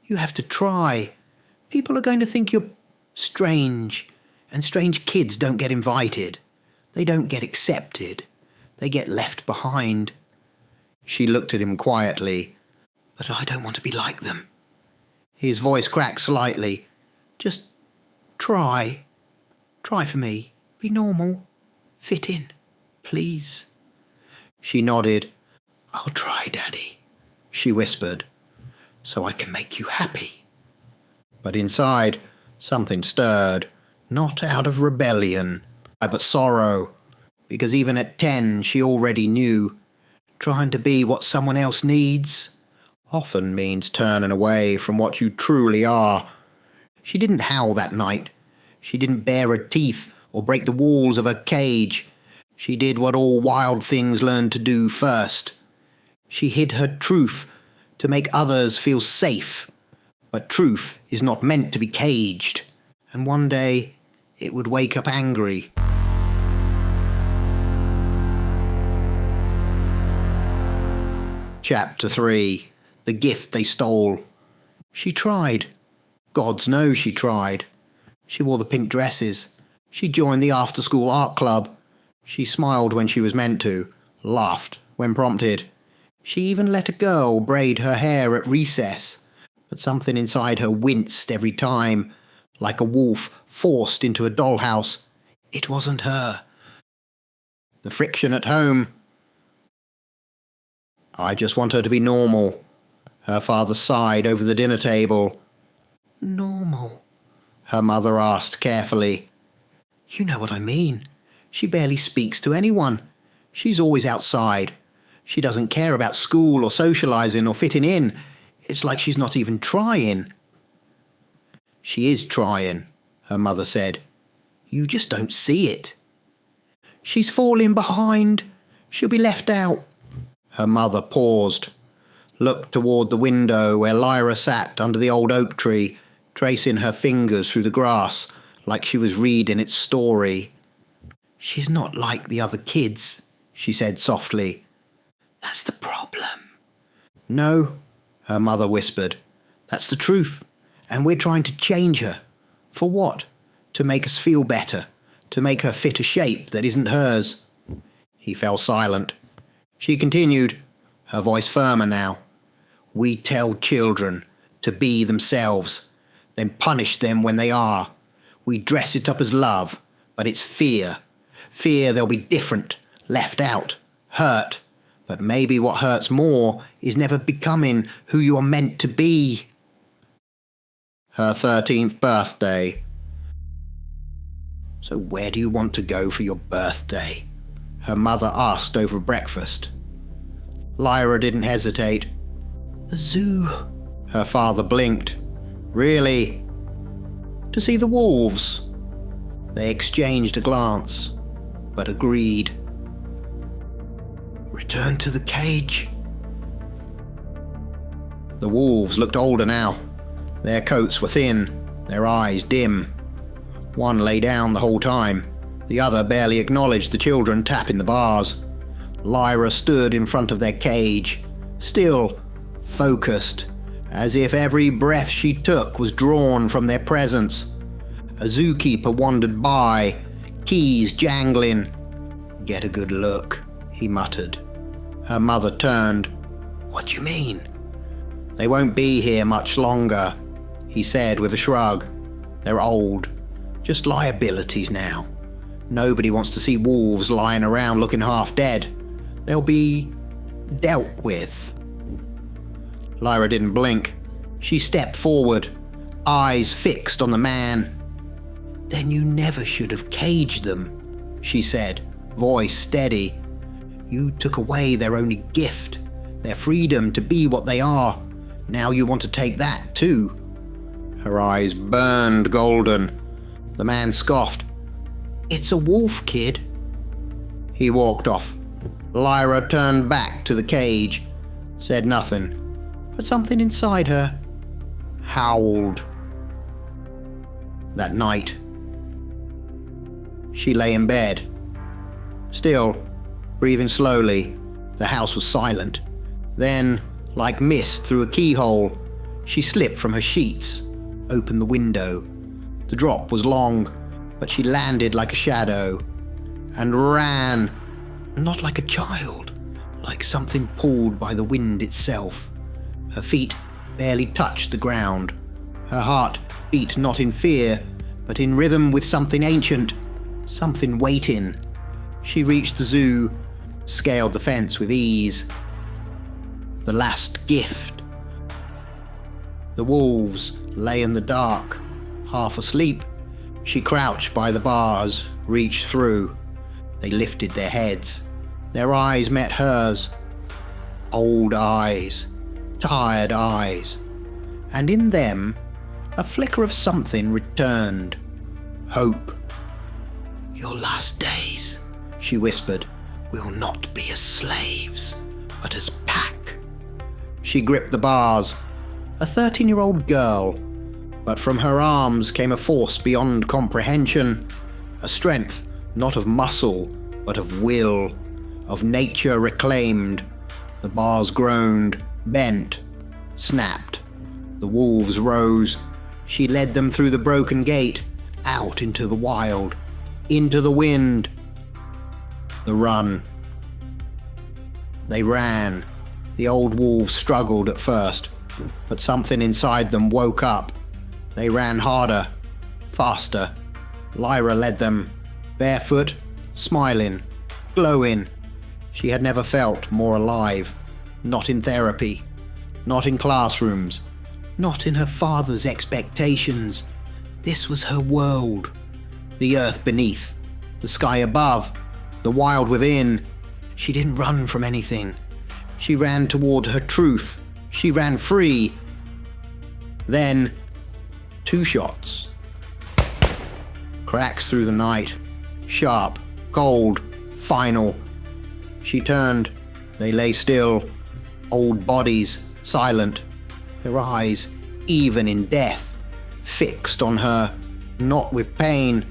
You have to try. People are going to think you're strange, and strange kids don't get invited. They don't get accepted. They get left behind." She looked at him quietly. "But I don't want to be like them." His voice cracked slightly. "Just try. Try for me. Be normal. Fit in. Please." She nodded. "I'll try, Daddy," she whispered, "so I can make you happy." But inside, something stirred, not out of rebellion, but sorrow, because even at 10 she already knew. Trying to be what someone else needs often means turning away from what you truly are. She didn't howl that night. She didn't bare her teeth or break the walls of her cage. She did what all wild things learn to do first. She hid her truth to make others feel safe. But truth is not meant to be caged. And one day it would wake up angry. Chapter 3. The gift they stole. She tried. Gods know she tried. She wore the pink dresses. She joined the after-school art club. She smiled when she was meant to, laughed when prompted. She even let a girl braid her hair at recess, but something inside her winced every time, like a wolf forced into a dollhouse. It wasn't her. The friction at home. "I just want her to be normal," her father sighed over the dinner table. "Normal?" her mother asked carefully. "You know what I mean. She barely speaks to anyone. She's always outside. She doesn't care about school or socializing or fitting in. It's like she's not even trying. She is trying, her mother said. You just don't see it. She's falling behind. She'll be left out. Her mother paused, looked toward the window where Lyra sat under the old oak tree, tracing her fingers through the grass like she was reading its story. She's not like the other kids, she said softly. That's the problem. No, her mother whispered. That's the truth, and we're trying to change her. For what? To make us feel better, to make her fit a shape that isn't hers. He fell silent. She continued, her voice firmer now. We tell children to be themselves, then punish them when they are. We dress it up as love, but it's fear. Fear they'll be different, left out, hurt. But maybe what hurts more is never becoming who you are meant to be. Her 13th birthday. So where do you want to go for your birthday? Her mother asked over breakfast. Lyra didn't hesitate. The zoo. Her father blinked. Really? To see the wolves? They exchanged a glance, but agreed. Return to the cage. The wolves looked older now. Their coats were thin, their eyes dim. One lay down the whole time. The other barely acknowledged the children tapping the bars. Lyra stood in front of their cage, still, focused, as if every breath she took was drawn from their presence. A zookeeper wandered by, keys jangling. Get a good look, he muttered. Her mother turned. What do you mean? They won't be here much longer, he said with a shrug. They're old, just liabilities now. Nobody wants to see wolves lying around looking half dead. They'll be dealt with. Lyra didn't blink. She stepped forward, eyes fixed on the man. Then you never should have caged them, she said, voice steady. You took away their only gift, their freedom to be what they are. Now you want to take that too. Her eyes burned golden. The man scoffed. It's a wolf, kid. He walked off. Lyra turned back to the cage, said nothing, but something inside her howled. That night, she lay in bed, still, breathing slowly. The house was silent. Then, like mist through a keyhole, she slipped from her sheets, opened the window. The drop was long, but she landed like a shadow and ran, not like a child, like something pulled by the wind itself. Her feet barely touched the ground. Her heart beat not in fear, but in rhythm with something ancient, something waiting. She reached the zoo, scaled the fence with ease. The last gift. The wolves lay in the dark, half asleep. She crouched by the bars, reached through. They lifted their heads. Their eyes met hers. Old eyes, tired eyes. And in them, a flicker of something returned. Hope. Your last days, she whispered, will not be as slaves, but as pack. She gripped the bars. A 13-year-old girl, but from her arms came a force beyond comprehension, a strength not of muscle, but of will, of nature reclaimed. The bars groaned, bent, snapped. The wolves rose. She led them through the broken gate, out into the wild, into the wind. The run. They ran. The old wolves struggled at first, but something inside them woke up. They ran harder, faster. Lyra led them, barefoot, smiling, glowing. She had never felt more alive. Not in therapy, not in classrooms, not in her father's expectations. This was her world. The earth beneath, the sky above, the wild within. She didn't run from anything. She ran toward her truth. She ran free. Then, 2 shots. Cracks through the night. Sharp, cold, final. She turned. They lay still. Old bodies, silent. Their eyes, even in death, fixed on her. Not with pain,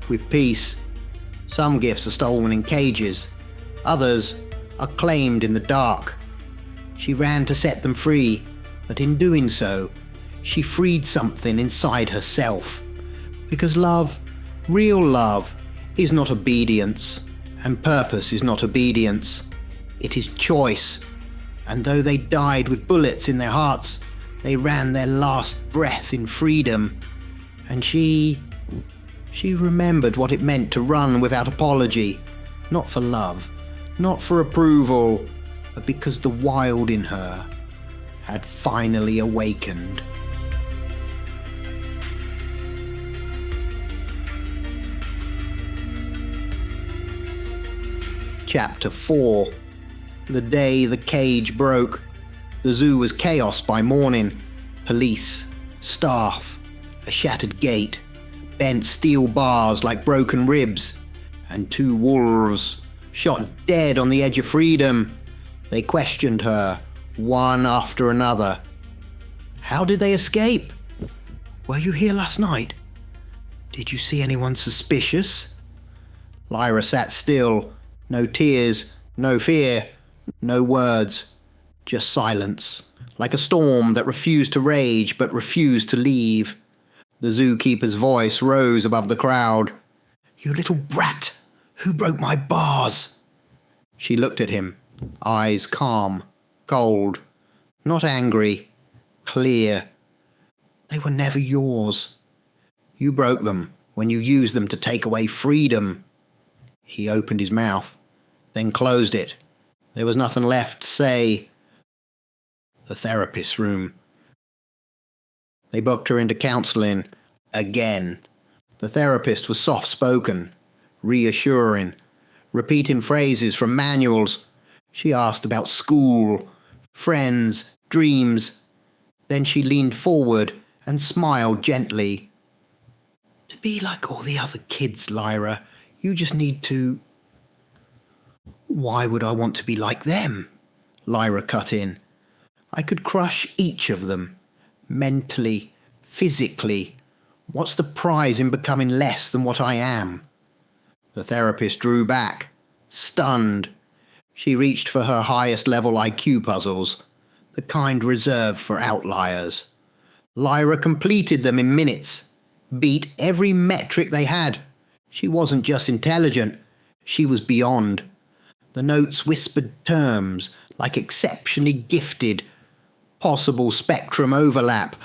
with peace. Some gifts are stolen in cages. Others are claimed in the dark. She ran to set them free, but in doing so, she freed something inside herself. Because love, real love, is not obedience, and purpose is not obedience. It is choice. And though they died with bullets in their hearts, they ran their last breath in freedom. And she remembered what it meant to run without apology, not for love, not for approval, but because the wild in her had finally awakened. Chapter 4. The day the cage broke. The zoo was chaos by morning. Police, staff, a shattered gate, bent steel bars like broken ribs, and 2 wolves, shot dead on the edge of freedom. They questioned her, one after another. How did they escape? Were you here last night? Did you see anyone suspicious? Lyra sat still. No tears, no fear, no words. Just silence, like a storm that refused to rage but refused to leave. The zookeeper's voice rose above the crowd. You little brat! Who broke my bars? She looked at him, eyes calm, cold, not angry, clear. They were never yours. You broke them when you used them to take away freedom. He opened his mouth, then closed it. There was nothing left to say. The therapist's room. They booked her into counselling again. The therapist was soft-spoken, reassuring, repeating phrases from manuals. She asked about school, friends, dreams. Then she leaned forward and smiled gently. To be like all the other kids, Lyra, you just need to... Why would I want to be like them? Lyra cut in. I could crush each of them. Mentally, physically. What's the prize in becoming less than what I am? The therapist drew back, stunned. She reached for her highest level IQ puzzles, the kind reserved for outliers. Lyra completed them in minutes, beat every metric they had. She wasn't just intelligent, she was beyond. The notes whispered terms like exceptionally gifted, possible spectrum overlap,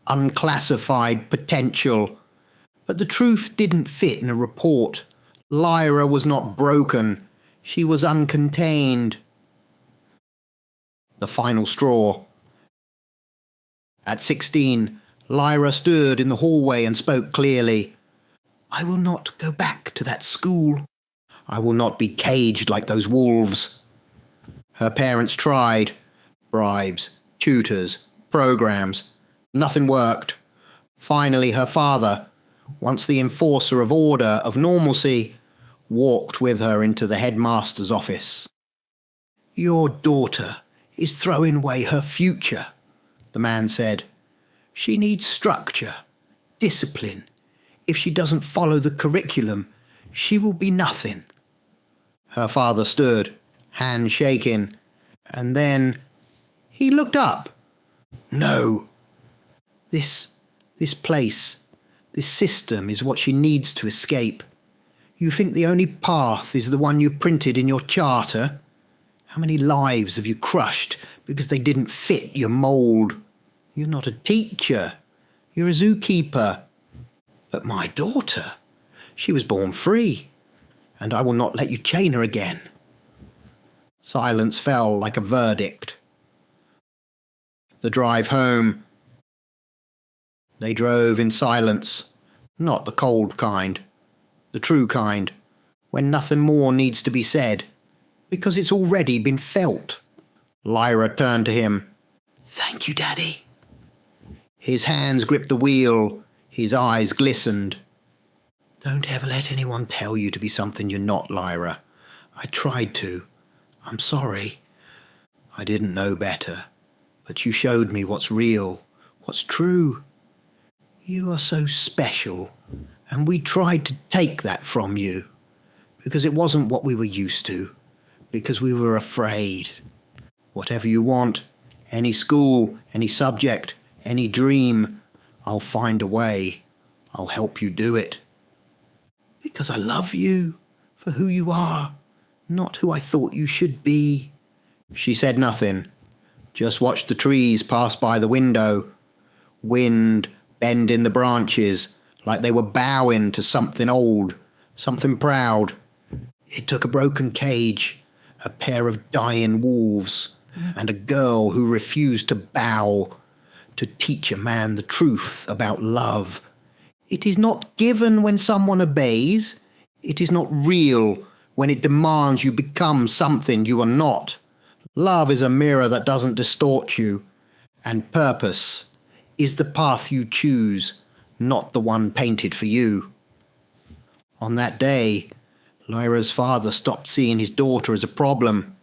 unclassified potential. But the truth didn't fit in a report. Lyra was not broken. She was uncontained. The final straw. At 16, Lyra stood in the hallway and spoke clearly. I will not go back to that school. I will not be caged like those wolves. Her parents tried. Bribes, tutors, programs. Nothing worked. Finally, her father, once the enforcer of order, of normalcy, walked with her into the headmaster's office. Your daughter is throwing away her future, the man said. She needs structure, discipline. If she doesn't follow the curriculum, she will be nothing. Her father stood, hand shaking, and then he looked up. No. This place, this system is what she needs to escape. You think the only path is the one you printed in your charter? How many lives have you crushed because they didn't fit your mould? You're not a teacher. You're a zookeeper. But my daughter, she was born free, and I will not let you chain her again. Silence fell like a verdict. The drive home. They drove in silence, not the cold kind, the true kind, when nothing more needs to be said, because it's already been felt. Lyra turned to him. "Thank you, Daddy." His hands gripped the wheel, his eyes glistened. "Don't ever let anyone tell you to be something you're not, Lyra. I tried to. I'm sorry. I didn't know better, but you showed me what's real, what's true. You are so special, and we tried to take that from you, because it wasn't what we were used to, because we were afraid. Whatever you want, any school, any subject, any dream, I'll find a way. I'll help you do it. Because I love you for who you are, not who I thought you should be." She said nothing, just watched the trees pass by the window, wind bend in the branches like they were bowing to something old, something proud. It took a broken cage, a pair of dying wolves, and a girl who refused to bow to teach a man the truth about love. It is not given when someone obeys. It is not real when it demands you become something you are not. Love is a mirror that doesn't distort you, and purpose is the path you choose, not the one painted for you. On that day, Lyra's father stopped seeing his daughter as a problem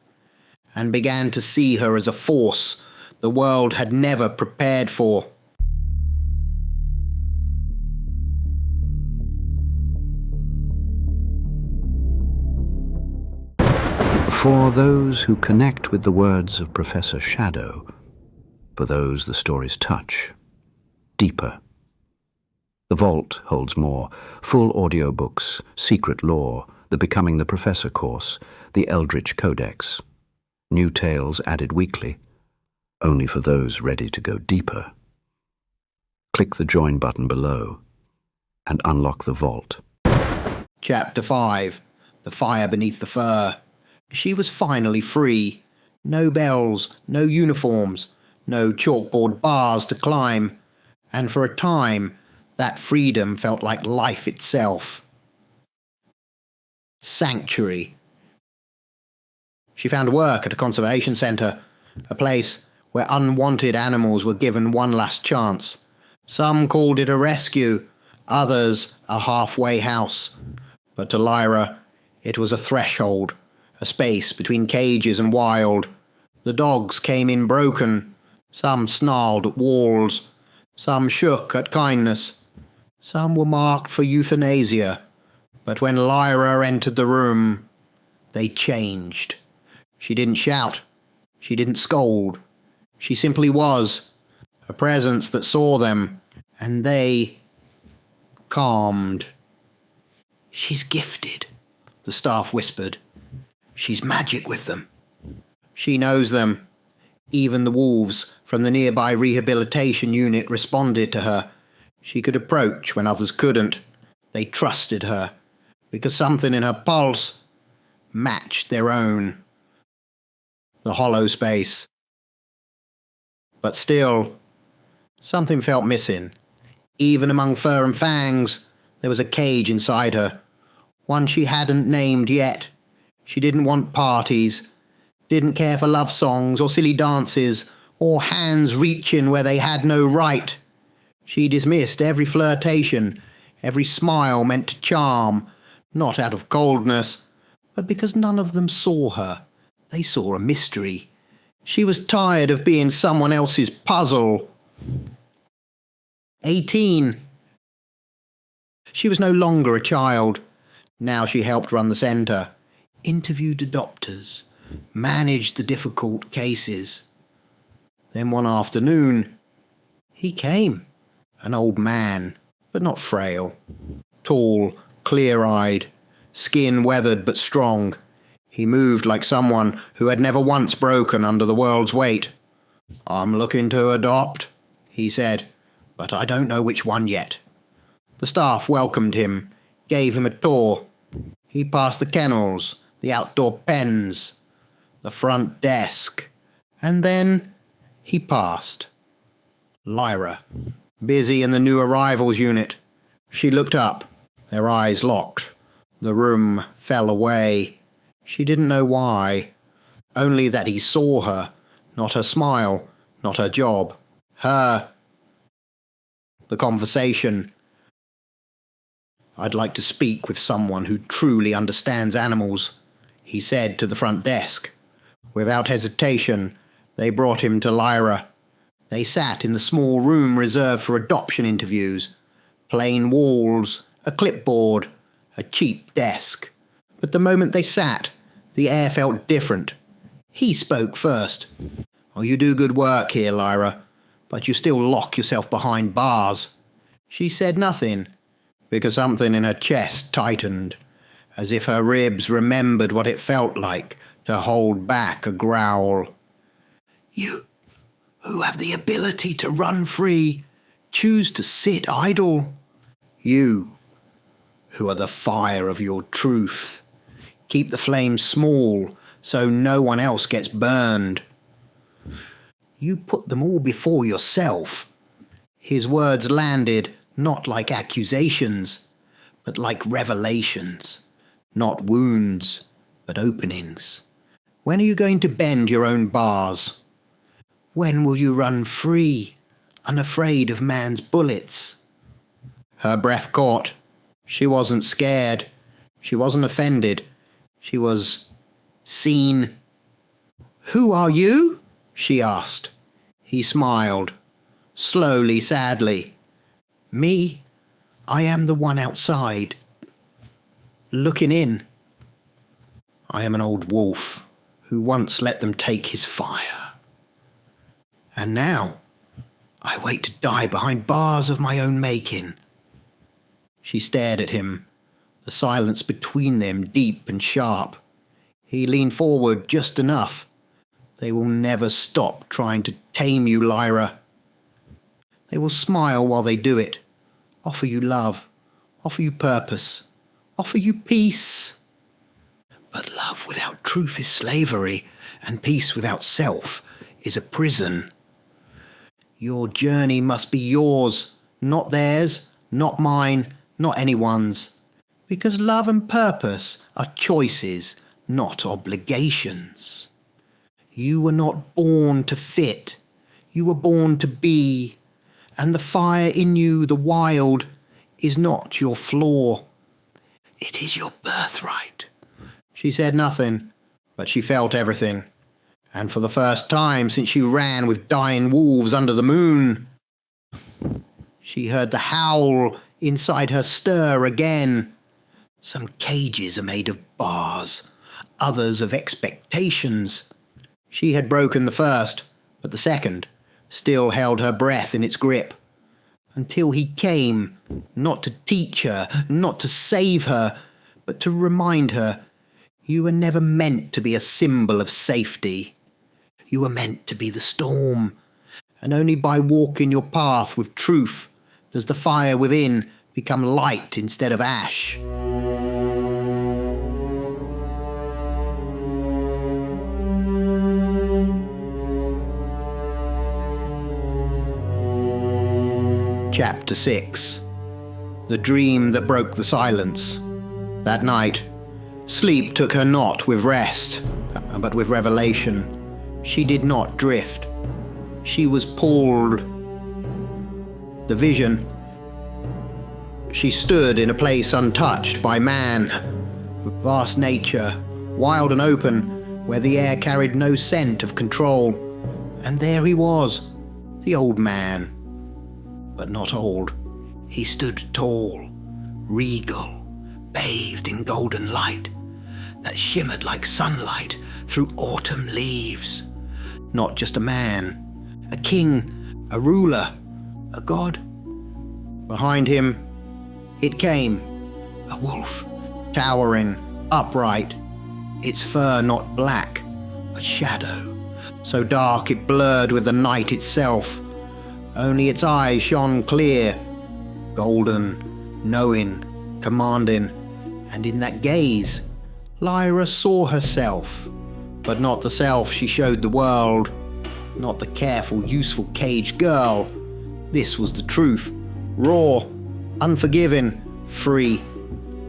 and began to see her as a force the world had never prepared for. For those who connect with the words of Professor Shadow, for those the stories touch, deeper. The Vault holds more: full audiobooks, Secret Lore, the Becoming the Professor course, the Eldritch Codex. New tales added weekly, only for those ready to go deeper. Click the join button below and unlock the Vault. Chapter 5. The Fire Beneath the Fur. She was finally free. No bells, no uniforms, no chalkboard bars to climb. And for a time, that freedom felt like life itself. Sanctuary. She found work at a conservation centre, a place where unwanted animals were given one last chance. Some called it a rescue, others a halfway house. But to Lyra, it was a threshold, a space between cages and wild. The dogs came in broken. Some snarled at walls. Some shook at kindness. Some were marked for euthanasia. But when Lyra entered the room, they changed. She didn't shout. She didn't scold. She simply was, a presence that saw them, and they calmed. "She's gifted," the staff whispered. "She's magic with them. She knows them." Even the wolves from the nearby rehabilitation unit responded to her. She could approach when others couldn't. They trusted her, because something in her pulse matched their own. The hollow space. But still, something felt missing. Even among fur and fangs, there was a cage inside her. One she hadn't named yet. She didn't want parties, didn't care for love songs or silly dances, or hands reaching where they had no right. She dismissed every flirtation, every smile meant to charm, not out of coldness, but because none of them saw her. They saw a mystery. She was tired of being someone else's puzzle. 18. She was no longer a child. Now she helped run the centre, interviewed adopters, managed the difficult cases. Then one afternoon, he came. An old man, but not frail. Tall, clear-eyed, skin weathered but strong. He moved like someone who had never once broken under the world's weight. "I'm looking to adopt," he said, "but I don't know which one yet." The staff welcomed him, gave him a tour. He passed the kennels, the outdoor pens, the front desk, and then he passed Lyra, busy in the new arrivals unit. She looked up, their eyes locked. The room fell away. She didn't know why. Only that he saw her, not her smile, not her job. Her. The conversation. "I'd like to speak with someone who truly understands animals," he said to the front desk. Without hesitation, they brought him to Lyra. They sat in the small room reserved for adoption interviews. Plain walls, a clipboard, a cheap desk. But the moment they sat, the air felt different. He spoke first. "Oh, you do good work here, Lyra, but you still lock yourself behind bars." She said nothing, because something in her chest tightened, as if her ribs remembered what it felt like to hold back a growl. "You, who have the ability to run free, choose to sit idle. You, who are the fire of your truth, keep the flames small so no one else gets burned. You put them all before yourself." His words landed not like accusations, but like revelations. Not wounds, but openings. When are you going to bend your own bars? When will you run free, unafraid of man's bullets? Her breath caught. She wasn't scared. She wasn't offended. She was seen. "Who are you?" she asked. He smiled, slowly, sadly. "Me? I am the one outside, looking in. I am an old wolf who once let them take his fire. And now I wait to die behind bars of my own making." She stared at him, the silence between them deep and sharp. He leaned forward just enough. "They will never stop trying to tame you, Lyra. They will smile while they do it, offer you love, offer you purpose, offer you peace. But love without truth is slavery, and peace without self is a prison. Your journey must be yours, not theirs, not mine, not anyone's. Because love and purpose are choices, not obligations. You were not born to fit. You were born to be. And the fire in you, the wild, is not your flaw. It is your birthright." She said nothing, but she felt everything. And for the first time since she ran with dying wolves under the moon, she heard the howl inside her stir again. Some cages are made of bars, others of expectations. She had broken the first, but the second still held her breath in its grip. Until he came, not to teach her, not to save her, but to remind her, you were never meant to be a symbol of safety. You were meant to be the storm, and only by walking your path with truth does the fire within become light instead of ash. Chapter 6. The dream that broke the silence. That night, sleep took her not with rest, but with revelation. She did not drift. She was pulled. The vision. She stood in a place untouched by man. Vast nature, wild and open, where the air carried no scent of control. And there he was, the old man. But not old. He stood tall, regal, bathed in golden light that shimmered like sunlight through autumn leaves. Not just a man, a king, a ruler, a god. Behind him, it came, a wolf, towering, upright, its fur not black, but shadow, so dark it blurred with the night itself. Only its eyes shone clear, golden, knowing, commanding, and in that gaze, Lyra saw herself, but not the self she showed the world, not the careful, useful caged girl. This was the truth, raw, unforgiving, free.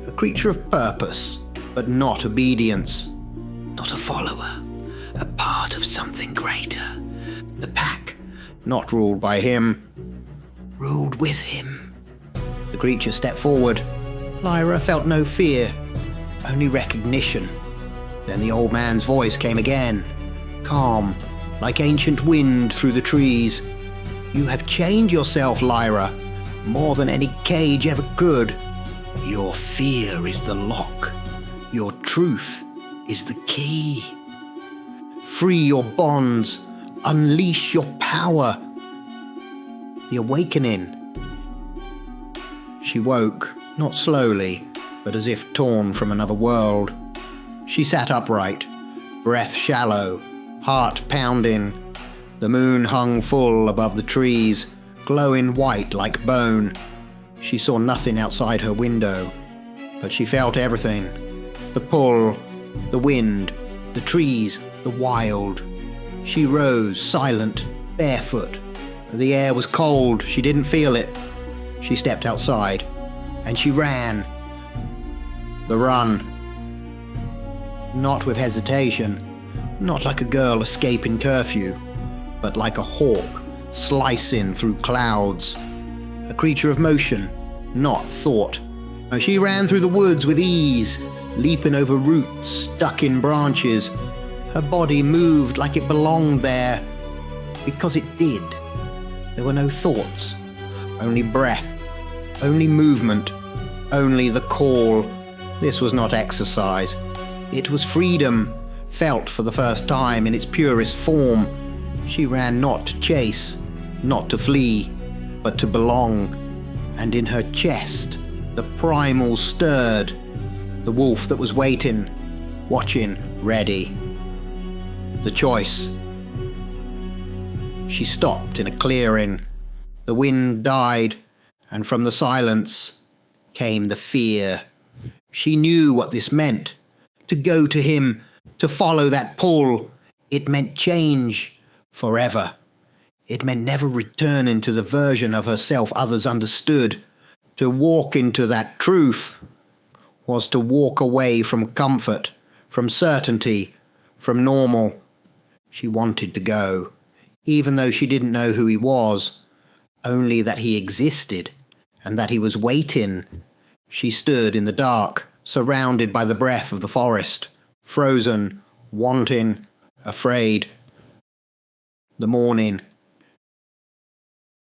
A creature of purpose, but not obedience. Not a follower, a part of something greater. The pack, not ruled by him, ruled with him. The creature stepped forward. Lyra felt no fear, only recognition. Then the old man's voice came again, calm, like ancient wind through the trees. You have chained yourself, Lyra, more than any cage ever could. Your fear is the lock. Your truth is the key. Free your bonds. Unleash your power. The awakening. She woke, not slowly, but as if torn from another world. She sat upright, breath shallow, heart pounding. The moon hung full above the trees, glowing white like bone. She saw nothing outside her window, but she felt everything. The pull, the wind, the trees, the wild. She rose, silent, barefoot. The air was cold, she didn't feel it. She stepped outside, and she ran. The run. Not with hesitation, not like a girl escaping curfew, but like a hawk slicing through clouds. A creature of motion, not thought. She ran through the woods with ease, leaping over roots stuck in branches. Her body moved like it belonged there, because it did. There were no thoughts, only breath, only movement, only the call. This was not exercise. It was freedom, felt for the first time in its purest form. She ran not to chase, not to flee, but to belong. And in her chest, the primal stirred. The wolf that was waiting, watching, ready. The choice. She stopped in a clearing. The wind died, and from the silence came the fear. She knew what this meant. To go to him, to follow that pull. It meant change, forever. It meant never returning to the version of herself others understood. To walk into that truth was to walk away from comfort, from certainty, from normal. She wanted to go, even though she didn't know who he was, only that he existed and that he was waiting. She stood in the dark, surrounded by the breath of the forest, frozen, wanting, afraid. The morning.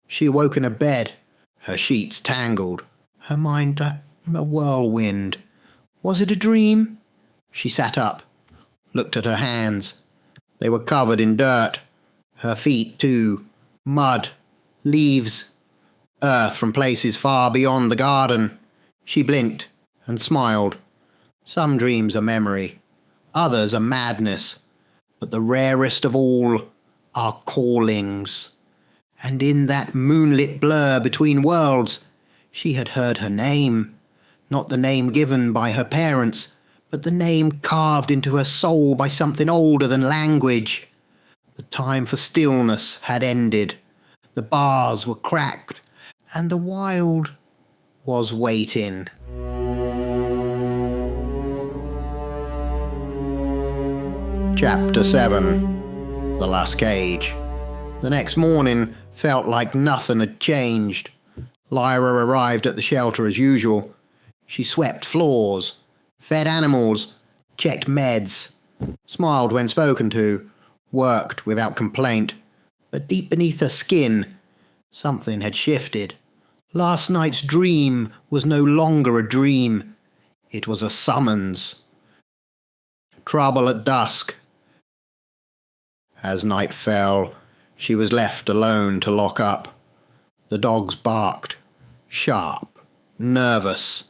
She awoke in her bed, her sheets tangled, her mind a whirlwind. Was it a dream? She sat up, looked at her hands. They were covered in dirt. Her feet too. Mud, leaves, earth from places far beyond the garden. She blinked and smiled. Some dreams are memory, others are madness, but the rarest of all are callings. And in that moonlit blur between worlds, she had heard her name, not the name given by her parents, but the name carved into her soul by something older than language. The time for stillness had ended. The bars were cracked, and the wild was waiting. Chapter 7. The Last Cage. The next morning felt like nothing had changed. Lyra arrived at the shelter as usual. She swept floors, fed animals, checked meds, smiled when spoken to, worked without complaint. But deep beneath her skin, something had shifted. Last night's dream was no longer a dream. It was a summons. Trouble at dusk. As night fell, she was left alone to lock up. The dogs barked, sharp, nervous.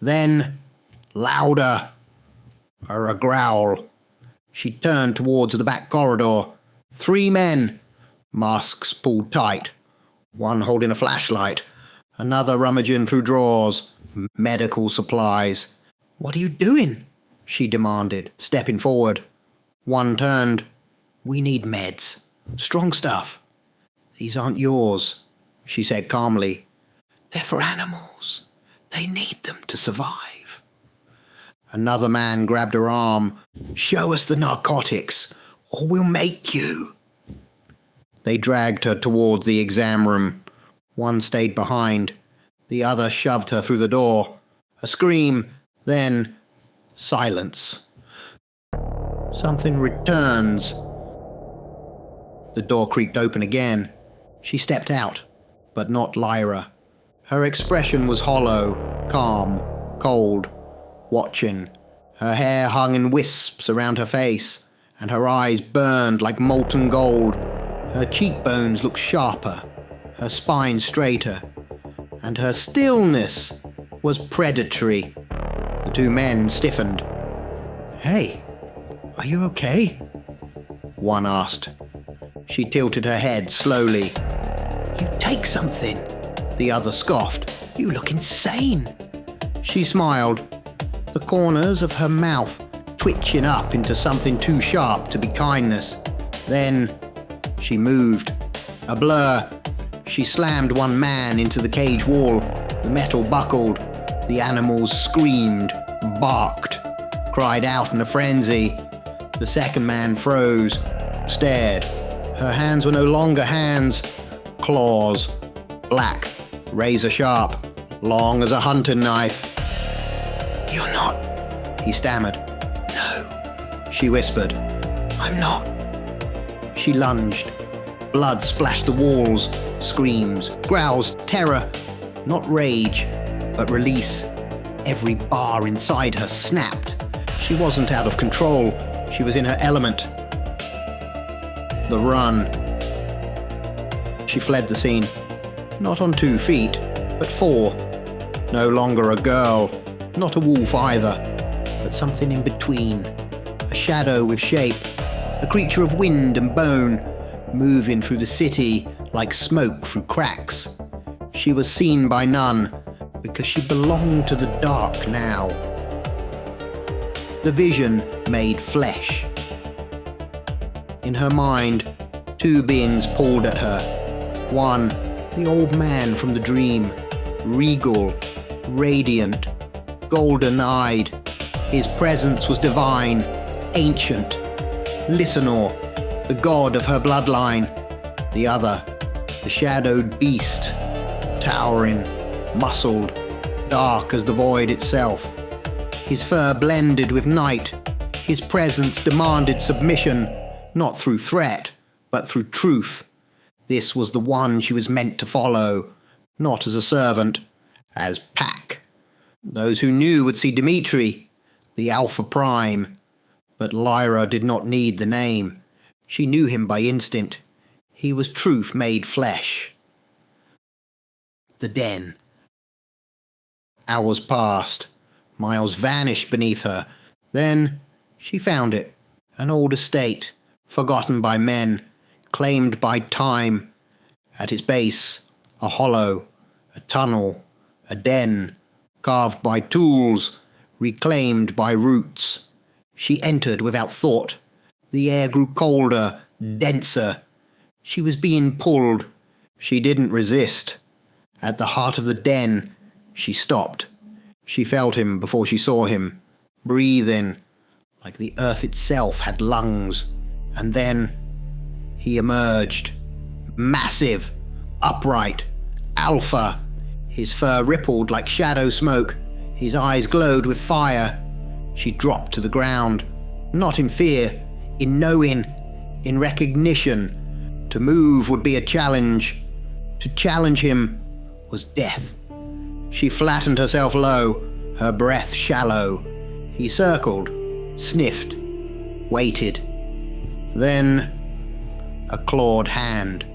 Then, louder, a growl. She turned towards the back corridor. 3 men, masks pulled tight, one holding a flashlight, another rummaging through drawers, medical supplies. "What are you doing?" she demanded, stepping forward. One turned. "We need meds. Strong stuff." "These aren't yours," she said calmly. "They're for animals. They need them to survive." Another man grabbed her arm. "Show us the narcotics, or we'll make you." They dragged her towards the exam room. One stayed behind. The other shoved her through the door. A scream, then silence. Something returns. The door creaked open again. She stepped out, but not Lyra. Her expression was hollow, calm, cold, watching. Her hair hung in wisps around her face, and her eyes burned like molten gold. Her cheekbones looked sharper, her spine straighter, and her stillness was predatory. The two men stiffened. "Hey, are you okay?" one asked. She tilted her head slowly. "You take something," the other scoffed. "You look insane." She smiled, the corners of her mouth twitching up into something too sharp to be kindness. Then she moved. A blur. She slammed one man into the cage wall. The metal buckled. The animals screamed, barked, cried out in a frenzy. The second man froze, stared. Her hands were no longer hands. Claws. Black, razor sharp, long as a hunting knife. "You're not," he stammered. "No," she whispered. "I'm not." She lunged. Blood splashed the walls. Screams, growls, terror. Not rage, but release. Every bar inside her snapped. She wasn't out of control. She was in her element. The run. She fled the scene. Not on 2 feet, but 4. No longer a girl. Not a wolf either, but something in between. A shadow with shape. A creature of wind and bone, moving through the city like smoke through cracks. She was seen by none, because she belonged to the dark now. The vision made flesh. In her mind, 2 beings pulled at her. One, the old man from the dream, regal, radiant, golden-eyed. His presence was divine, ancient. Listenor, the god of her bloodline. The other, the shadowed beast, towering, muscled, dark as the void itself. His fur blended with night. His presence demanded submission, not through threat, but through truth. This was the one she was meant to follow, not as a servant, as pack. Those who knew would see Dimitri, the Alpha Prime. But Lyra did not need the name. She knew him by instinct. He was truth made flesh. The den. Hours passed. Miles vanished beneath her. Then she found it. An old estate, forgotten by men, claimed by time. At its base, a hollow, a tunnel, a den, carved by tools, reclaimed by roots. She entered without thought. The air grew colder, denser. She was being pulled. She didn't resist. At the heart of the den, she stopped. She felt him before she saw him, breathing, like the earth itself had lungs. And then he emerged. Massive, upright, alpha. His fur rippled like shadow smoke. His eyes glowed with fire. She dropped to the ground, not in fear, in knowing, in recognition. To move would be a challenge. To challenge him was death. She flattened herself low, her breath shallow. He circled, sniffed, waited. Then a clawed hand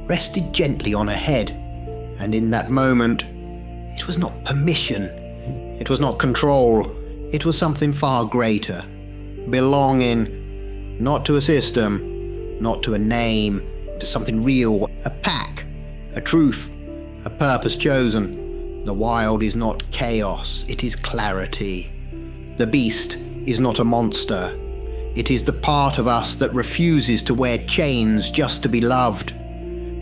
rested gently on her head, and in that moment, it was not permission, it was not control, it was something far greater. Belonging, not to a system, not to a name, to something real, a pack, a truth, a purpose chosen. The wild is not chaos, it is clarity. The beast is not a monster. It is the part of us that refuses to wear chains just to be loved.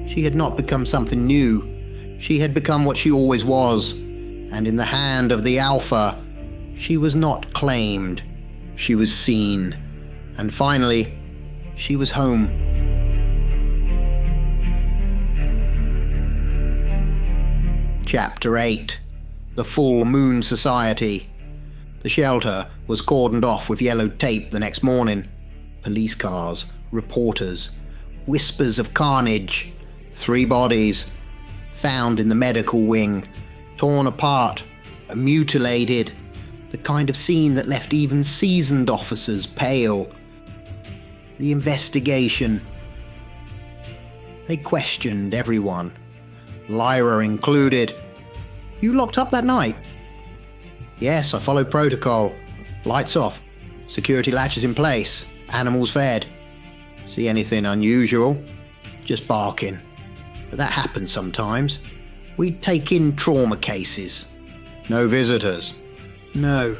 She had not become something new. She had become what she always was. And in the hand of the Alpha, She was not claimed. She was seen. And finally, she was home. Chapter 8. The Full Moon Society. The shelter was cordoned off with yellow tape the next morning. Police cars, reporters, whispers of carnage. 3 bodies found in the medical wing, torn apart, mutilated. The kind of scene that left even seasoned officers pale. The investigation. They questioned everyone, Lyra included. "You locked up that night?" "Yes, I followed protocol. Lights off, security latches in place, animals fed. See anything unusual?" "Just barking. But that happens sometimes. We'd take in trauma cases." "No visitors?" "No."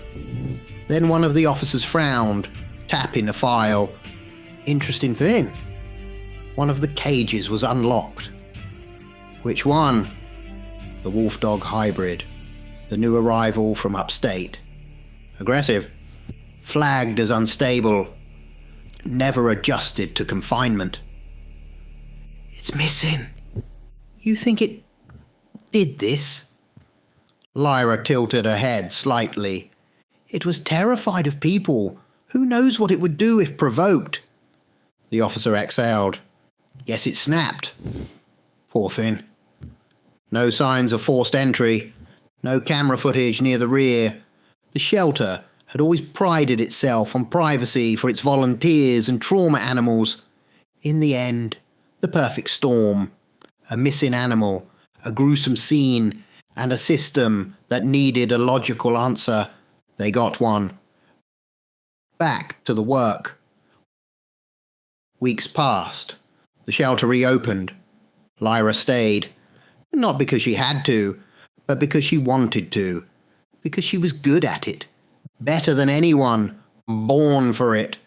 Then one of the officers frowned, tapping a file. Interesting thing. One of the cages was unlocked. "Which one?" "The wolf-dog hybrid. The new arrival from upstate. Aggressive. Flagged as unstable. Never adjusted to confinement." "It's missing." "You think it did this?" Lyra tilted her head slightly. "It was terrified of people. Who knows what it would do if provoked?" The officer exhaled. "Guess it snapped. Poor thing." No signs of forced entry. No camera footage near the rear. The shelter had always prided itself on privacy for its volunteers and trauma animals. In the end, the perfect storm. A missing animal, a gruesome scene, and a system that needed a logical answer. They got one. Back to the work. Weeks passed. The shelter reopened. Lyra stayed. Not because she had to, but because she wanted to. Because she was good at it. Better than anyone. Born for it.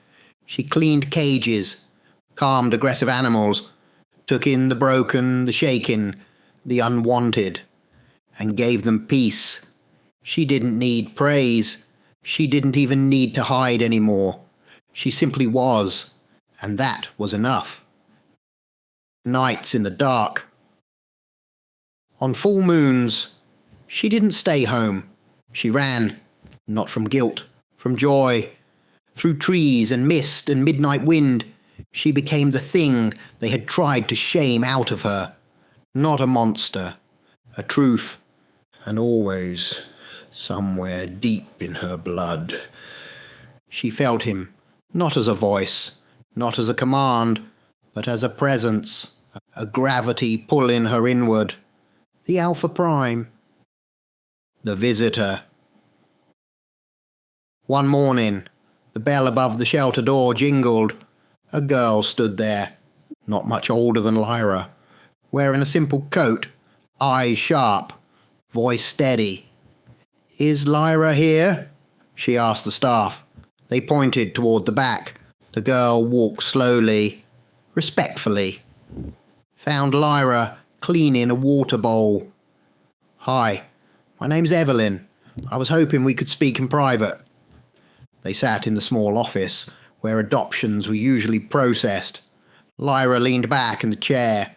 She cleaned cages, calmed aggressive animals, took in the broken, the shaken, the unwanted, and gave them peace. She didn't need praise. She didn't even need to hide anymore. She simply was, and that was enough. Nights in the dark. On full moons, she didn't stay home. She ran, not from guilt, from joy. Through trees and mist and midnight wind, she became the thing they had tried to shame out of her. Not a monster, a truth, and always somewhere deep in her blood. She felt him, not as a voice, not as a command, but as a presence, a gravity pulling her inward. The Alpha Prime. The visitor. One morning, the bell above the shelter door jingled. A girl stood there, not much older than Lyra, wearing a simple coat, eyes sharp, voice steady. "Is Lyra here?" she asked the staff. They pointed toward the back. The girl walked slowly, respectfully. Found Lyra cleaning a water bowl. "Hi, my name's Evelyn. I was hoping we could speak in private." They sat in the small office where adoptions were usually processed. Lyra leaned back in the chair.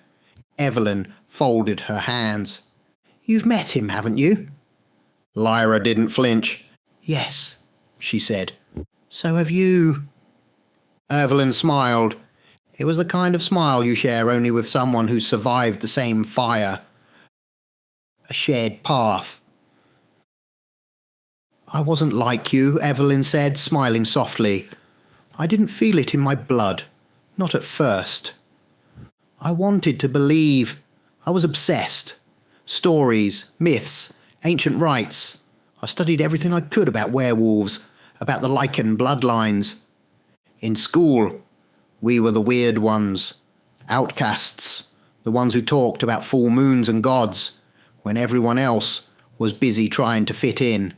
Evelyn folded her hands. "You've met him, haven't you?" Lyra didn't flinch. "Yes," she said. "So have you." Evelyn smiled. It was the kind of smile you share only with someone who's survived the same fire. A shared path. "I wasn't like you," Evelyn said, smiling softly. "I didn't feel it in my blood. Not at first. I wanted to believe. I was obsessed. Stories, myths, ancient rites. I studied everything I could about werewolves, about the Lycan bloodlines. In school, we were the weird ones, outcasts, the ones who talked about full moons and gods, when everyone else was busy trying to fit in.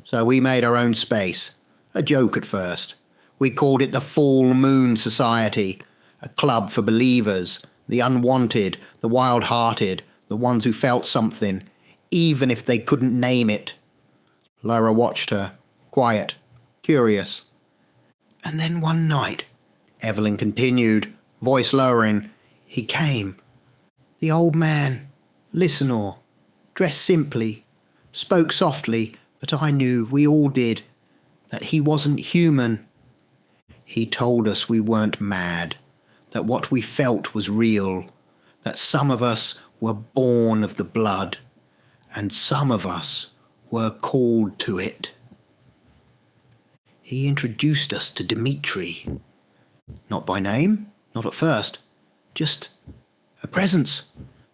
So we made our own space, a joke at first. We called it the Full Moon Society, a club for believers, the unwanted, the wild-hearted, the ones who felt something, even if they couldn't name it. Lyra watched her, quiet, curious. And then one night, Evelyn continued, voice lowering, he came. The old man, listener, dressed simply, spoke softly, but I knew, we all did, that he wasn't human. He told us we weren't mad, that what we felt was real, that some of us were born of the blood, and some of us were called to it. He introduced us to Dimitri. Not by name, not at first, just a presence,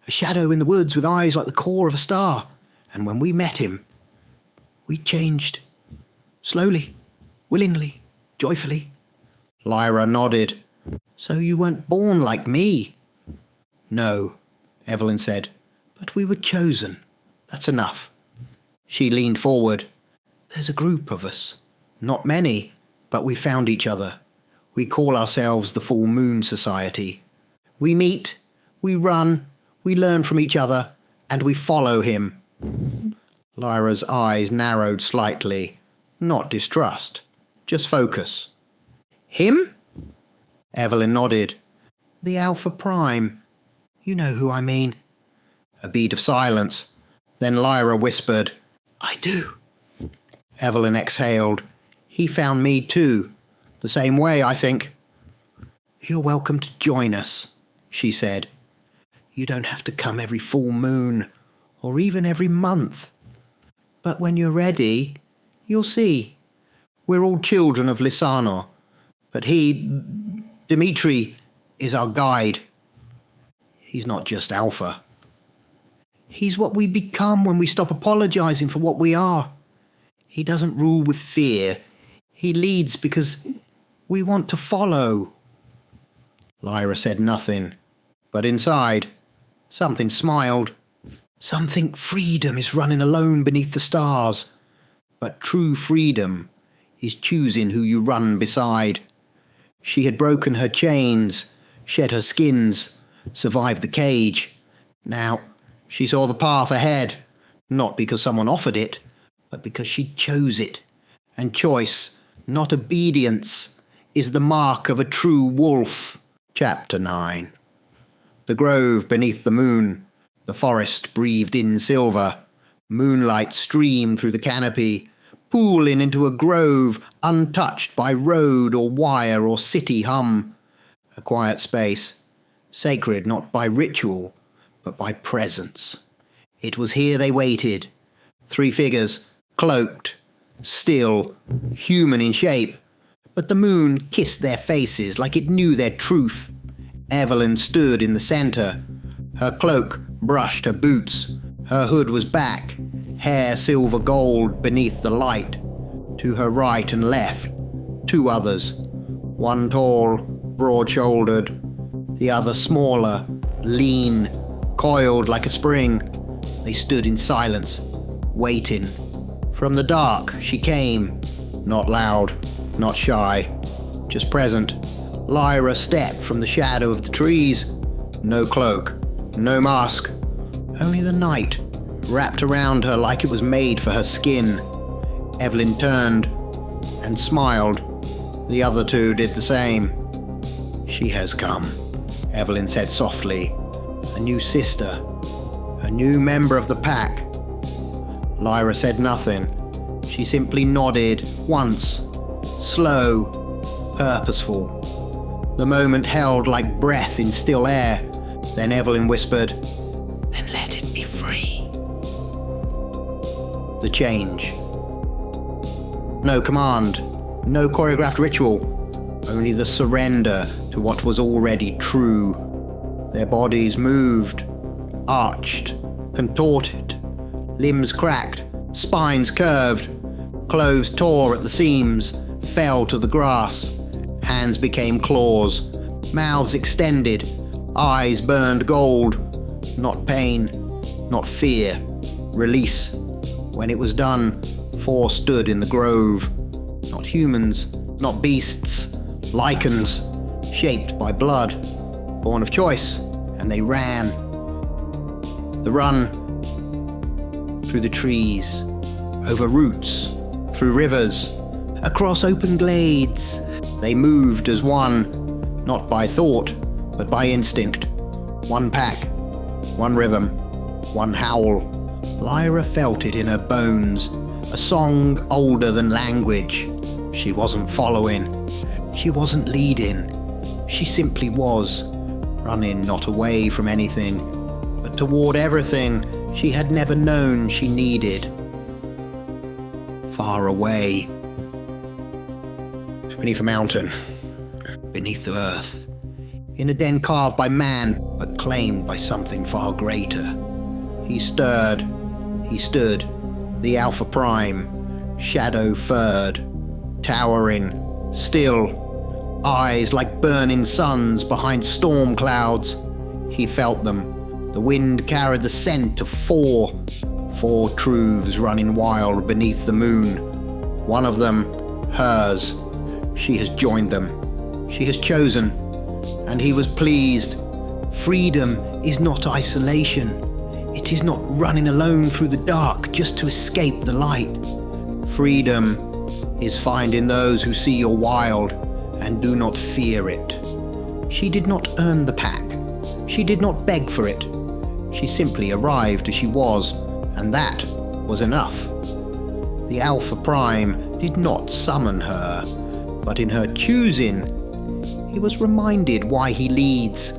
a shadow in the woods with eyes like the core of a star. And when we met him, we changed. Slowly, willingly, joyfully. Lyra nodded. So you weren't born like me? No, Evelyn said, but we were chosen. That's enough. She leaned forward. There's a group of us. Not many, but we found each other. We call ourselves the Full Moon Society. We meet, we run, we learn from each other, and we follow him. Lyra's eyes narrowed slightly. Not distrust, just focus. Him? Evelyn nodded. The Alpha Prime. You know who I mean. A beat of silence. Then Lyra whispered, I do. Evelyn exhaled. He found me too. The same way, I think. You're welcome to join us, she said. You don't have to come every full moon, or even every month. But when you're ready, you'll see. We're all children of Lysano, but he, Dimitri, is our guide. He's not just Alpha. He's what we become when we stop apologizing for what we are. He doesn't rule with fear. He leads because we want to follow. Lyra said nothing, but inside, something smiled. Some think freedom is running alone beneath the stars, but true freedom is choosing who you run beside. She had broken her chains, shed her skins, survived the cage. Now, she saw the path ahead, not because someone offered it, but because she chose it. And choice, not obedience, is the mark of a true wolf. Chapter 9. The grove beneath the moon. The forest breathed in silver. Moonlight streamed through the canopy, pooling into a grove untouched by road or wire or city hum. A quiet space, sacred not by ritual, but by presence. It was here they waited. 3 figures, cloaked, still, human in shape, but the moon kissed their faces like it knew their truth. Evelyn stood in the centre. Her cloak brushed her boots. Her hood was back, hair silver gold beneath the light. To her right and left, 2 others. One tall, broad-shouldered, the other smaller, lean, coiled like a spring. They stood in silence, waiting. From the dark she came, not loud, not shy, just present. Lyra stepped from the shadow of the trees. No cloak, no mask, only the night wrapped around her like it was made for her skin. Evelyn turned and smiled. The other 2 did the same. She has come, Evelyn said softly. A new sister, a new member of the pack. Lyra said nothing. She simply nodded once, slow, purposeful. The moment held like breath in still air. Then Evelyn whispered, Then let it be free. The change. No command, no choreographed ritual, only the surrender to what was already true. Their bodies moved, arched, contorted, limbs cracked, spines curved, clothes tore at the seams, fell to the grass. Hands became claws, mouths extended, eyes burned gold. Not pain, not fear, release. When it was done, 4 stood in the grove. Not humans, not beasts, lichens, shaped by blood, born of choice, and they ran. The run through the trees, over roots, through rivers, across open glades. They moved as one, not by thought, but by instinct. One pack, one rhythm, one howl. Lyra felt it in her bones, a song older than language. She wasn't following, she wasn't leading, she simply was, running not away from anything, but toward everything she had never known she needed. Far away. Beneath a mountain, beneath the earth, in a den carved by man, but claimed by something far greater. He stood, the Alpha Prime, shadow-furred, towering, still, eyes like burning suns behind storm clouds. He felt them. The wind carried the scent of four truths running wild beneath the moon. One of them, hers. She has joined them. She has chosen. And he was pleased. Freedom is not isolation. It is not running alone through the dark just to escape the light. Freedom is finding those who see you're wild and do not fear it. She did not earn the pack. She did not beg for it. She simply arrived as she was, and that was enough. The Alpha Prime did not summon her, but in her choosing, he was reminded why he leads.